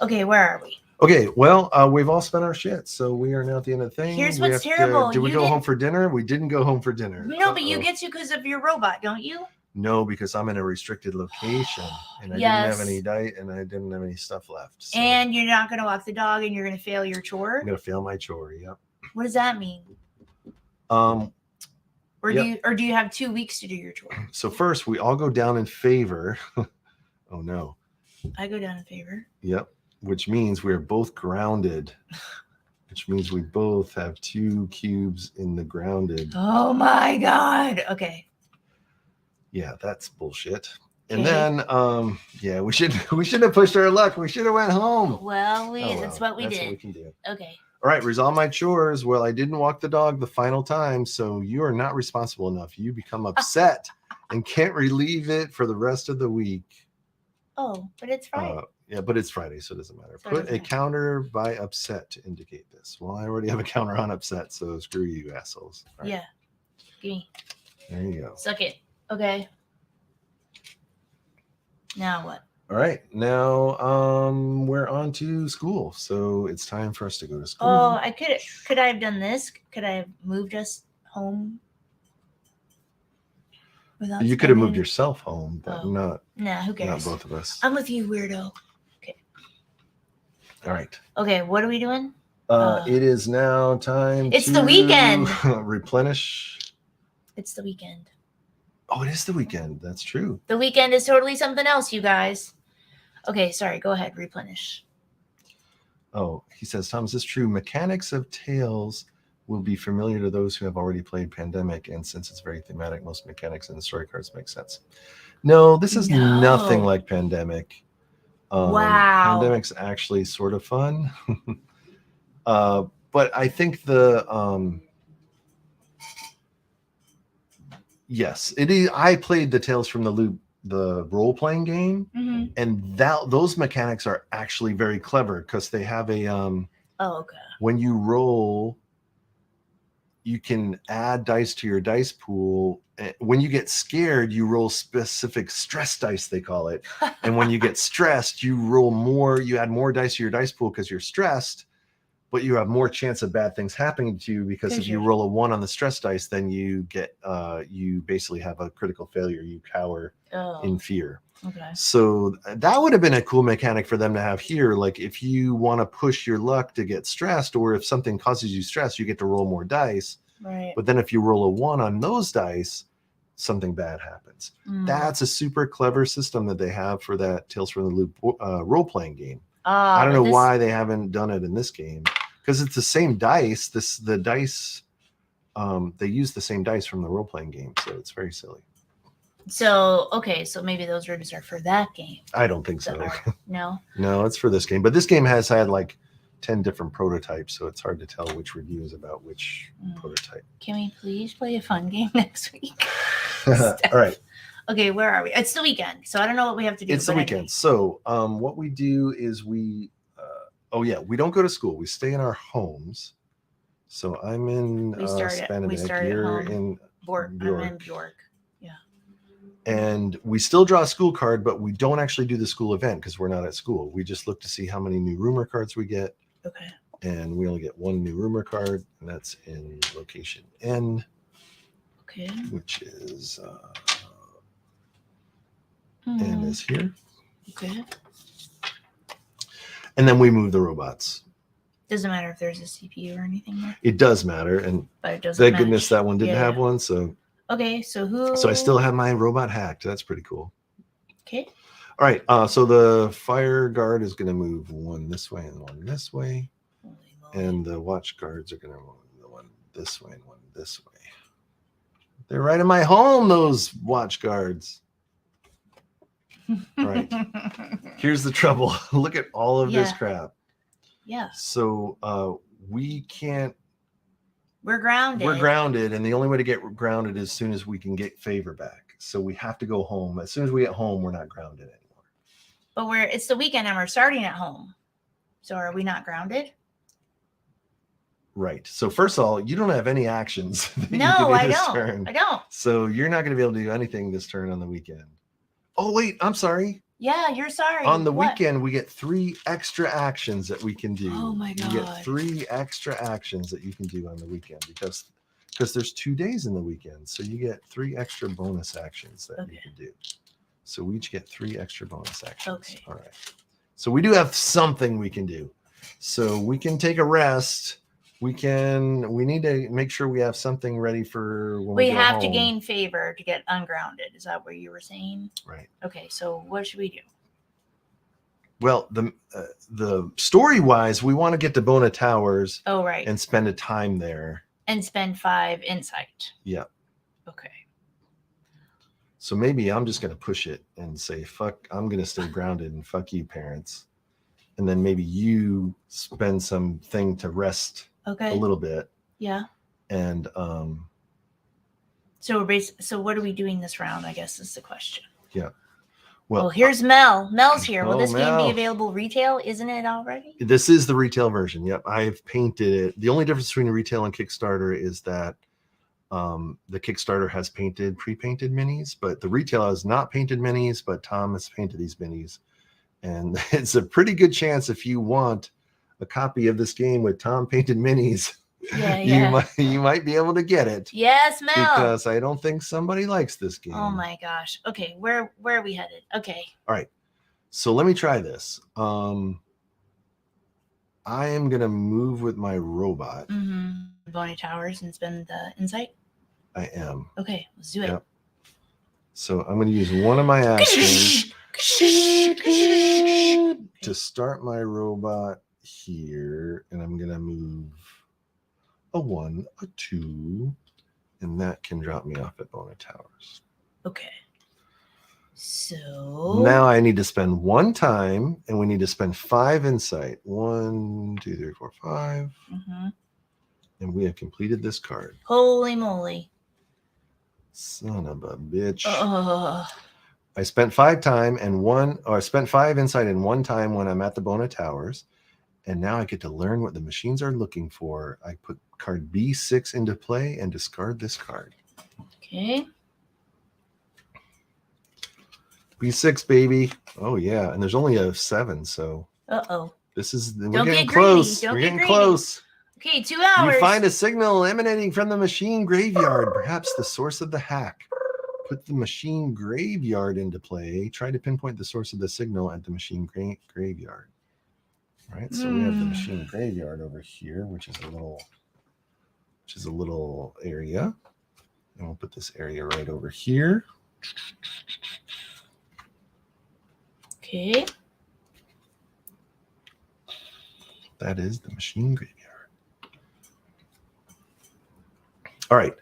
Okay, where are we? Okay, well, we've all spent our shit, so we are now at the end of the thing. Here's what's terrible. Did we go home for dinner? We didn't go home for dinner. No, but you get to because of your robot, don't you? No, because I'm in a restricted location and I didn't have any diet and I didn't have any stuff left. So. And you're not going to walk the dog and you're going to fail your chore? I'm going to fail my chore, yep. What does that mean? Or do you have 2 weeks to do your chore? So first, we all go down in favor. Oh no. I go down in favor. Yep. Which means we're both grounded. Which means we both have 2 cubes in the grounded. Oh my god. Okay. Yeah, that's bullshit. And Okay. then, yeah, we shouldn't have pushed our luck. We should have went home. Well, Oh, well, that's what we that's did. what we can do. Okay. All right, resolve my chores. Well, I didn't walk the dog the final time, so you are not responsible enough. You become upset and can't relieve it for the rest of the week. Oh, but it's Friday. Yeah, but it's Friday, so it doesn't matter. So it Put doesn't a matter. counter by upset to indicate this. Well, I already have a counter on upset, so screw you, assholes. All right, Yeah. Gimme. there you go. Suck it. Okay. Now what? All right, now we're on to school, so it's time for us to go to school. Oh, could I have done this? Could I have moved us home? You could have moved yourself home, but not who cares? not both of us. I'm with you, weirdo. All right. Okay, what are we doing? It is now time It's to the weekend. replenish. It's the weekend. Oh, it is the weekend. That's true. The weekend is totally something else, you guys. Okay, sorry. Go ahead. Replenish. Oh, he says, Tom, is this true? Mechanics of Tales will be familiar to those who have already played Pandemic, and since it's very thematic, most mechanics in the story cards make sense. No, this is No. nothing like Pandemic. Wow. Pandemic's actually sort of fun. But I think the yes, it is. I played the Tales from the Loop, the role-playing game, and those mechanics are actually very clever because they have a Oh, okay. when you roll, you can add dice to your dice pool. When you get scared, you roll specific stress dice, they call it. And when you get stressed, you roll more, you add more dice to your dice pool because you're stressed, but you have more chance of bad things happening to you because if you roll a 1 on the stress dice, then you get, you basically have a critical failure. You cower in fear. Okay. So that would have been a cool mechanic for them to have here. Like if you want to push your luck to get stressed, or if something causes you stress, you get to roll more dice. Right. But then if you roll a 1 on those dice, something bad happens. That's a super clever system that they have for that Tales from the Loop role-playing game. I don't know why they haven't done it in this game, because it's the same dice. The dice, they use the same dice from the role-playing game, so it's very silly. So, okay, so maybe those reviews are for that game. I don't think so. No? No, it's for this game. But this game has had like 10 different prototypes, so it's hard to tell which review is about which prototype. Can we please play a fun game next week? All right. Okay, where are we? It's the weekend, so I don't know what we have to do. It's the weekend. So what we do is we don't go to school. We stay in our homes. So I'm in Spanamick. You're in Bjork. I'm in Bjork. Yeah. And we still draw a school card, but we don't actually do the school event because we're not at school. We just look to see how many new rumor cards we get. Okay. And we only get 1 new rumor card, and that's in location N. Okay. Which is N is here. Okay. And then we move the robots. Doesn't matter if there's a CPU or anything there. It does matter, and but it doesn't. Thank goodness that one didn't have one. So. Okay, so who? So I still have my robot hacked. That's pretty cool. Okay. All right. So the fire guard is going to move 1 this way and 1 this way, and the watch guards are going to move the 1 this way and 1 this way. They're right in my home. Those watch guards. All right. Here's the trouble. Look at all of this crap. Yeah. So we can't. We're grounded. We're grounded, and the only way to get grounded is as soon as we can get favor back. So we have to go home. As soon as we get home, we're not grounded anymore. But it's the weekend and we're starting at home. So are we not grounded? Right. So first of all, you don't have any actions. No, I don't. Turn. I don't. So you're not going to be able to do anything this turn on the weekend. Oh, wait, I'm sorry. Yeah, you're sorry. On the weekend, we get 3 extra actions that we can do. Oh my God. You get 3 extra actions that you can do on the weekend because there's 2 days in the weekend. So you get 3 extra bonus actions that you can do. So we each get 3 extra bonus actions. Okay. All right. So we do have something we can do. So we can take a rest. We need to make sure we have something ready for when we have home. to gain favor to get ungrounded. Is that what you were saying? Right. Okay, so what should we do? Well, the story wise, we want to get to Bona Towers Oh, right. and spend a time there. And spend 5 insight. Yeah. Okay. So maybe I'm just going to push it and say, fuck, I'm going to stay grounded and fuck you, parents. And then maybe you spend something to rest Okay. a little bit. Yeah. And so what are we doing this round, I guess is the question. Yeah. Well, here's Mel. Mel's here. Will this game Mel. be available retail? Isn't it already? This is the retail version. Yep. I've painted it. The only difference between retail and Kickstarter is that the Kickstarter has pre-painted minis, but the retail has not painted minis, but Tom has painted these minis. And it's a pretty good chance if you want a copy of this game with Tom painted minis, you might be able to get it. Yes, Mel. Because I don't think somebody likes this game. Oh my gosh. Okay, where are we headed? Okay. All right. So let me try this. I am gonna move with my robot. Bonnie Towers and spend the insight. I am. Okay, let's do it. Yep. So I'm gonna use one of my actions to start my robot here, and I'm gonna move a 1, a 2, and that can drop me off at Bona Towers. Okay. So now I need to spend 1 time, and we need to spend 5 insight. 1, 2, 3, 4, 5. And we have completed this card. Holy moly. Son of a bitch. I spent 5 time and I spent 5 insight in 1 time when I'm at the Bona Towers. And now I get to learn what the machines are looking for. I put card B6 into play and discard this card. Okay. B6, baby. Oh, yeah. And there's only a 7, so. This is, we're getting close. We're getting close. Okay, 2 hours. You find a signal emanating from the machine graveyard, perhaps the source of the hack. Put the machine graveyard into play. Try to pinpoint the source of the signal at the machine graveyard. All right, so we have the machine graveyard over here, which is a little area. And we'll put this area right over here. Okay. That is the machine graveyard. All right.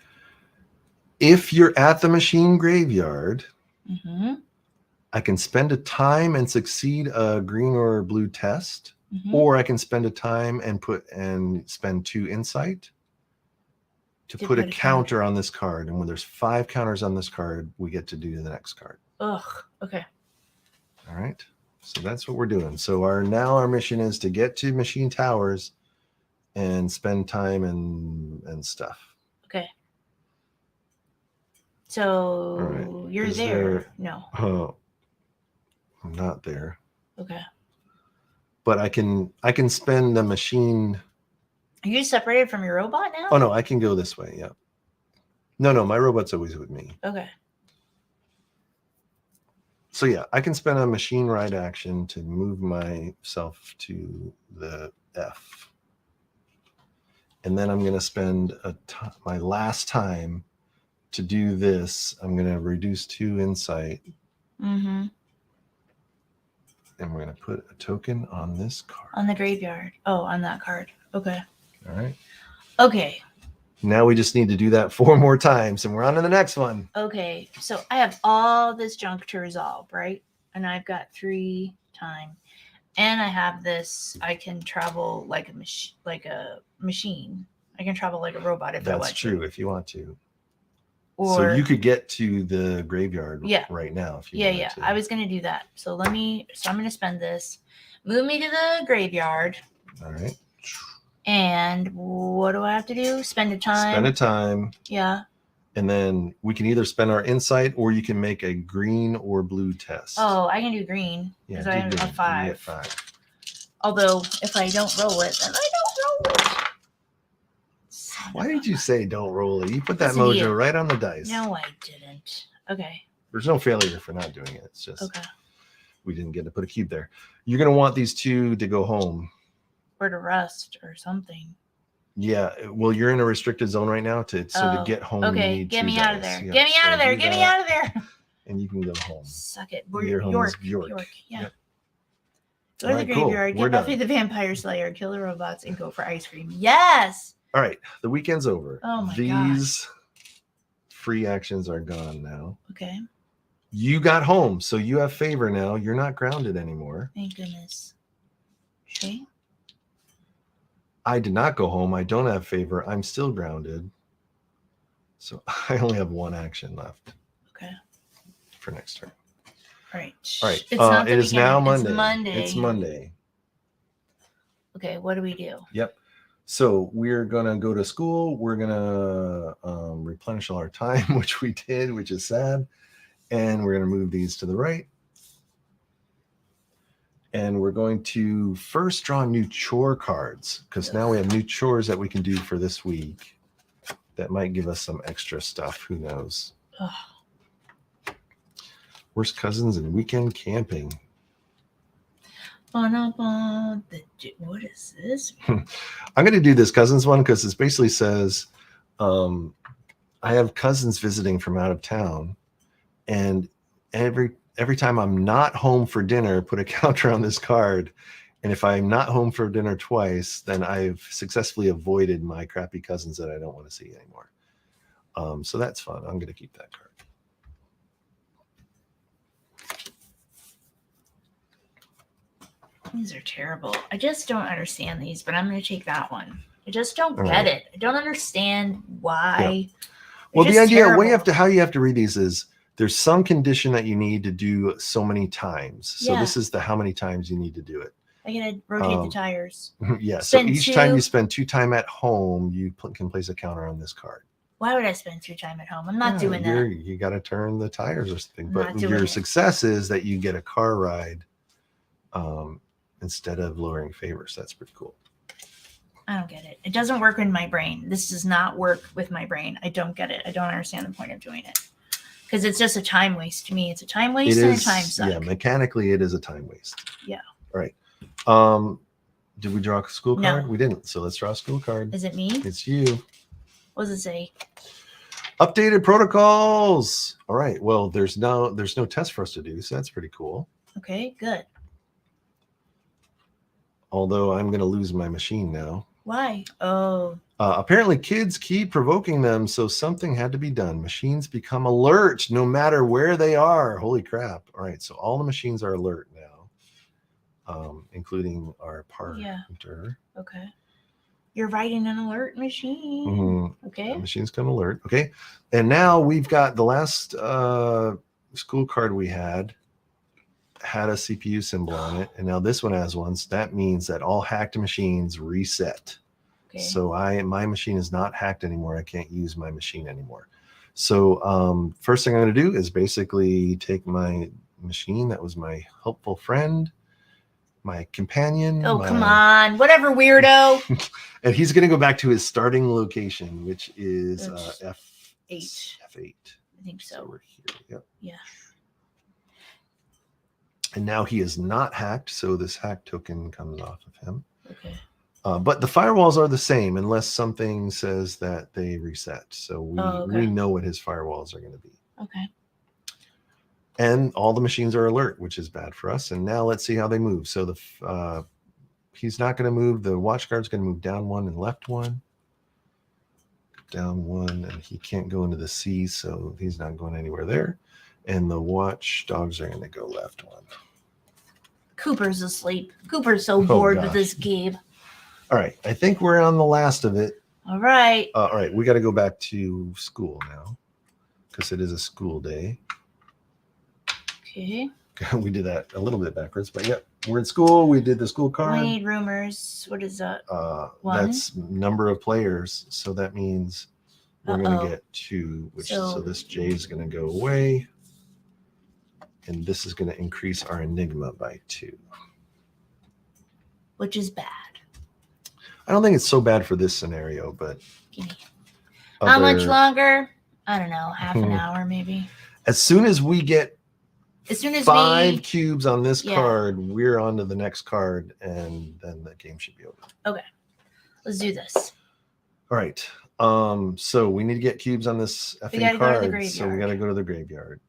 If you're at the machine graveyard, I can spend a time and succeed a green or blue test, or I can spend a time and spend 2 insight to put a counter on this card. And when there's 5 counters on this card, we get to do the next card. Okay. All right. So that's what we're doing. So our mission is to get to Machine Towers and spend time and stuff. Okay. So you're there. No. Oh, I'm not there. Okay. But I can spend the machine. Are you separated from your robot now? Oh no, I can go this way. Yeah. No, my robot's always with me. Okay. So yeah, I can spend a machine ride action to move myself to the F. And then I'm going to spend my last time to do this. I'm going to reduce 2 insight. And we're going to put a token on this card. On the graveyard. Oh, on that card. Okay. All right. Okay. Now we just need to do that 4 more times, and we're on to the next one. Okay. So I have all this junk to resolve, right? And I've got 3 time. And I have this. I can travel like a machine. I can travel like a robot if I want to. That's true, if you want to. Or, so you could get to the graveyard right now if you wanted to. I was going to do that. So I'm going to spend this. Move me to the graveyard. All right. And what do I have to do? Spend a time. Spend a time. Yeah. And then we can either spend our insight, or you can make a green or blue test. Oh, I can do green because I have a 5. You get 5. Although if I don't roll it, then I don't roll it. Why did you say don't roll it? You put that mojo right on the dice. No, I didn't. Okay. There's no failure for not doing it. It's just we didn't get to put a cube there. You're going to want these 2 to go home. Or to rest or something. Yeah. Well, you're in a restricted zone right now. To get home. Okay. You need get 2 me dice. out of there. Get me out of there. Get me out of there. And you can go home. Suck it. Your home is York. Yeah. Yep. Go to the Alright, cool. graveyard, We're get Buffy done. the Vampire Slayer, kill the robots, and go for ice cream. Yes! All right, the weekend's over. Oh my These free actions are gone now. Okay, You got home, so you have favor now. You're not grounded anymore. thank goodness. Okay. I did not go home. I don't have favor. I'm still grounded. So I only have one action left Okay. for next turn. Right. All right. It's not the it is now weekend, Monday. It's It's Monday. Okay, what do we do? Yep. So we're going to go to school. We're going to replenish all our time, which we did, which is sad. And we're going to move these to the right. And we're going to first draw new chore cards because now we have new chores that we can do for this week that might give us some extra stuff. Who knows? Ugh. Worst cousins and weekend camping. What is this? I'm going to do this cousins one because it basically says I have cousins visiting from out of town, and every time I'm not home for dinner, put a counter on this card. And if I'm not home for dinner twice, then I've successfully avoided my crappy cousins that I don't want to see anymore. So that's fun. I'm going to keep that card. These are terrible. I just don't understand these, but I'm going to take that one. I just don't All get right. it. I don't understand why. Yeah. Well, the just idea terrible. how you have to read these is there's some condition that you need to do so many times. So Yeah. this is the how many times you need to do it. I got to rotate the tires. Yeah. So Spend each time two. you spend 2 time at home, you can place a counter on this card. Why would I spend 2 time at home? I'm not doing you're- that. You got to turn the tires or something. I'm But not doing your it. success is that you get a car ride instead of lowering favors. That's pretty cool. I don't get it. It doesn't work in my brain. This does not work with my brain. I don't get it. I don't understand the point of doing it. Because it's just a time waste to me. It's a time waste and a time suck. Yeah, mechanically it is a time waste. Yeah. All right. Did we draw a school No. card? We didn't. So let's draw a school card. Is it me? It's you. What does it say? Updated protocols. All right. Well, there's no test for us to do, so that's pretty cool. Okay, good. Although I'm going to lose my machine now. Why? Oh. Apparently, kids keep provoking them, so something had to be done. Machines become alert no matter where they are. Holy crap. All right. So all the machines are alert now, including our parter. Yeah. Okay. You're riding an alert machine. Mm-hmm. Okay. The machines come alert. Okay. And now we've got the last school card we had a CPU symbol on it. And now this one has one. So that means that all hacked machines reset. Okay. So my machine is not hacked anymore. I can't use my machine anymore. So first thing I'm going to do is basically take my machine that was my helpful friend, my companion. Oh, come on. Whatever, weirdo. And he's going to go back to his starting location, which is F8. I think so. We're here. Yep. Yeah. And now he is not hacked, so this hack token comes off of him. Okay. But the firewalls are the same unless something says that they reset. So we know what his firewalls are going to be. Okay. And all the machines are alert, which is bad for us. And now let's see how they move. So he's not going to move. The watch guard's going to move down 1 and left 1. Down 1, and he can't go into the sea, so he's not going anywhere there. And the watch dogs are going to go left 1. Cooper's asleep. Cooper's so bored with this game. All right. I think we're on the last of it. All right. All right. We got to go back to school now because it is a school day. Okay. We did that a little bit backwards, but yep. We're in school. We did the school card. We need rumors. What is that? 1? That's number of players. So that means we're going to get 2, so this J is going to go away. And this is going to increase our enigma by 2. Which is bad. I don't think it's so bad for this scenario, but how much longer? I don't know, half an hour maybe. As soon as we get 5 we... cubes on this card, we're on to the next card, and then the game should be over. Okay, let's do this. All right. So we need to get cubes on this effing card. So we got to go to the graveyard.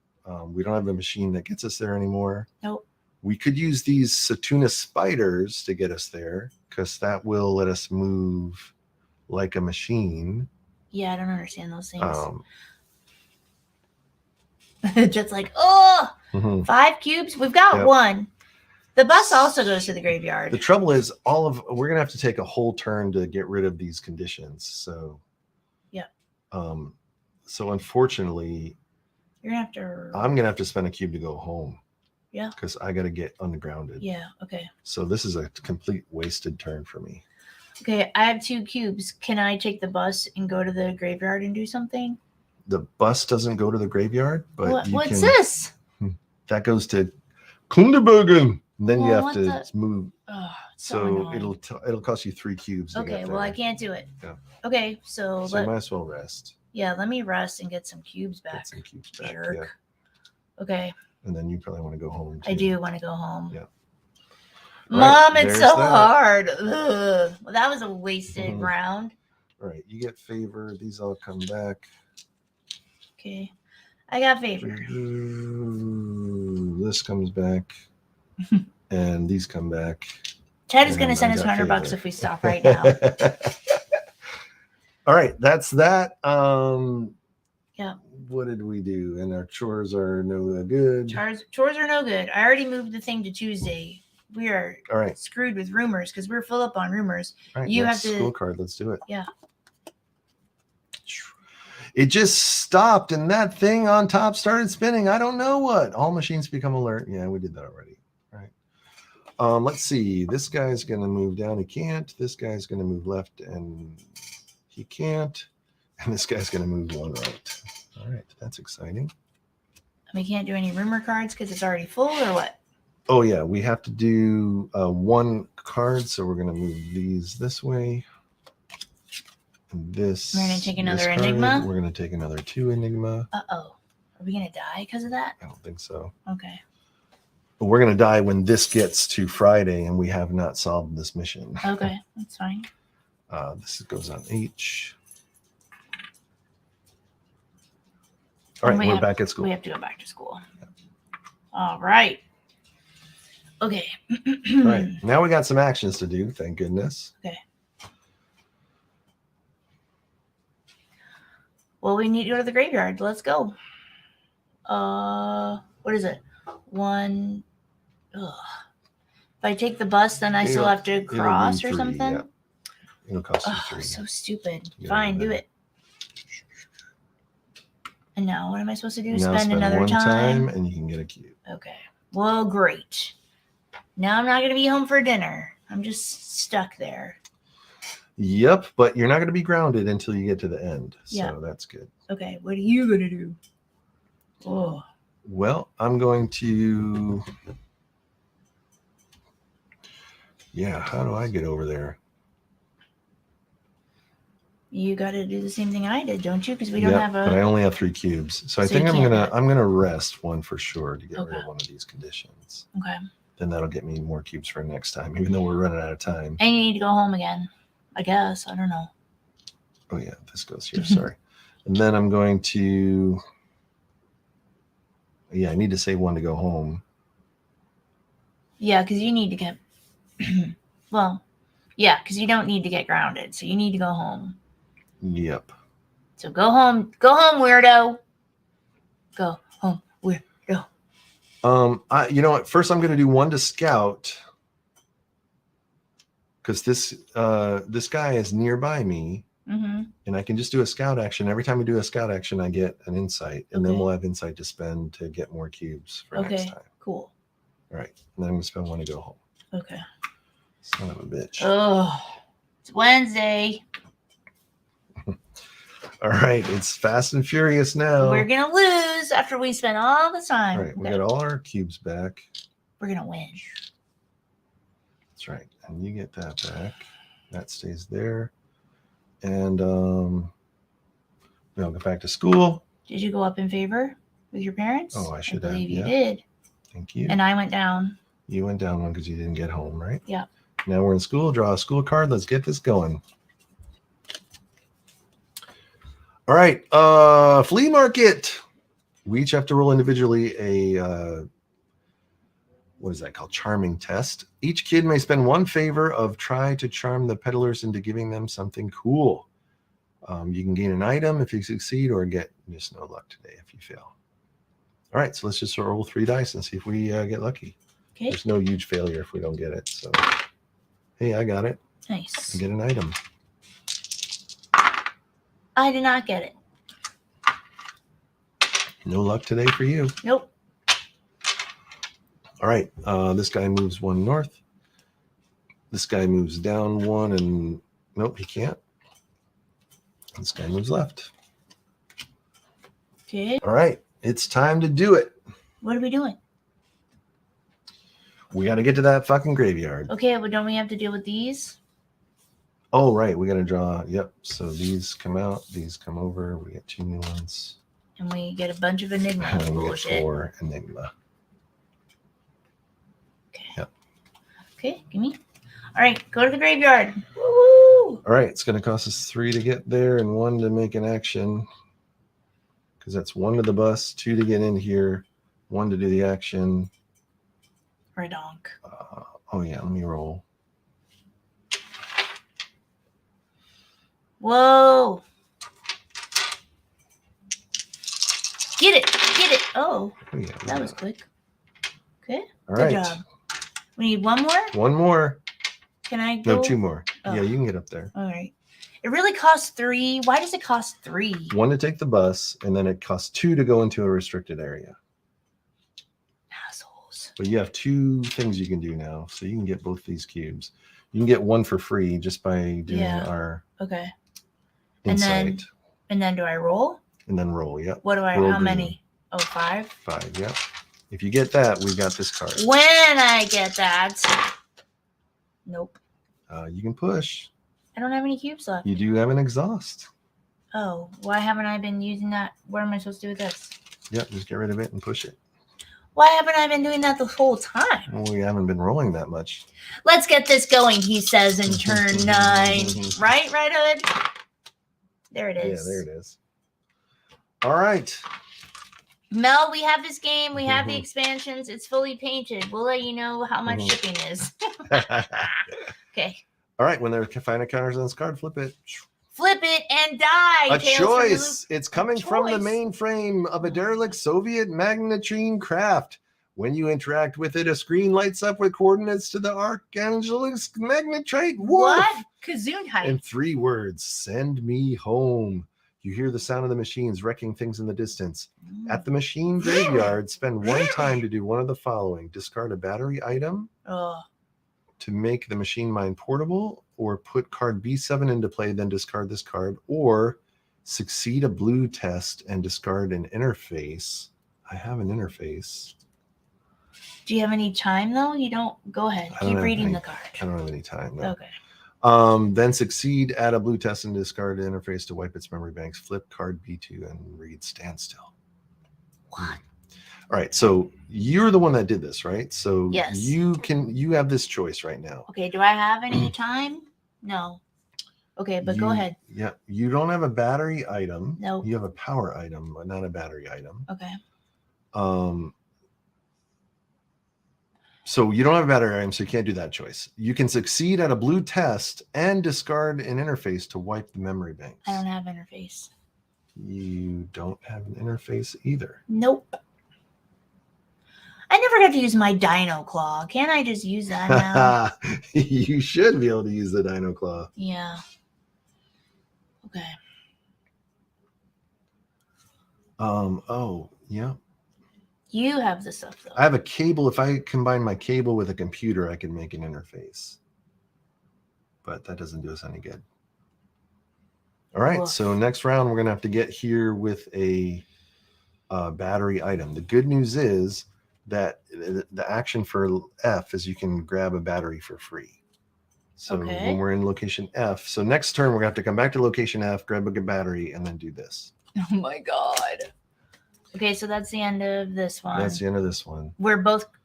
We don't have a machine that gets us there anymore. Nope. We could use these Satuna spiders to get us there, because that will let us move like a machine. Yeah, I don't understand those things. Um, Just like, oh, mhm. 5 cubes. We've got Yep. 1. The bus also goes to the graveyard. The trouble is, we're gonna have to take a whole turn to get rid of these conditions. So, yeah. So unfortunately, you're gonna have to. I'm gonna have to spend a cube to go home. Yeah. Because I got to get undergrounded. Yeah. Okay. So this is a complete wasted turn for me. Okay, I have 2 cubes. Can I take the bus and go to the graveyard and do something? The bus doesn't go to the graveyard, but what's this? That goes to Kunderbergen. Then you Well, have to move. Oh, so it'll cost you 3 cubes. Okay, well I can't do it. Yeah. Okay, so you might as well rest. Yeah, let me rest and get some cubes back. Get some cubes back. Jerk. Yeah. Okay. And then you probably want to go home. Too. I do want to go home. Yeah. Mom, it's so hard. Ugh. Well, that was a wasted round. All right, you get favor. These all come back. Okay, I got favor. This comes back, and these come back. Ted is going to send us $100 if we stop right now. All right, that's that. Yeah. What did we do? And our chores are no good. Chores are no good. I already moved the thing to Tuesday. We are screwed with rumors because we're full up on rumors. All right, you have to school card. Let's do it. Yeah. It just stopped, and that thing on top started spinning. I don't know what. All machines become alert. Yeah, we did that already. All right. Let's see. This guy's going to move down. He can't. This guy's going to move left, and he can't. And this guy's going to move 1 right. All right. That's exciting. We can't do any rumor cards because it's already full, or what? Oh, yeah. We have to do 1 card, so we're going to move these this way. And this. We're going to take another Enigma? We're going to take another 2 Enigma. Uh-oh. Are we going to die because of that? I don't think so. Okay. But we're going to die when this gets to Friday, and we have not solved this mission. Okay. That's fine. This goes on H. All right, we're back at school. We have to go back to school. Yeah. All right. Okay. All right. Now we got some actions to do, thank goodness. Okay. Well, we need to go to the graveyard. Let's go. What is it? 1. Ugh. If I take the bus, then I still have to cross or something? Yeah. It'll cost you 3. So stupid. Fine, do it. And now what am I supposed to do? Spend another 1 time? and you can get a cube. Okay. Well, great. Now I'm not going to be home for dinner. I'm just stuck there. Yep, but you're not going to be grounded until you get to the end. So that's good. Okay, what are you going to do? Oh. Well, I'm going to... Yeah, how do I get over there? You got to do the same thing I did, don't you? Because we don't have a... but I only have 3 cubes. So I think I'm gonna rest 1 for sure to get rid of one of these conditions. Okay. Then that'll get me more cubes for next time, even though we're running out of time. And you need to go home again. I guess. I don't know. Oh, yeah. This goes here. Sorry. And then I'm going to... Yeah, I need to save 1 to go home. Yeah, because you need to get... well, yeah, because you don't need to get grounded. So you need to go home. Yep. So go home. Go home, weirdo. Go home, weirdo. You know what? First, I'm going to do 1 to scout. Because this guy is nearby me, and I can just do a scout action. Every time we do a scout action, I get an insight, and then we'll have insight to spend to get more cubes for next time. Cool. All right, and then I'm going to spend 1 to go home. Okay. Son of a bitch. Oh, it's Wednesday. All right, it's fast and furious now. We're going to lose after we spend all the time. All right, we got all our cubes back. We're going to win. That's right. And you get that back. That stays there. And we'll go back to school. Did you go up in favor with your parents? Oh, I should have. I believe you did. Thank you. And I went down. You went down 1 because you didn't get home, right? Yeah. Now we're in school. Draw a school card. Let's get this going. All right. Flea market. We each have to roll individually a what is that called? Charming test. Each kid may spend one favor of try to charm the peddlers into giving them something cool. You can gain an item if you succeed, or get just no luck today if you fail. All right, so let's just roll 3 dice and see if we get lucky. Okay. There's no huge failure if we don't get it. So, hey, I got it. Nice. I get an item. I did not get it. No luck today for you. Nope. All right, this guy moves 1 north. This guy moves down 1, and nope, he can't. This guy moves left. Okay. All right, it's time to do it. What are we doing? We got to get to that fucking graveyard. Okay, but don't we have to deal with these? Oh, right, we got to draw. Yep, so these come out, these come over. We get 2 new ones. And we get a bunch of Enigma And we get bullshit. 4 Enigma. Okay. Yep. Okay, give me. All right, go to the graveyard. Woo! All right, it's going to cost us 3 to get there and 1 to make an action. Because that's 1 to the bus, 2 to get in here, 1 to do the action. Redonk. Oh, yeah, let me roll. Whoa. Get it. Get it. Oh, Oh, yeah, that was quick. Okay. all Good right. job. We need 1 more? 1 more. Can I go? No, 2 more. Oh. Yeah, you can get up there. All right. It really costs 3. Why does it cost 3? 1 to take the bus, and then it costs 2 to go into a restricted area. Assholes. But you have 2 things you can do now, so you can get both these cubes. You can get 1 for free just by doing our Okay. And insight. then do I roll? And then roll, yep. What do I? Roll How green. many? Oh, 5. 5, yep. If you get that, we got this card. When I get that. Nope. You can push. I don't have any cubes left. You do have an exhaust. Oh, why haven't I been using that? What am I supposed to do with this? Yep, just get rid of it and push it. Why haven't I been doing that the whole time? Well, we haven't been rolling that much. Let's get this going, he says in turn 9. Right, Hood? There it is. Yeah, there it is. All right. Mel, we have this game. We have the expansions. It's fully painted. We'll let you know how much shipping is. Okay. All right, when there are final counters on this card, flip it. Flip it and die. A Tales from the choice. It's coming from the choice. mainframe of a derelict Soviet magnetrine craft. When you interact with it, a screen lights up with coordinates to the Archangel's magnetrite. What? Gesundheit. In 3 words, send me home. You hear the sound of the machines wrecking things in the distance. At the machine graveyard, spend 1 time to do one of the following. Discard a battery item Oh, to make the machine mine portable, or put card B7 into play, then discard this card, or succeed a blue test and discard an interface. I have an interface. do you have any time though? You don't. Go ahead. I don't Keep have reading any- the card. I don't have any time. No. Okay. Then succeed, add a blue test and discard an interface to wipe its memory banks. Flip card B2 and read standstill. What? All right, so you're the one that did this, right? So Yes. you have this choice right now. Okay. Do I have any time? No. Okay, but go ahead. Yeah, you don't have a battery item. Nope. You have a power item, but not a battery item. Okay. So you don't have a battery item, so you can't do that choice. You can succeed at a blue test and discard an interface to wipe the memory banks. I don't have interface. You don't have an interface either. Nope. I never got to use my dino claw. Can't I just use that now? You should be able to use the Dino Claw. Yeah. Okay. Oh, yeah. You have the stuff though. I have a cable. If I combine my cable with a computer, I can make an interface. But that doesn't do us any good. All right. Woof. So next round, we're going to have to get here with a battery item. The good news is that the action for F is you can grab a battery for free. So Okay. when we're in location F, so next turn, we're going to have to come back to location F, grab a battery, and then do this. Oh my god. Okay, so that's the end of this one. That's the end of this one.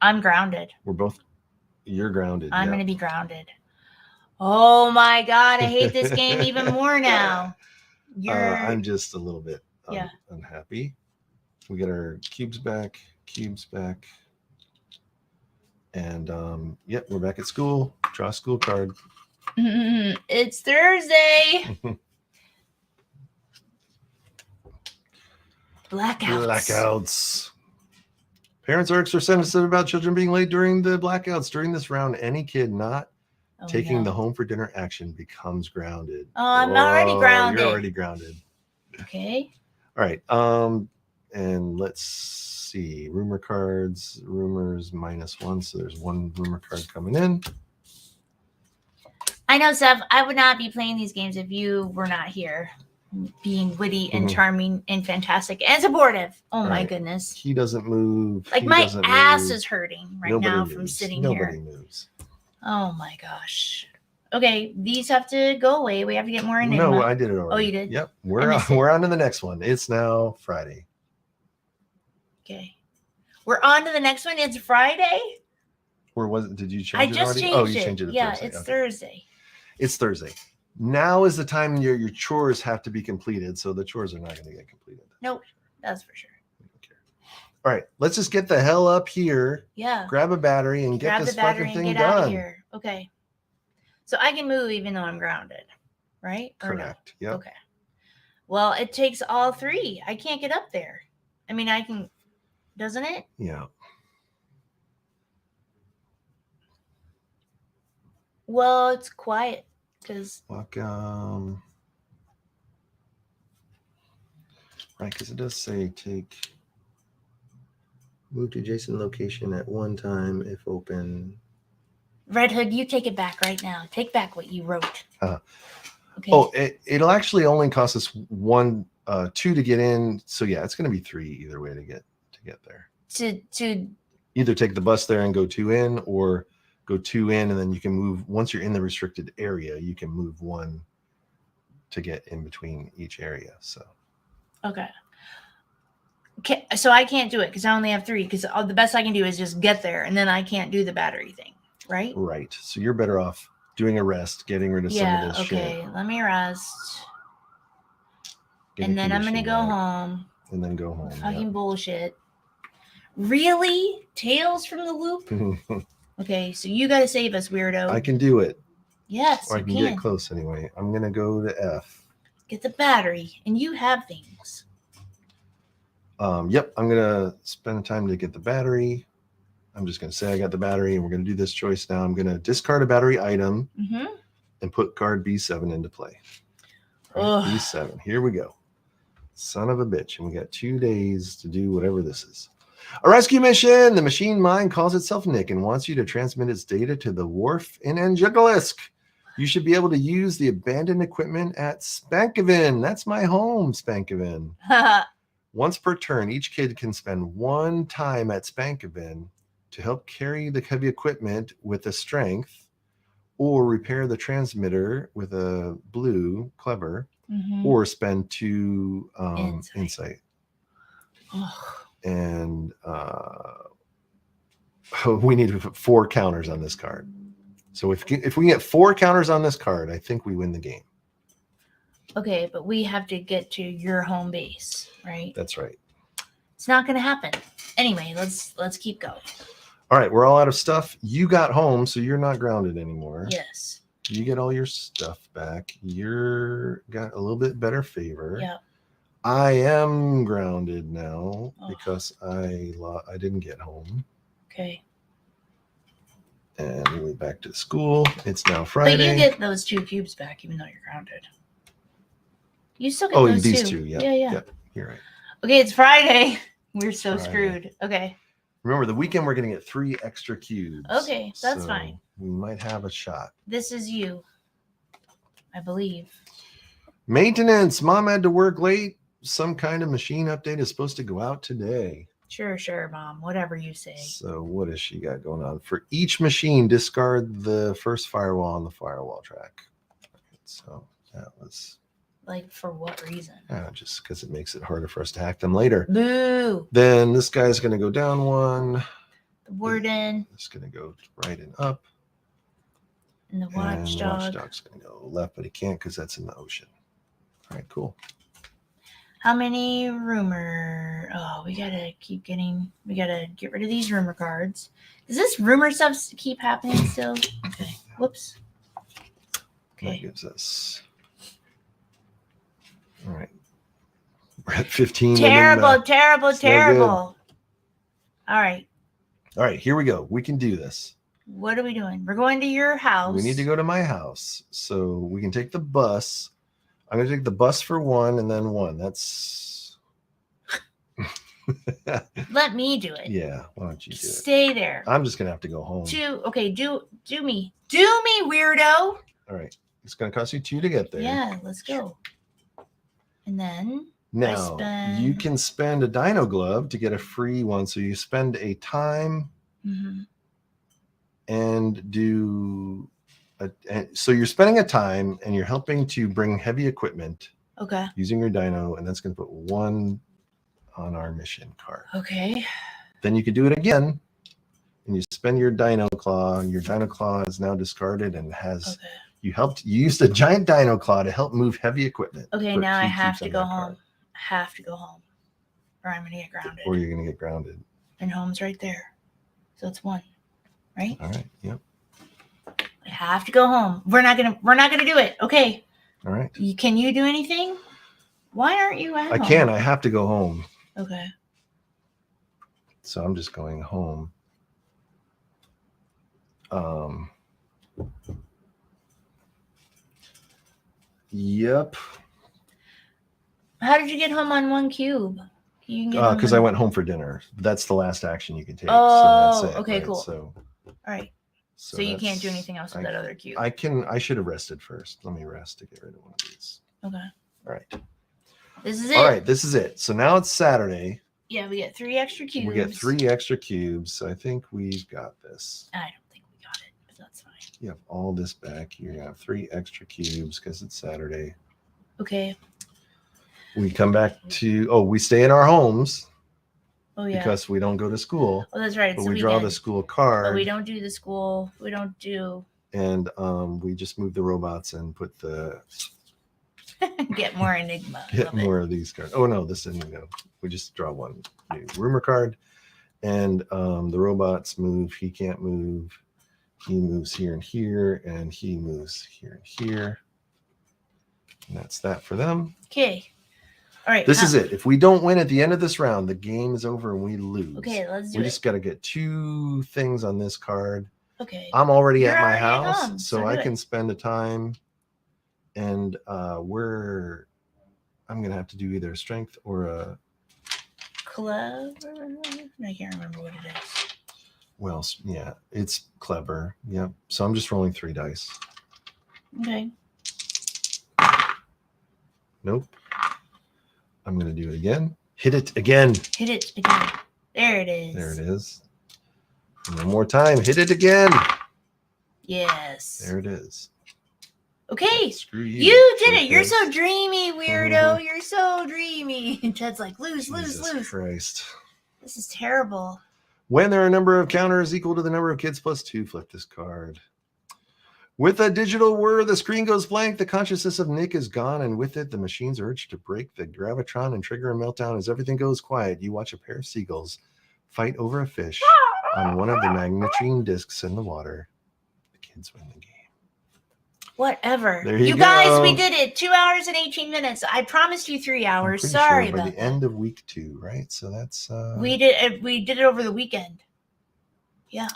I'm grounded. You're grounded. I'm yeah. going to be grounded. Oh my god, I hate this game even more now. I'm just a little bit Yeah. unhappy. We get our cubes back. And yep, we're back at school. Draw a school card. It's Thursday. Blackouts. Parents are extra sensitive about children being late during the blackouts. During this round, any kid not taking the home for dinner action becomes grounded. Oh, I'm already grounded. You're already grounded. Okay. All right. And let's see. Rumor cards. Rumors -1. So there's one rumor card coming in. I know, Seth. I would not be playing these games if you were not here, being witty and charming and fantastic and supportive. Oh my goodness. He doesn't move. Like my ass is hurting right now from sitting here. Nobody moves. Oh my gosh. Okay, these have to go away. We have to get more Enigma. No, I did it already. Oh, you did? Yep. We're on to the next one. It's now Friday. Okay. We're on to the next one. It's Friday? Or was it? Did you change it already? I just changed it. Oh, you changed it to yeah, Thursday. it's Thursday. It's Thursday. Now is the time your chores have to be completed. So the chores are not going to get completed. Nope. That's for sure. All right, let's just get the hell up here. Yeah. Grab a battery and get this fucking thing done. Out of here. Okay. So I can move even though I'm grounded, right? Correct. No? Yep. Okay. Well, it takes all three. I can't get up there. I mean, I can, doesn't it? Yeah. Well, it's quiet because. Welcome. Right, because it does say move to adjacent location at one time if open. Red Hood, you take it back right now. Take back what you wrote. Okay. Oh, it'll actually only cost us 2 to get in. So yeah, it's going to be 3 either way to get there. To either take the bus there and go 2 in, or go 2 in and then you can move. Once you're in the restricted area, you can move 1 to get in between each area. So. Okay. So I can't do it because I only have 3. Because the best I can do is just get there, and then I can't do the battery thing, right? Right. So you're better off doing a rest, getting rid of some of this shit. Okay. Let me rest, and then I'm gonna go home. And then go home. Fucking bullshit. Really? Tales from the Loop? Okay, so you got to save us, weirdo. I can do it. Yes, or I can get close anyway. I'm gonna go to F. Get the battery, and you have things. Yep, I'm gonna spend time to get the battery. I'm just gonna say I got the battery, and we're gonna do this choice now. I'm gonna discard a battery item and put card B7 into play. Right, B7. Here we go. Son of a bitch, and we got 2 days to do whatever this is. A rescue mission. The machine mind calls itself Nick and wants you to transmit its data to the wharf in Angelicalisk. You should be able to use the abandoned equipment at Spankhaven. That's my home, Spankhaven. Once per turn, each kid can spend 1 time at Spankhaven to help carry the heavy equipment with a strength, or repair the transmitter with a blue clever, or spend 2 insight. And we need to put 4 counters on this card. So if we get 4 counters on this card, I think we win the game. Okay, but we have to get to your home base, right? That's right. It's not going to happen. Anyway, let's keep going. All right, we're all out of stuff. You got home, so you're not grounded anymore. Yes. You get all your stuff back. You're got a little bit better favor. Yeah. I am grounded now because I didn't get home. Okay. And we went back to school. It's now Friday. But you get those 2 cubes back, even though you're grounded. You still get those these 2. 2. Yeah. Yep. You're right. Okay, it's Friday. We're so screwed. Okay. Remember, the weekend we're going to get 3 extra cubes. Okay, that's fine. We might have a shot. This is you, I believe. Maintenance. Mom had to work late. Some kind of machine update is supposed to go out today. Sure, Mom. Whatever you say. So what has she got going on? For each machine, discard the first firewall on the firewall track. So that was... Like, for what reason? Just because it makes it harder for us to hack them later. Boo! Then this guy's going to go down 1. The warden. It's going to go right and up. And the watchdog. Watchdog's going to go left, but he can't because that's in the ocean. All right, cool. How many rumor? Oh, we gotta get rid of these rumor cards. Does this rumor stuff keep happening still? Okay. Whoops. That Okay. gives us. All right. We're at 15. Terrible, terrible, it's no terrible. good. All right. All right, here we go. We can do this. What are we doing? We're going to your house. We need to go to my house. So we can take the bus. I'm going to take the bus for 1 and then 1. That's. Let me do it. Yeah, why don't you do it? Stay there. I'm just going to have to go home. Okay, do me. Do me, weirdo. All right. It's going to cost you 2 to get there. Yeah, let's go. And then now you can spend a dino glove to get a free one. So you spend a time and do so you're spending a time and you're helping to bring heavy equipment. Okay. Using your dino, and that's going to put 1 on our mission card. Okay. Then you can do it again, and you spend your dino claw. Your dino claw is now discarded and has you used a giant dino claw to help move heavy equipment. Okay, now I have to go home. I have to go home, or I'm gonna get grounded. Or you're gonna get grounded. And home's right there, so it's 1, right? All right. Yep. I have to go home. We're not gonna do it. Okay. All right. Can you do anything? Why aren't you at home? I can. I have to go home. Okay. So I'm just going home. Yep. How did you get home on 1 cube? Because I went home for dinner. That's the last action you can take. Oh, so that's it, okay, right? cool. So, all right. So you can't do anything else with that other cube. I should have rested first. Let me rest to get rid of one of these. Okay. All right. This is it. All right. This is it. So now it's Saturday. Yeah, we get 3 extra cubes. We get 3 extra cubes. I think we've got this. I don't think we got it, but that's fine. You have all this back. You have 3 extra cubes because it's Saturday. Okay. We come back to we stay in our homes. Oh yeah. Because we don't go to school. Oh, that's right. But we draw the school card. But we don't do the school. We don't do. And we just move the robots and put the. Get more Enigma. Get more of these cards. Oh no, this didn't go. We just draw 1 new rumor card, and the robots move. He can't move. He moves here and here, and he moves here and here. And that's that for them. Okay. All right. This is it. If we don't win at the end of this round, the game is over and we lose. Okay, let's do it. We just got to get 2 things on this card. Okay. I'm already You're at my already house, home, so I can spend a time. And I'm going to have to do either a strength or a clever. I can't remember what it is. Well, yeah, it's clever. Yep. So I'm just rolling 3 dice. Okay. Nope. I'm going to do it again. Hit it again. Hit it again. There it is. There it is. One more time. Hit it again. Yes. There it is. Okay. Screw you. You did it. You're so dreamy, weirdo. You're so dreamy. And Ted's like, lose. Jesus Christ. This is terrible. When there are a number of counters equal to the number of kids plus 2, flip this card. With a digital whir, the screen goes blank. The consciousness of Nick is gone, and with it, the machine's urge to break the gravitron and trigger a meltdown. As everything goes quiet, you watch a pair of seagulls fight over a fish on one of the magnetron discs in the water. The kids win the game. Whatever. There you guys, go. we did it. 2 hours and 18 minutes. I promised you 3 hours. I'm pretty Sorry sure by about the that. end of week 2, right? So that's we did it over the weekend. Yeah.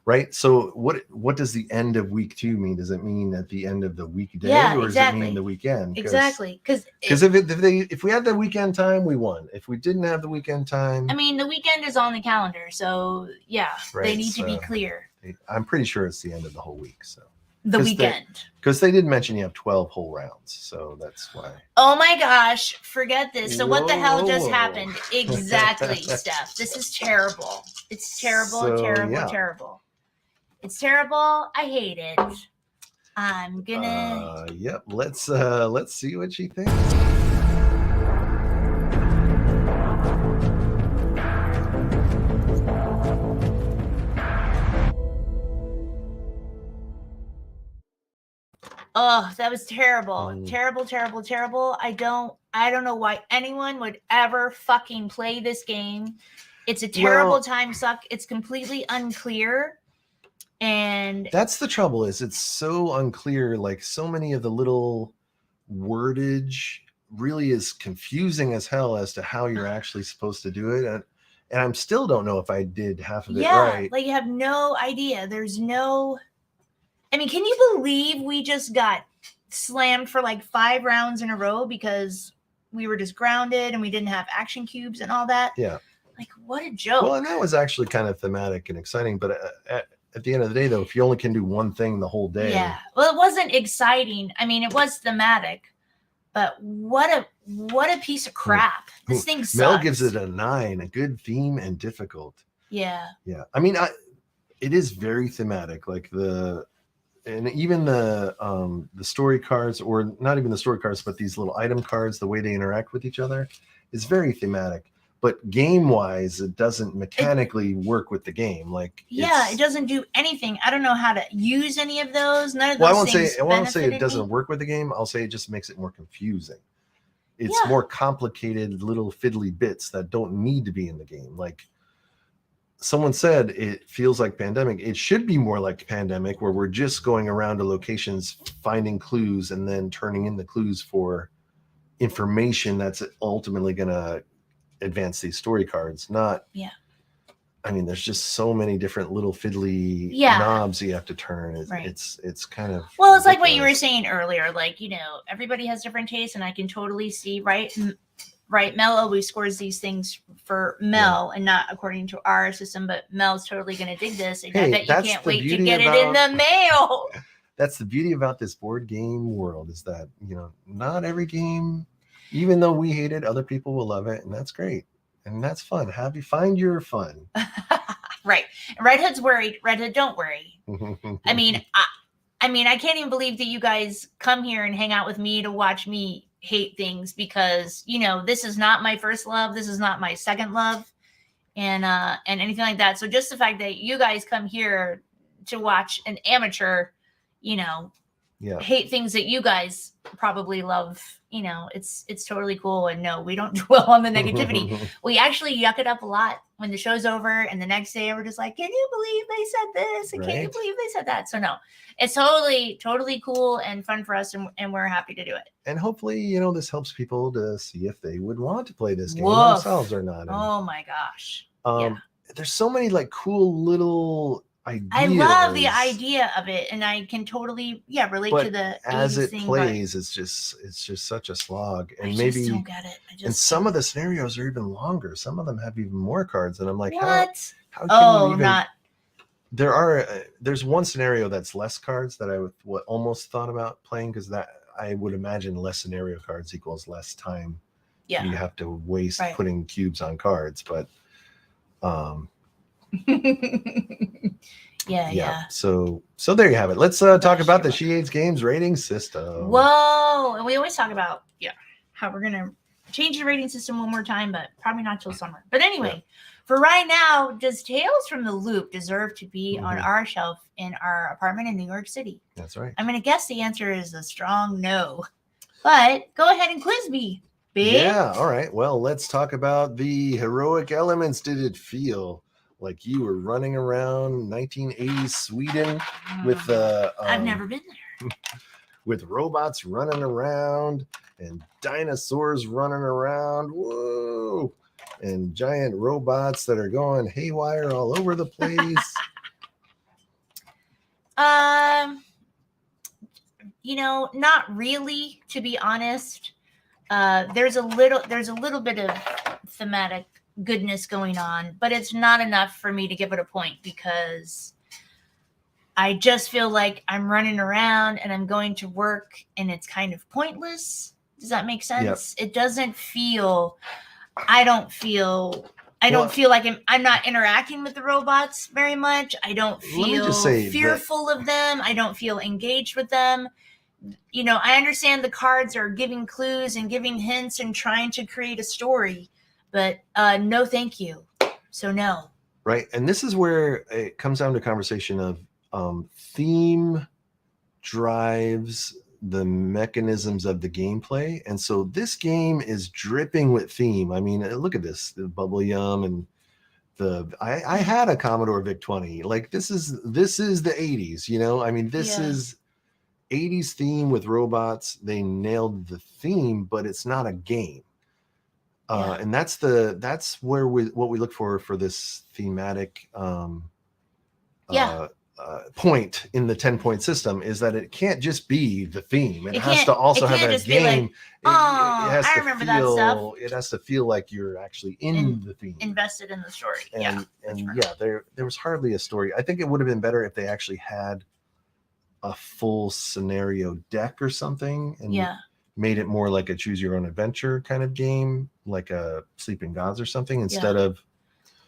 Right. So what does the end of week 2 mean? Does it mean at the end of the weekday, Yeah, or exactly. does it mean the weekend? Exactly. Because if we had the weekend time, we won. If we didn't have the weekend time, I mean, the weekend is on the calendar, so yeah, Right, they need to be clear. I'm pretty sure it's the end of the whole week. So The weekend. because they did mention you have 12 whole rounds, so that's why. Oh my gosh, forget this. So what the hell just Whoa. happened? Exactly, Steph. This is terrible. It's terrible, So, terrible, yeah. terrible. It's terrible. I hate it. I'm gonna. Yep. Let's see what she thinks. Oh, that was terrible. Terrible, terrible, terrible. I don't I don't know why anyone would ever fucking play this game. It's a terrible time suck. It's completely unclear. And that's the trouble, is it's so unclear. Like, so many of the little wordage really is confusing as hell as to how you're actually supposed to do it. And I'm still don't know if I did half of it right. like you have no idea. There's no, I mean, can you believe we just got slammed for like 5 rounds in a row because we were just grounded and we didn't have action cubes and all that? Yeah. Like, what a joke. Well, and that was actually kind of thematic and exciting. But at the end of the day, though, if you only can do one thing the whole day. Yeah. Well, it wasn't exciting. I mean, it was thematic, but what a piece of crap. This thing sucks. Mel gives it a 9, a good theme and difficult. Yeah. Yeah. I mean, it is very thematic. Like and even the story cards, or not even the story cards, but these little item cards, the way they interact with each other is very thematic. But game wise, it doesn't mechanically work with the game. Like, it doesn't do anything. I don't know how to use any of those. None of those well, I won't say it benefited doesn't me. work with the game. I'll say it just makes it more confusing. It's more complicated little fiddly bits that don't need to be in the game. Like someone said, it feels like Pandemic. It should be more like Pandemic, where we're just going around to locations, finding clues, and then turning in the clues for information that's ultimately going to advance these story cards. Not, I mean, there's just so many different little fiddly knobs you have to turn. It's kind of, well, it's like what you were saying earlier. Like, you know, everybody has different tastes, and I can totally see, right? Mel always scores these things for Mel and not according to our system, but Mel's totally going to dig this. And I bet you can't wait to get it in the mail. That's the beauty about this board game world, is that, you know, not every game, even though we hate it, other people will love it, and that's great. And that's fun. Find your fun. Right. Red Hood's worried. Red Hood, don't worry. I mean, I can't even believe that you guys come here and hang out with me to watch me hate things, because, you know, this is not my first love. This is not my second love, and anything like that. So just the fact that you guys come here to watch an amateur, you know, hate things that you guys probably love, you know, it's totally cool. And no, we don't dwell on the negativity. We actually yuck it up a lot when the show's over, and the next day we're just like, can you believe they said this? And can you believe they said that? So no, it's totally cool and fun for us, and we're happy to do it. And hopefully, you know, this helps people to see if they would want to play this game themselves or not. And, oh my gosh. There's so many like cool little ideas. I love the idea of it, and I can totally relate to the as it thing, plays, it's just such a slog. And I just don't get it. And some of the scenarios are even longer. Some of them have even more cards, and I'm like, what? How can you even... There's one scenario that's less cards that I would almost thought about playing, because that I would imagine less scenario cards equals less time you have to waste putting cubes on cards. But so there you have it. Let's talk about the She Hates Games rating system. Whoa. And we always talk about how we're gonna change the rating system one more time, but probably not till summer. But anyway, for right now, does Tales from the Loop deserve to be on our shelf in our apartment in New York City? That's right. I'm gonna guess the answer is a strong no, but go ahead and quiz me, babe. Yeah, all right. Well, let's talk about the heroic elements. Did it feel like you were running around 1980s Sweden with I've never been there. With robots running around and dinosaurs running around, whoa, and giant robots that are going haywire all over the place? You know, not really, to be honest. There's a little bit of thematic goodness going on, but it's not enough for me to give it a point, because I just feel like I'm running around and I'm going to work, and it's kind of pointless. Does that make sense? It doesn't feel, I don't feel like I'm not interacting with the robots very much. I don't feel fearful of them. I don't feel engaged with them. You know, I understand the cards are giving clues and giving hints and trying to create a story, but no thank you. So no. Right. And this is where it comes down to conversation of theme drives the mechanisms of the gameplay. And so this game is dripping with theme. I mean, look at this, the bubble yum and I had a Commodore VIC-20. Like this is the 80s, you know? I mean, this is 80s theme with robots. They nailed the theme, but it's not a game. And that's where what we look for this thematic point in the 10-point system is that it can't just be the theme. It has to also have a game. Like, it has to remember that stuff. It has to feel like you're actually in the theme, invested in the story. And there was hardly a story. I think it would have been better if they actually had a full scenario deck or something, and made it more like a choose your own adventure kind of game, like a Sleeping Gods or something, instead of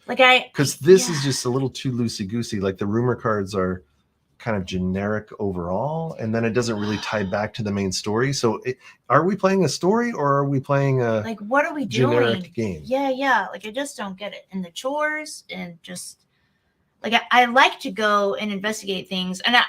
because this is just a little too loosey goosey. Like the rumor cards are kind of generic overall, and then it doesn't really tie back to the main story. So are we playing a story or are we playing a what are we generic doing? Game? Yeah. Like I just don't get it. And the chores and just like I like to go and investigate things, and I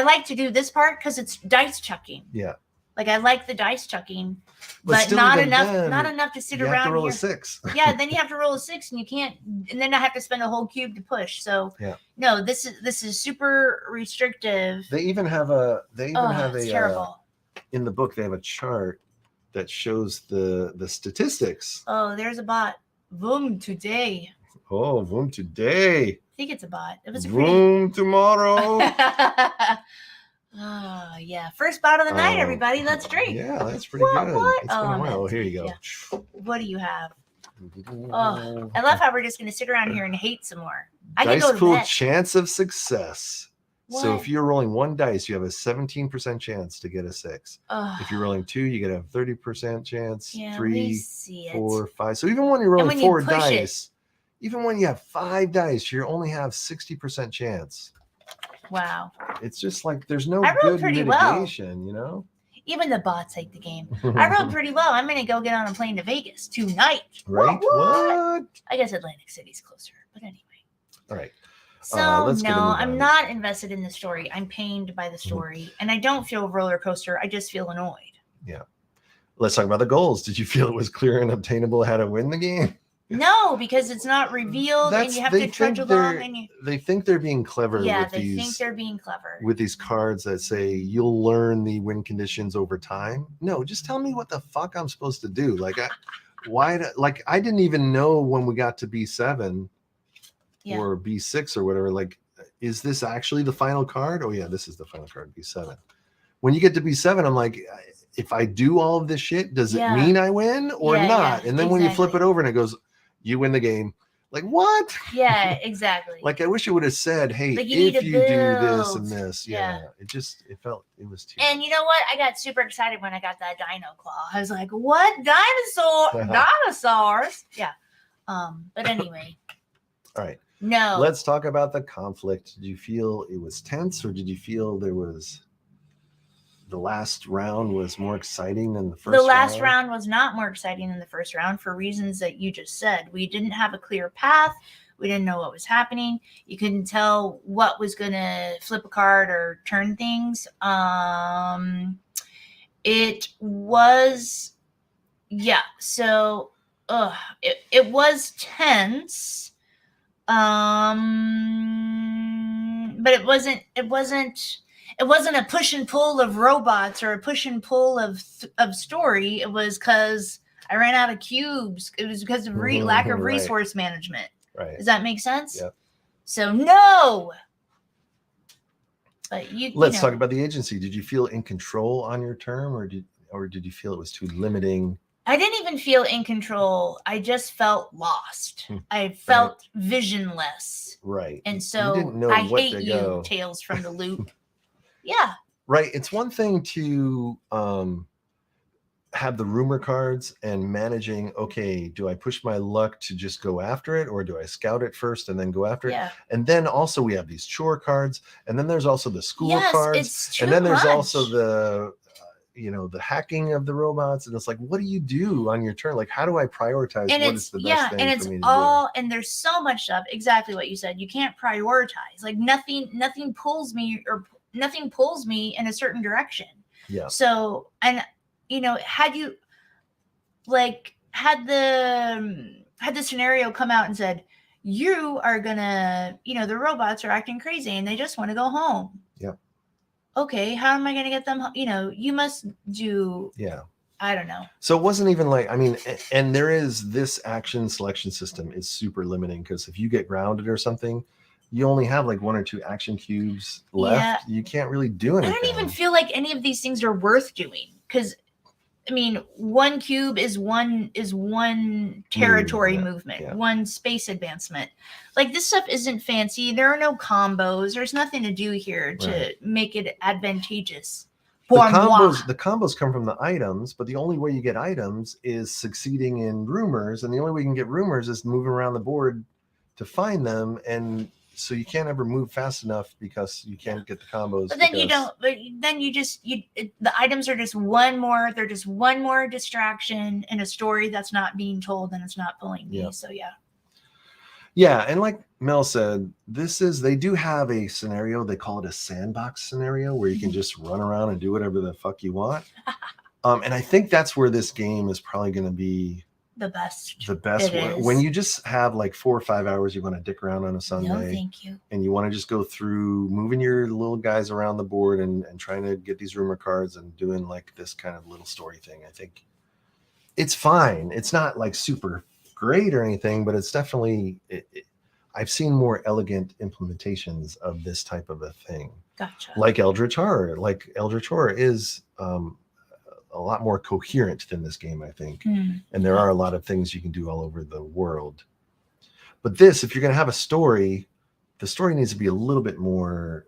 like to do this part because it's dice chucking. Yeah. Like I like the dice chucking, but not enough to sit you around have to roll here. A 6. Then you have to roll a 6, and you can't, and then I have to spend a whole cube to push. So no, this is super restrictive. They even have a terrible. In the book they have a chart that shows the statistics. Oh, there's a bot. Boom today. Oh, boom today. I think it's a bot. It was a boom tomorrow. Oh, yeah. First bot of the night, everybody. That's great. Yeah, that's pretty good. It's been a while. Oh, here you go. Yeah. What do you have? Oh, I love how we're just going to sit around here and hate some more. Dice pool chance of success. What? So if you're rolling 1 dice, you have a 17% chance to get a 6. If you're rolling 2, you get a 30% chance. 3, 4, 5. So even when you're rolling 4 dice, even when you have 5 dice, you only have 60% chance. Wow. It's just like there's no good mitigation, you know? Even the bots hate the game. I rolled pretty well. I'm going to go get on a plane to Vegas tonight. Right? What? I guess Atlantic City's closer, but anyway. All right. So, I'm not invested in the story. I'm pained by the story, and I don't feel roller coaster. I just feel annoyed. Yeah. Let's talk about the goals. Did you feel it was clear and obtainable how to win the game? No, because it's not revealed, and you have to trudge along. They think they're being clever. Yeah, they think they're being clever with these cards that say you'll learn the win conditions over time. No, just tell me what the fuck I'm supposed to do. Like, I didn't even know when we got to B7 or B6 or whatever. Like, is this actually the final card? Oh yeah, this is the final card, B7. When you get to B7, I'm like, if I do all of this shit, does it mean I win or not? And then when you flip it over and it goes, you win the game. Like, what? Yeah, exactly. Like, I wish it would have said, hey, like if you do this and this. Yeah. It was too. And you know what? I got super excited when I got that dino claw. I was like, what? Dinosaurs? Yeah. But anyway. All right. No. Let's talk about the conflict. Did you feel it was tense, or did you feel there was... The last round was more exciting than the first round? The last round was not more exciting than the first round for reasons that you just said. We didn't have a clear path. We didn't know what was happening. You couldn't tell what was going to flip a card or turn things. It was, so it was tense. But it wasn't a push and pull of robots or a push and pull of story. It was because I ran out of cubes. It was because of lack of resource management. Right. Does that make sense? Yeah. So no. But let's talk about the agency. Did you feel in control on your term, or did you feel it was too limiting? I didn't even feel in control. I just felt lost. I felt visionless. Right. And so I hate you, Tales from the Loop. Yeah. Right. It's one thing to have the rumor cards and managing, okay, do I push my luck to just go after it, or do I scout it first and then go after it? And then also we have these chore cards, and then there's also the school cards. It's and then there's also the the hacking of the robots, and it's like, what do you do on your turn? Like, how do I prioritize what is the best thing for me to do? And there's so much stuff, exactly what you said. You can't prioritize. Like nothing pulls me or nothing pulls me in a certain direction. Yeah. So, and had you had the scenario come out and said, you are gonna, the robots are acting crazy and they just want to go home. Yeah. Okay, how am I gonna get them? You must do. Yeah. I don't know. So it wasn't even like, I mean, and there is this action selection system is super limiting because if you get grounded or something, you only have like 1 or 2 action cubes left. Yeah. You can't really do anything. I don't even feel like any of these things are worth doing because, I mean, 1 cube is one territory movement, 1 space advancement. Like, this stuff isn't fancy. There are no combos. There's nothing to do here to make it advantageous. The combos come from the items, but the only way you get items is succeeding in rumors, and the only way you can get rumors is moving around the board to find them, and so you can't ever move fast enough because you can't get the combos. But then you don't. But then the items are just one more. They're just one more distraction in a story that's not being told, and it's not pulling me. So yeah, and like Mel said, they do have a scenario. They call it a sandbox scenario where you can just run around and do whatever the fuck you want. And I think that's where this game is probably going to be the best when you just have like 4 or 5 hours you want to dick around on a Sunday. No, thank you. And you want to just go through moving your little guys around the board and trying to get these rumor cards and doing like this kind of little story thing. I think it's fine. It's not like super great or anything, but it's definitely I've seen more elegant implementations of this type of a thing. Gotcha. Like Eldritch Horror. Like Eldritch Horror is a lot more coherent than this game, I think. And there are a lot of things you can do all over the world. But this, if you're going to have a story, the story needs to be a little bit more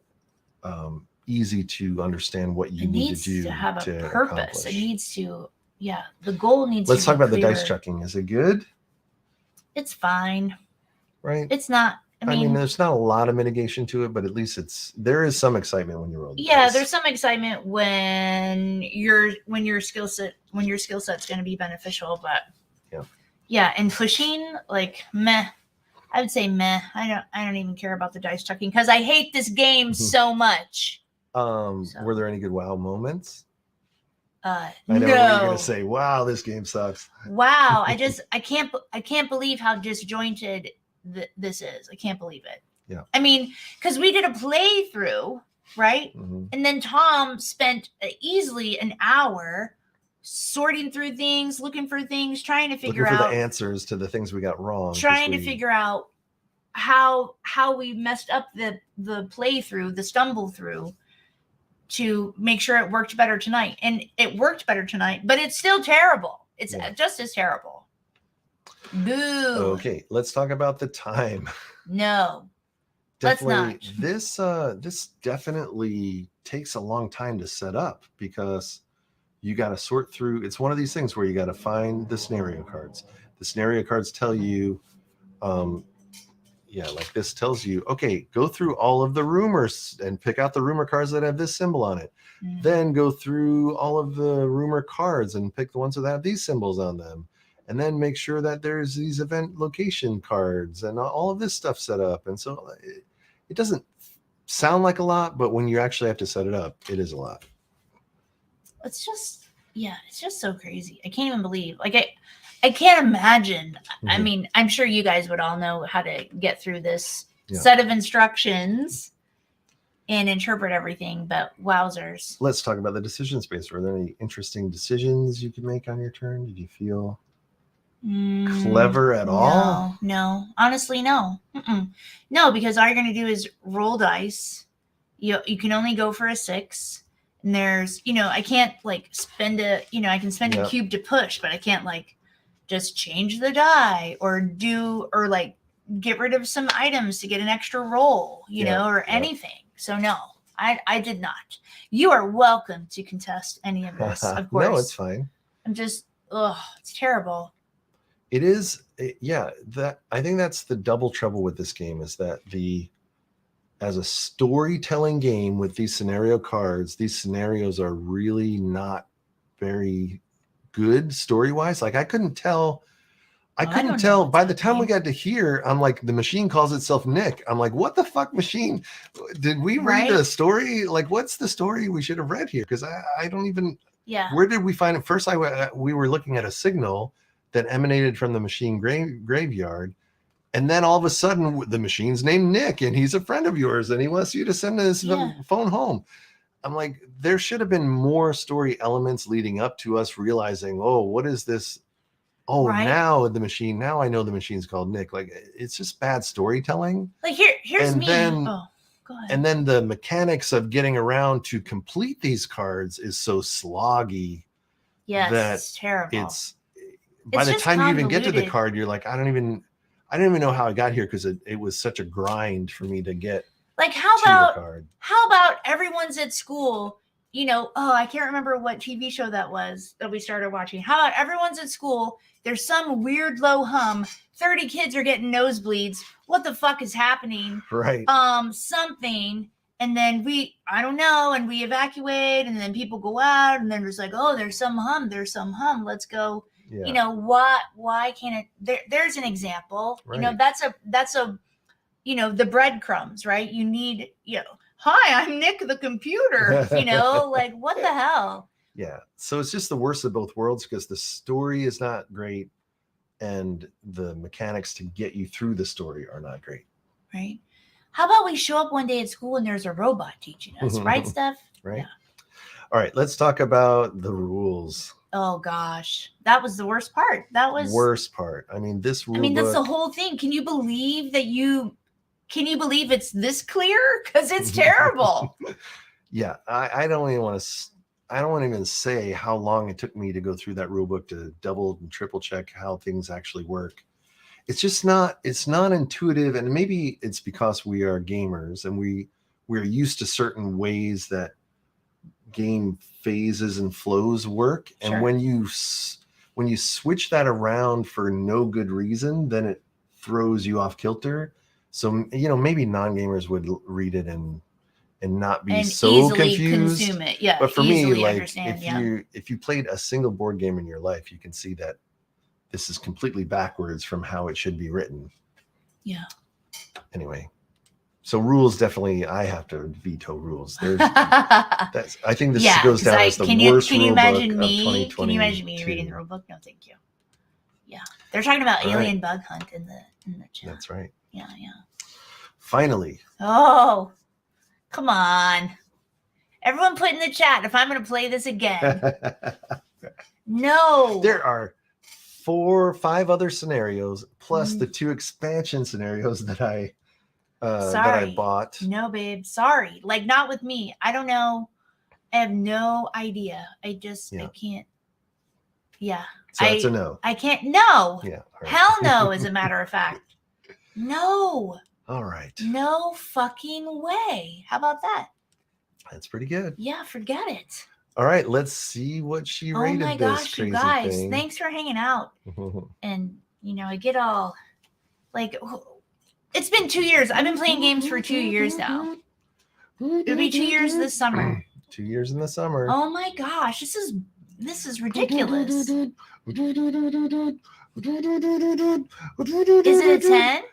easy to understand what you need to do. It needs to have a purpose. Accomplish. It needs to, the goal needs Let's to talk about clear. The dice chucking. Is it good? It's fine. Right? It's not. I mean, there's not a lot of mitigation to it, but at least there is some excitement when you roll. Yeah, there's some excitement when your skill set's going to be beneficial, but and pushing, like, meh. I would say meh. I don't even care about the dice chucking because I hate this game so much. Were there any good wow moments? I know what you're gonna say. Wow, this game sucks. Wow, I can't believe how disjointed this is. I can't believe it. Yeah. I mean, because we did a playthrough, right? Mm-hmm. And then Tom spent easily an hour sorting through things, looking for things, trying to figure out the answers to the things we got wrong. Trying to figure out how we messed up the playthrough, the stumble through, to make sure it worked better tonight. And it worked better tonight, but it's still terrible. It's just as terrible. Boo. Okay, let's talk about the time. No. Definitely, let's not. This definitely takes a long time to set up because you got to sort through. It's one of these things where you got to find the scenario cards. The scenario cards tell you, like this tells you, okay, go through all of the rumors and pick out the rumor cards that have this symbol on it. Mm-hmm. Then go through all of the rumor cards and pick the ones that have these symbols on them. And then make sure that there's these event location cards and all of this stuff set up. And so it doesn't sound like a lot, but when you actually have to set it up, it is a lot. It's just so crazy. I can't even believe, I can't imagine. Mm-hmm. I mean, I'm sure you guys would all know how to get through this set of instructions and interpret everything, but wowzers. Let's talk about the decision space. Were there any interesting decisions you could make on your turn? Did you feel clever at all? No, honestly, no. No, because all you're going to do is roll dice. You can only go for a 6. And there's, I can't spend I can spend a cube to push, but I can't just change the die or get rid of some items to get an extra roll, or anything. So no, I did not. You are welcome to contest any of this, of course. No, it's fine. I'm just, it's terrible. It is, that I think that's the double trouble with this game is that as a storytelling game with these scenario cards, these scenarios are really not very good story-wise. I couldn't tell I I don't couldn't know tell. what's By the time we happening. got to here, I'm like, the machine calls itself Nick. I'm like, what the fuck machine? Did we read Right? a story? Like, what's the story we should have read here? Because I don't even. Yeah. Where did we find it? First, we were looking at a signal that emanated from the machine graveyard. And then all of a sudden, the machine's named Nick, and he's a friend of yours, and he wants you to send his Yeah. phone home. I'm like, there should have been more story elements leading up to us realizing, oh, what is this? Oh, Right. now I know the machine's called Nick. Like, it's just bad storytelling. Like here's And me. then- Oh, go ahead. And then the mechanics of getting around to complete these cards is so sloggy yes, that it's terrible. it's by It's the just time you even get to the convoluted. card, you're like, I don't even know how I got here, because it was such a grind for me to get Like how to the about card. everyone's at school? I can't remember what TV show that was that we started watching. How about everyone's at school? There's some weird low hum. 30 kids are getting nosebleeds. What the fuck is happening? Right. Something. And then I don't know, and we evacuate, and then people go out, and then there's like, oh, there's some hum. Let's go. Yeah. Why can't it? There's an example. Right. That's a the breadcrumbs, right? You need, hi, I'm Nick the computer, like what the hell? Yeah. So it's just the worst of both worlds, because the story is not great and the mechanics to get you through the story are not great. Right. How about we show up one day at school and there's a robot teaching us, right, Steph? Right. Yeah. All right. Let's talk about the rules. Oh gosh, that was the worst part. That was Worst part. I mean, this rule that's the book- whole thing. Can you believe it's this clear? Because it's terrible. Yeah, I don't even want to. I don't want to even say how long it took me to go through that rule book to double and triple check how things actually work. It's just not. It's not intuitive, and maybe it's because we are gamers and we're used to certain ways that game phases and flows work. Sure. And when you switch that around for no good reason, then it throws you off kilter. So maybe non-gamers would read it and not be and so easily confused. Consume it. Yeah. But for me, like understand, if you played a single board game in your life, you can see that this is completely backwards from how it should be written. Yeah. Anyway, so rules, definitely I have to veto rules. I think this goes down as the worst rule book of 2020. Can you imagine me reading the rule book? No, thank you. Yeah. They're talking about alien bug hunt in the chat. That's right. Yeah. Finally. Oh, come on. Everyone put in the chat if I'm going to play this again. No. There are 4 or 5 other scenarios plus the 2 expansion scenarios that I bought. No, babe. Sorry. Like, not with me. I don't know. I have no idea. I can't. Yeah. So that's a no. I can't. No. Yeah. Right. Hell no, as a matter of fact. No. All right. No fucking way. How about that? That's pretty good. Yeah, forget it. All right, let's see what she rated oh my this gosh, crazy you guys. thing. Thanks for hanging out. And, I get all, like, it's been 2 years. I've been playing games for 2 years now. It'll be 2 years this summer. 2 years in the summer. Oh my gosh, this is ridiculous. Is it a 10?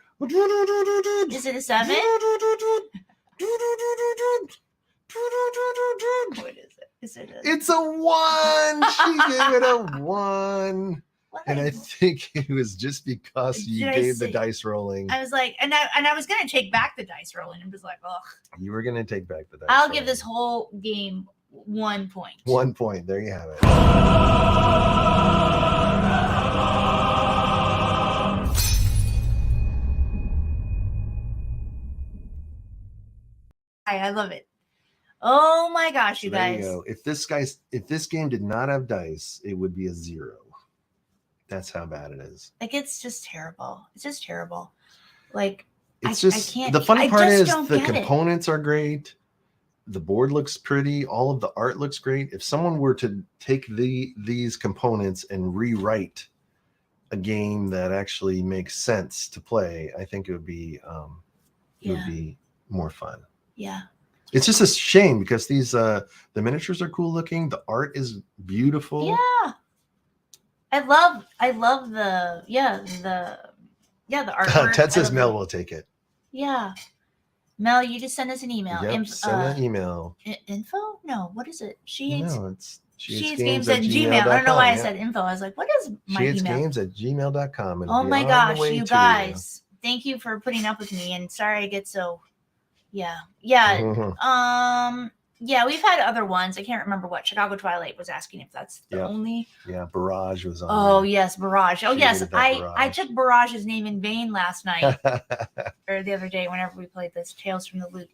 Is it a 7? What is it? Is it a... It's a 1. She gave it a 1. What? And I think it was just because you gave the dice rolling. I was like, and I was gonna take back the dice rolling. I'm just like, ugh. You were gonna take back the dice. I'll give this whole game 1 point. 1 point. There you have it. I love it. Oh my gosh, you There guys. you go. If this game did not have dice, it would be a 0. That's how bad it is. Like, it's just terrible. It's just terrible. Like, it's I just can't. the funny part is the get it. components are great. The board looks pretty. All of the art looks great. If someone were to take these components and rewrite a game that actually makes sense to play, I think it would be more fun. Yeah. It's just a shame because these the miniatures are cool looking. The art is beautiful. Yeah. I love the artwork. Ted I says love Mel the- will take it. Yeah. Mel, you just send us an email. Yep, send an email. Info? No, what is it? She hates No, it's games at Gmail. I don't know why I said info. I was like, what is my email? games@gmail.com. Oh my gosh, you guys. Thank you for putting up with me, and sorry I get so yeah. Yeah, we've had other ones. I can't remember what. Chicago Twilight was asking if that's the only. Yeah, Barrage was on. Oh there. yes, Barrage. Oh She yes, hated that I Barrage. took Barrage's name in vain last night or the other day whenever we played this Tales from the Loop.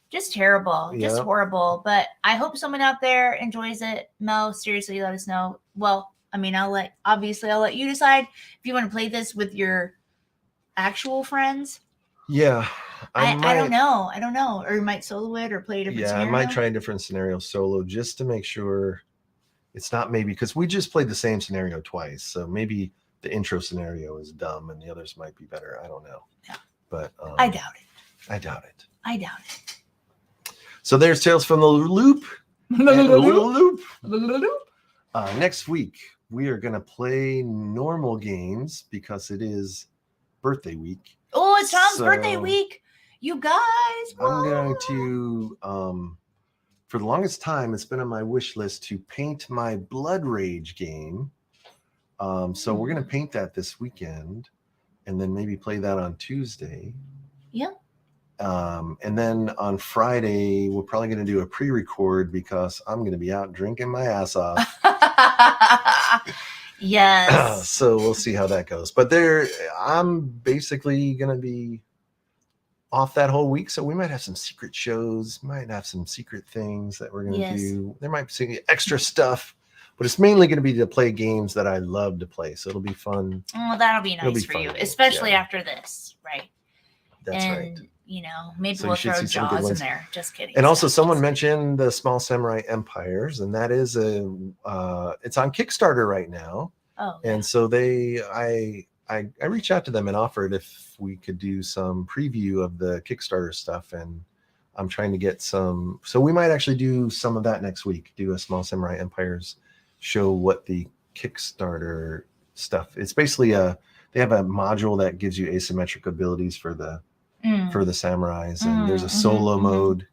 Just terrible, just Yep. horrible. But I hope someone out there enjoys it. Mel, seriously, let us know. Well, I mean, I'll let you decide if you want to play this with your actual friends. Yeah. I don't know. Or you might solo it or play a different scenario. I might try a different scenario solo just to make sure it's not maybe because we just played the same scenario twice. So maybe the intro scenario is dumb and the others might be better. I don't know. Yeah. But I doubt it. I doubt it. I doubt it. So there's Tales from the Loop. Next week, we are going to play normal games because it is birthday week. Oh, it's Tom's So, birthday week. You guys. I'm going to, for the longest time, it's been on my wish list to paint my Blood Rage game. So we're going to paint that this weekend and then maybe play that on Tuesday. Yeah. And then on Friday, we're probably going to do a pre-record because I'm going to be out drinking my ass off. Yes. So we'll see how that goes. But I'm basically going to be off that whole week. So we might have some secret shows, might have some secret things that we're going to do. There might be some extra stuff, but it's mainly going to be to play games that I love to play. So it'll be fun. Well, that'll be nice for you, especially after this, right? That's right. You know, maybe we'll throw Jaws in there. Just kidding. And also, someone mentioned the Small Samurai Empires, and that is it's on Kickstarter right now. Oh. And so I reached out to them and offered if we could do some preview of the Kickstarter stuff, and I'm trying to get some. So we might actually do some of that next week. Do a Small Samurai Empires, show what the Kickstarter stuff. It's basically they have a module that gives you asymmetric abilities for the samurais, and there's a solo mode.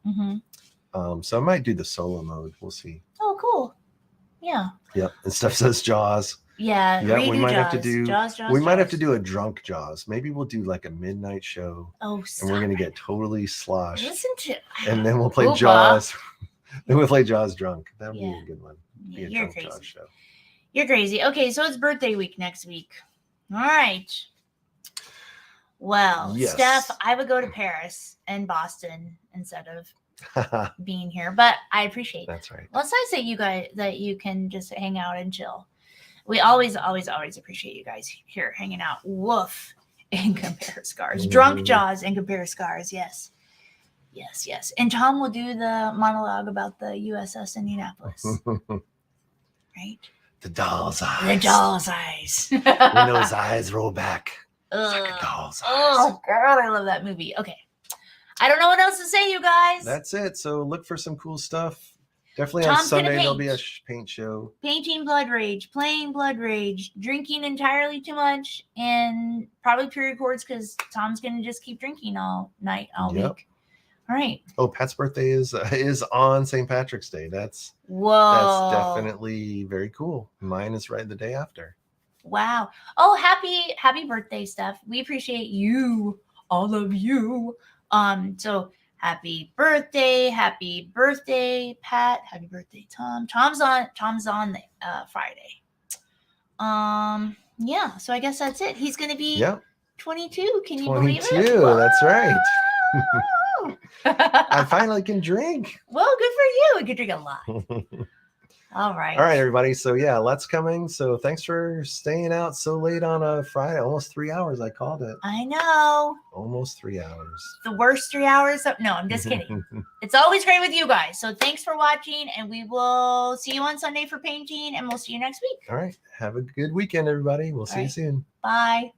So I might do the solo mode. We'll see. Oh, cool. Yeah. Yep. And stuff says Jaws. Yeah. We might have to do Jaws. We might have to do a drunk Jaws. Maybe we'll do like a midnight show. Oh, and we're gonna get totally sloshed. Listen to. And then we'll play Jaws. Then we'll play Jaws drunk. That'll be a good one. Yeah, you're crazy. Jaws show. You're crazy. Okay, so it's birthday week next week. All right. Well, Steph, I would go to Paris and Boston instead of being here, but I appreciate it. That's right. Let's not say you guys that you can just hang out and chill. We always appreciate you guys here hanging out. Woof and compare scars. Drunk Jaws and compare scars. Yes. And Tom will do the monologue about the USS Indianapolis. Right? The doll's eyes. The doll's eyes. When those eyes roll back. It's like a doll's eyes. Oh, God, I love that movie. Okay. I don't know what else to say, you guys. That's it. So look for some cool stuff. Definitely on Sunday, there'll be a paint show. Painting Blood Rage, playing Blood Rage, drinking entirely too much, and probably pre-records because Tom's going to just keep drinking all night, all week. All right. Oh, Pat's birthday is on St. Patrick's Day. That's definitely very cool. Mine is right the day after. Wow. Oh, happy birthday, Steph. We appreciate you, all of you. So happy birthday, Pat. Happy birthday, Tom. Tom's on the Friday. Yeah, so I guess that's it. He's gonna be 22. Can you believe it? 22, that's right. I finally can drink. Well, good for you. You can drink a lot. All right, everybody. So let's coming. So thanks for staying out so late on a Friday. Almost 3 hours. I called it. I know. Almost 3 hours. The worst 3 hours. No, I'm just kidding. It's always great with you guys. So thanks for watching, and we will see you on Sunday for painting, and we'll see you next week. All right. Have a good weekend, everybody. We'll see you soon. Bye.